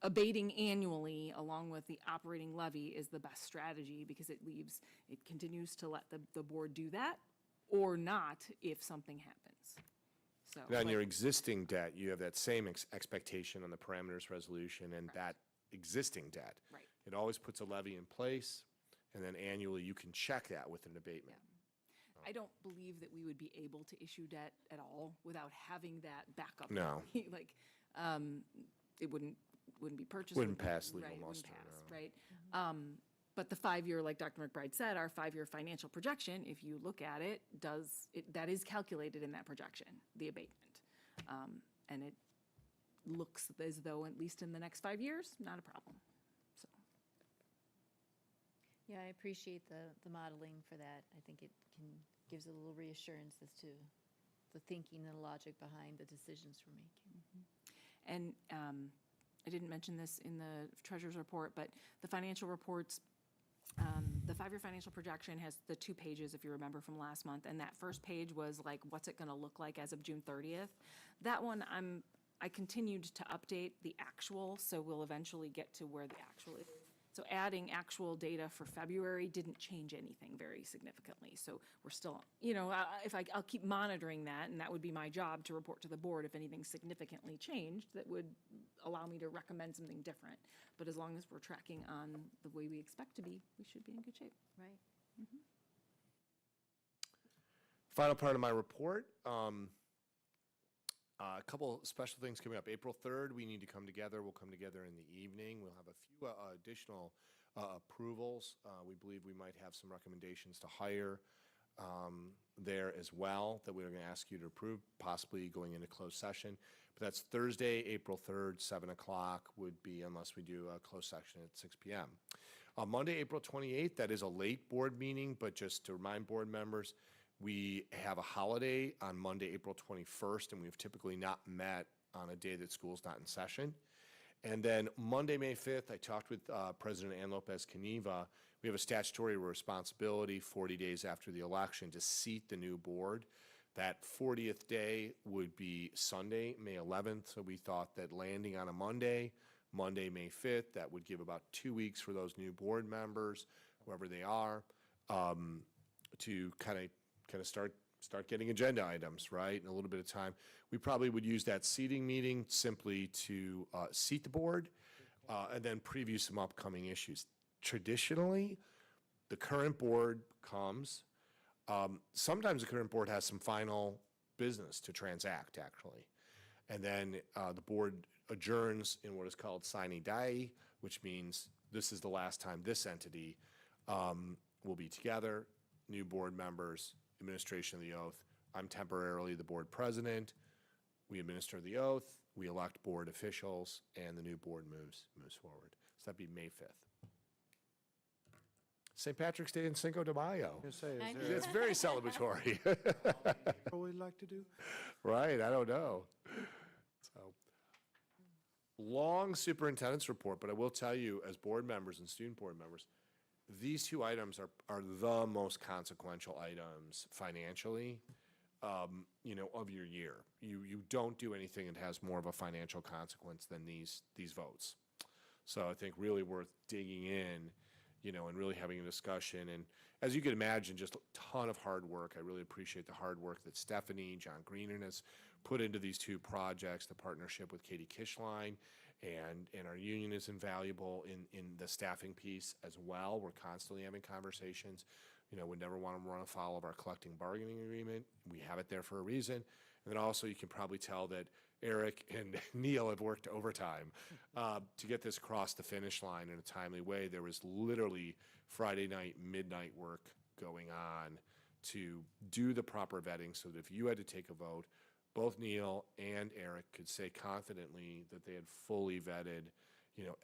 abating annually along with the operating levy is the best strategy because it continues to let the board do that or not if something happens. So. Now, on but- your existing debt, you have that same expectation on the parameters resolution and that existing debt. Right. It always puts a levy in place, and then annually you can check that with an abatement. I don't believe that we would be able to issue debt at all without having that backup. No. Like, it wouldn't be purchased. Wouldn't pass legal right, it wouldn't muster, pass, no. right? But the 5-year, like Dr. McBride said, our 5-year financial projection, if you look at it, that is calculated in that projection, the abatement. And it looks as though, at least in the next 5 years, not a problem. So. Yeah, I appreciate the modeling for that. I think it gives a little reassurance as to the thinking and the logic behind the decisions we're making. And I didn't mention this in the treasurer's report, but the financial reports, the 5-year financial projection has the 2 pages, if you remember from last month, and that first page was like, what's it gonna look like as of June 30th? That one, I continued to update the actual, so we'll eventually get to where the actual is. So adding actual data for February didn't change anything very significantly. So we're still, I'll keep monitoring that, and that would be my job to report to the board if anything significantly changed that would allow me to recommend something different. But as long as we're tracking on the way we expect to be, we should be in good shape. Right. Final part of my report. A couple special things coming up. April 3rd, we need to come together. We'll come together in the evening. We'll have a few additional approvals. We believe we might have some recommendations to hire there as well that we're going to ask you to approve, possibly going into closed session. But that's Thursday, April 3rd, 7 o'clock would be, unless we do a closed session at 6 p.m. Monday, April 28th, that is a late board meeting, but just to remind board members, we have a holiday on Monday, April 21st, and we've typically not met on a day that school's not in session. And then Monday, May 5th, I talked with President Ann Lopez Caniva. We have a statutory responsibility 40 days after the election to seat the new board. That 40th day would be Sunday, May 11th. So we thought that landing on a Monday, May 5th, that would give about 2 weeks for those new board members, whoever they are, to kind of start getting agenda items, right, in a little bit of time. We probably would use that seating meeting simply to seat the board and then preview some upcoming issues. Traditionally, the current board comes. Sometimes the current board has some final business to transact, actually. And then the board adjourns in what is called sine die, which means this is the last time this entity will be together, new board members, administration of the oath. I'm temporarily the board president. We administer the oath, we elect board officials, and the new board moves forward. So that'd be May 5th. St. Patrick's Day and Cinco de Mayo. Is there It's very celebratory. what we'd like to do? Right, I don't know. So, long superintendent's report, but I will tell you, as board members and student board members, these 2 items are the most consequential items financially, of your year. You don't do anything that has more of a financial consequence than these votes. So I think really worth digging in, and really having a discussion. And as you can imagine, just a ton of hard work. I really appreciate the hard work that Stephanie, John Greenan has put into these 2 projects, the partnership with Katie Kishline, and our union is invaluable in the staffing piece as well. We're constantly having conversations. We never want to run afoul of our collective bargaining agreement. We have it there for a reason. And then also you can probably tell that Eric and Neil have worked overtime to get this across the finish line in a timely way. There was literally Friday night, midnight work going on to do the proper vetting so that if you had to take a vote, both Neil and Eric could say confidently that they had fully vetted,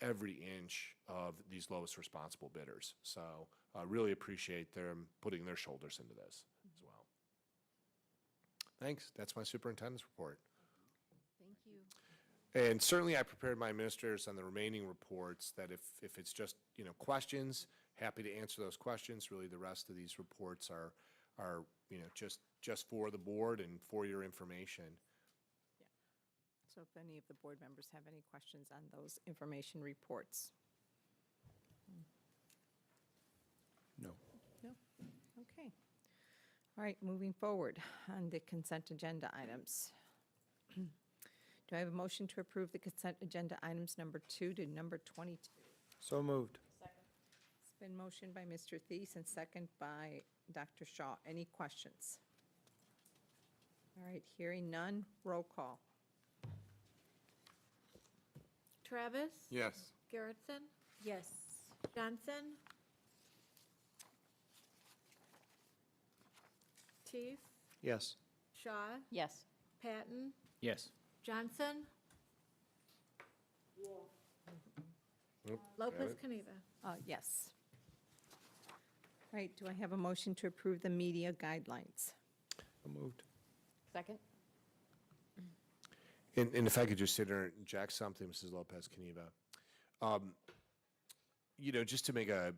every inch of these lowest responsible bidders. So I really appreciate them putting their shoulders into this as well. Thanks. That's my superintendent's report. Thank you. And certainly I prepared my administrators on the remaining reports that if it's just, questions, happy to answer those questions. Really, the rest of these reports are just for the board and for your information. So if any of the board members have any questions on those information reports? No. No? Okay. All right, moving forward on the consent agenda items. Do I have a motion to approve the consent agenda items number 2 to number 22? So moved. It's been motioned by Mr. Thies and second by Dr. Shaw. Any questions? All right, hearing none, roll call. Travis? Yes. Garrettson? Yes. Johnson? Teeth? Yes. Shaw? Yes. Patton? Yes. Johnson? Oop, Lopez got it. Caniva? Yes. All right, do I have a motion to approve the media guidelines? So moved. Second? And if I could just interject something, Mrs. Lopez Caniva. Just to make the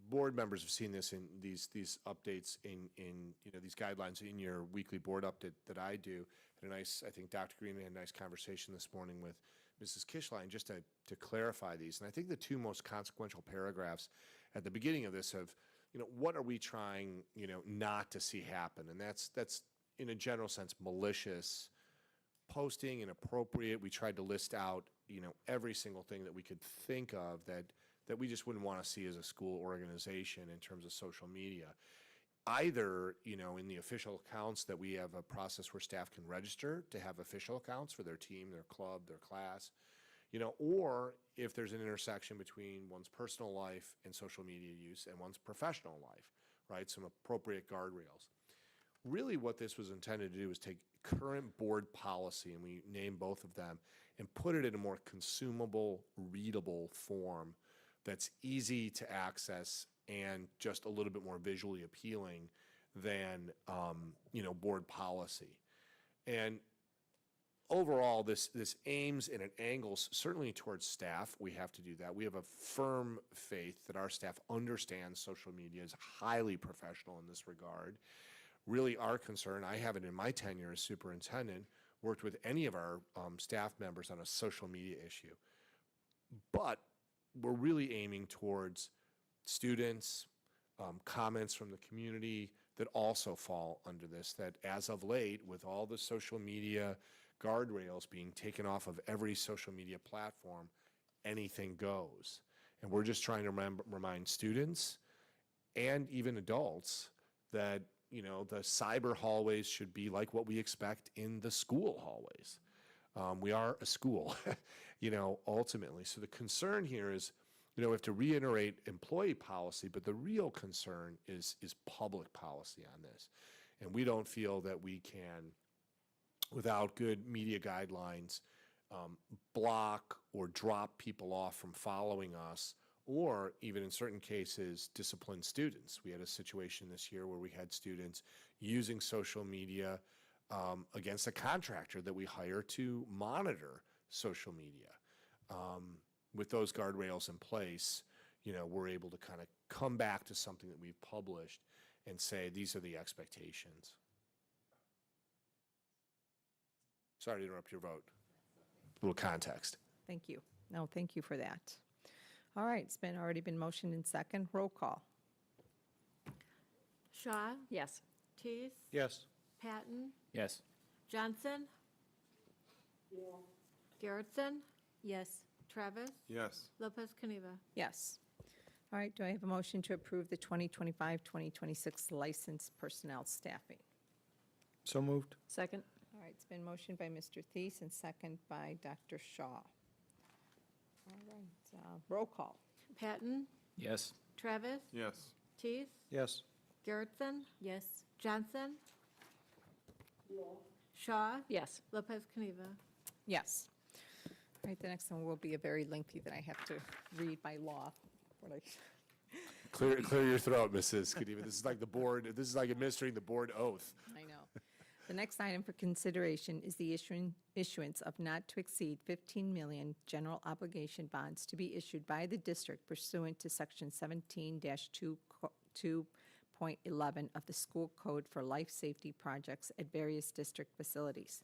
board members have seen this in these updates in these guidelines in your weekly board update that I do. And I think Dr. Green had a nice conversation this morning with Mrs. Kishline just to clarify these. And I think the two most consequential paragraphs at the beginning of this have, what are we trying, not to see happen? And that's in a general sense malicious posting, inappropriate. We tried to list out, every single thing that we could think of that we just wouldn't want to see as a school organization in terms of social media. Either, in the official accounts that we have a process where staff can register to have official accounts for their team, their club, their class, or if there's an intersection between one's personal life and social media use and one's professional life, right? Some appropriate guardrails. Really what this was intended to do is take current board policy, and we name both of them, and put it in a more consumable, readable form that's easy to access and just a little bit more visually appealing than, board policy. And overall, this aims and it angles certainly towards staff. We have to do that. We have a firm faith that our staff understands social media, is highly professional in this regard. Really our concern, I haven't in my tenure as superintendent worked with any of our staff members on a social media issue. But we're really aiming towards students, comments from the community that also fall under this, that as of late, with all the social media guardrails being taken off of every social media platform, anything goes. And we're just trying to remind students and even adults that the cyber hallways should be like what we expect in the school hallways. We are a school, ultimately. So the concern here is, we have to reiterate employee policy, but the real concern is public policy on this. And we don't feel that we can, without good media guidelines, block or drop people off from following us, or even in certain cases, discipline students. We had a situation this year where we had students using social media against a contractor that we hire to monitor social media. With those guardrails in place, we're able to kind of come back to something that we've published and say, these are the expectations. Sorry to interrupt your vote. A little context. Thank you. No, thank you for that. All right, it's already been motioned in second. Roll call. Shaw? Yes. Teeth? Yes. Patton? Yes. Johnson? Garrettson? Yes. Travis? Yes. Lopez Caniva? Yes. All right, do I have a motion to approve the 2025-2026 licensed personnel staffing? So moved. Second? All right, it's been motioned by Mr. Thies and second by Dr. Shaw. All right, roll call. Patton? Yes. Travis? Yes. Teeth? Yes. Garrettson, Yes. Johnson. Shaw, Yes. Lopez Caniva. Yes. All right, the next one will be a very lengthy that I have to read by law. What I- Clear your throat, Mrs. Kadiva. This is like the board, this is like administering the board oath. I know. The next item for consideration is the issuance of not to exceed 15 million general obligation bonds to be issued by the district pursuant to Section 17-2.11 of the School Code for Life Safety Projects at various district facilities.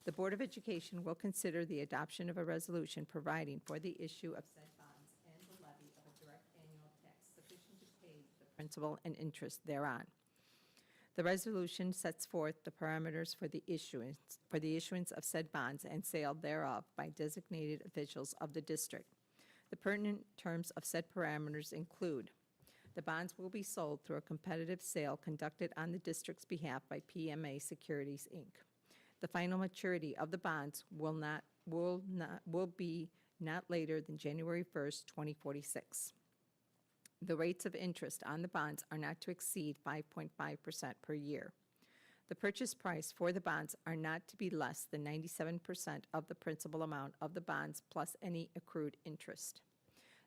The Board of Education will consider the adoption of a resolution providing for the issue of said bonds and the levy of a direct annual tax sufficient to pay the principal and interest thereon. The resolution sets forth the parameters for the issuance of said bonds and sale thereof by designated officials of the district. The pertinent terms of said parameters include: the bonds will be sold through a competitive sale conducted on the district's behalf by PMA Securities, Inc. The final maturity of the bonds will be not later than January 1st, 2046. The rates of interest on the bonds are not to exceed 5.5% per year. The purchase price for the bonds are not to be less than 97% of the principal amount of the bonds plus any accrued interest.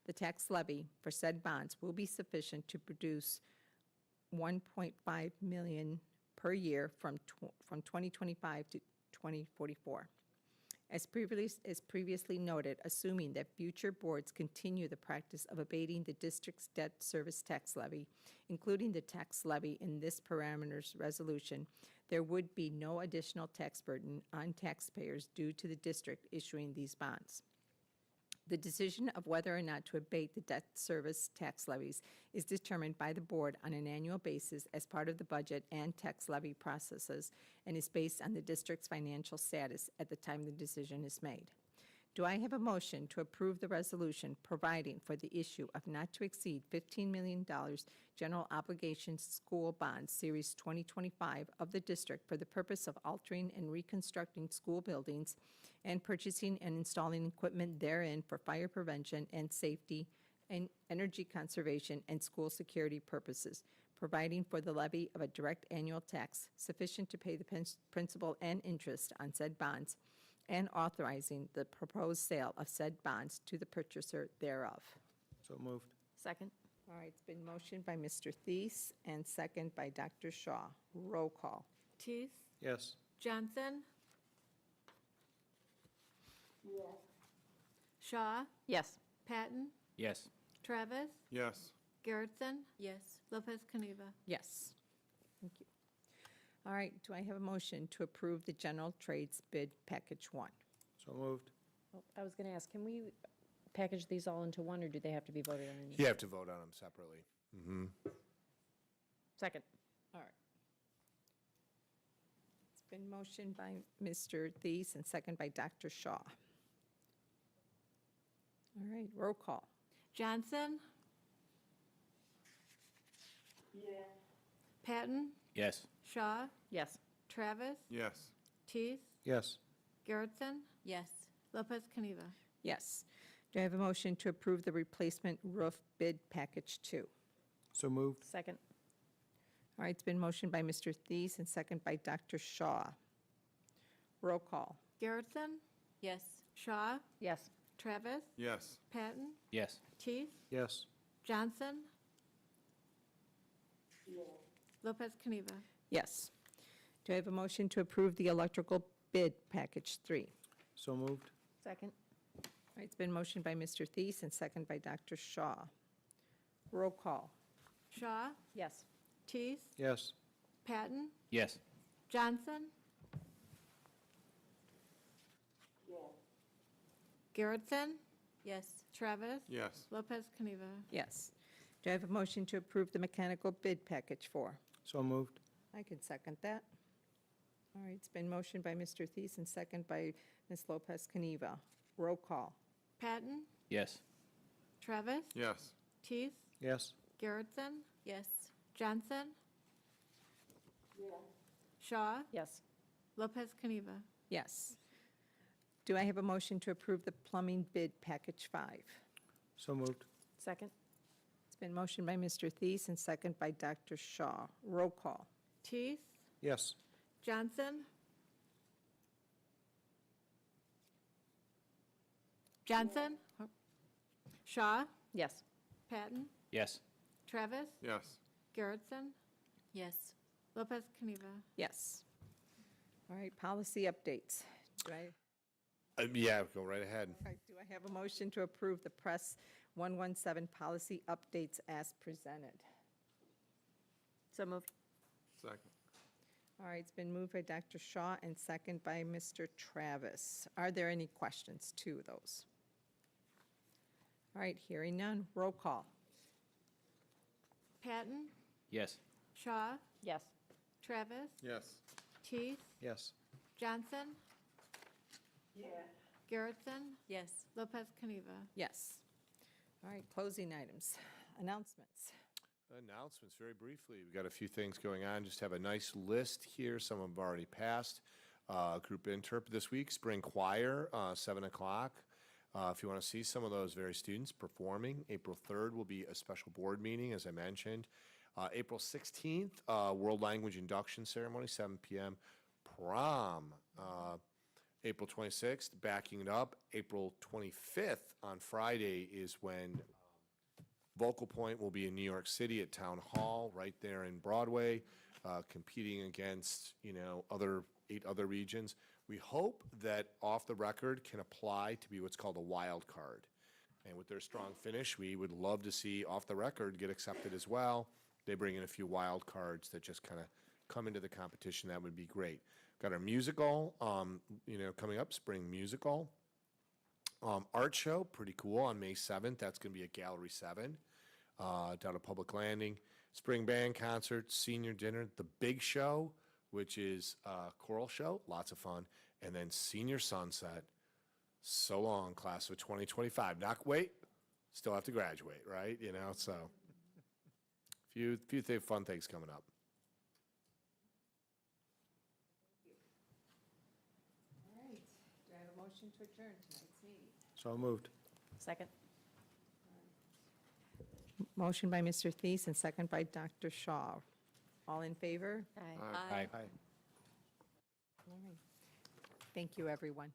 The tax levy for said bonds will be sufficient to produce $1.5 million per year from 2025 to 2044. As previously noted, assuming that future boards continue the practice of abating the district's debt service tax levy, including the tax levy in this parameters resolution, there would be no additional tax burden on taxpayers due to the district issuing these bonds. The decision of whether or not to abate the debt service tax levies is determined by the board on an annual basis as part of the budget and tax levy processes and is based on the district's financial status at the time the decision is made. Do I have a motion to approve the resolution providing for the issue of not to exceed $15 million general obligation school bonds, Series 2025 of the district for the purpose of altering and reconstructing school buildings and purchasing and installing equipment therein for fire prevention and safety and energy conservation and school security purposes, providing for the levy of a direct annual tax sufficient to pay the principal and interest on said bonds, and authorizing the proposed sale of said bonds to the purchaser thereof. So moved. Second. All right, it's been motioned by Mr. Thies and second by Dr. Shaw. Roll call. Teeth, Yes. Johnson. Shaw, Yes. Patton, Yes. Travis, Yes. Garrettson, Yes. Lopez Caniva. Yes. Thank you. All right, do I have a motion to approve the general trades bid package 1? So moved. Oh, I was going to ask, can we package these all into one, or do they have to be voted on? You have to vote on them separately. Mm-hmm. Second. All right. It's been motioned by Mr. Thies and second by Dr. Shaw. All right, roll call. Johnson. Patton, Yes. Shaw, Yes. Travis, Yes. Teeth, Yes. Garrettson, Yes. Lopez Caniva. Yes. Do I have a motion to approve the replacement roof bid package 2? So moved. Second. All right, it's been motioned by Mr. Thies and second by Dr. Shaw. Roll call. Garrettson, Yes. Shaw, Yes. Travis, Yes. Patton, Yes. Teeth, Yes. Johnson, Lopez Caniva. Yes. Do I have a motion to approve the electrical bid package 3? So moved. Second. All right, it's been motioned by Mr. Thies and second by Dr. Shaw. Roll call. Shaw, Yes. Teeth, Yes. Patton, Yes. Johnson, Garrettson, Yes. Travis, Yes. Lopez Caniva. Yes. Do I have a motion to approve the mechanical bid package 4? So moved. I can second that. All right, it's been motioned by Mr. Thies and second by Ms. Lopez Caniva. Roll call. Patton, Yes. Travis, Yes. Teeth, Yes. Garrettson, Yes. Johnson, Shaw, Yes. Lopez Caniva. Yes. Do I have a motion to approve the plumbing bid package 5? So moved. Second. It's been motioned by Mr. Thies and second by Dr. Shaw. Roll call. Teeth, Yes. Johnson. Johnson. Shaw, Yes. Patton, Yes. Travis, Yes. Garrettson, Yes. Lopez Caniva. Yes. All right, policy updates. Do I, Yeah, go right ahead. all right, do I have a motion to approve the Press 117 policy updates as presented? So moved. Second. All right, it's been moved by Dr. Shaw and second by Mr. Travis. Are there any questions to those? All right, hearing none. Roll call. Patton, Yes. Shaw, Yes. Travis, Yes. Teeth, Yes. Johnson. Garrettson, Yes. Lopez Caniva. Yes. All right, closing items. Announcements. Announcements, very briefly. We've got a few things going on. Just have a nice list here. Some have already passed. Group interp this week, spring choir, 7 o'clock. If you want to see some of those very students performing, April 3rd will be a special board meeting, as I mentioned. April 16th, World Language Induction Ceremony, 7 p.m. Prom. April 26th, backing it up. April 25th on Friday is when Vocal Point will be in New York City at Town Hall, right there in Broadway, competing against, 8 other regions. We hope that Off the Record can apply to be what's called a wild card. And with their strong finish, we would love to see Off the Record get accepted as well. They bring in a few wild cards that just kind of come into the competition. That would be great. Got our musical, coming up, spring musical. Art show, pretty cool, on May 7th. That's going to be at Gallery 7 down at Public Landing. Spring band concert, senior dinner, the big show, which is a choral show, lots of fun, and then senior sunset. So long, class of 2025. Wait, still have to graduate, right? So few fun things coming up. All right, do I have a motion to adjourn tonight's meeting? So moved. Second. Motion by Mr. Thies and second by Dr. Shaw. All in favor? Aye. Aye. Aye. All right. Thank you, everyone.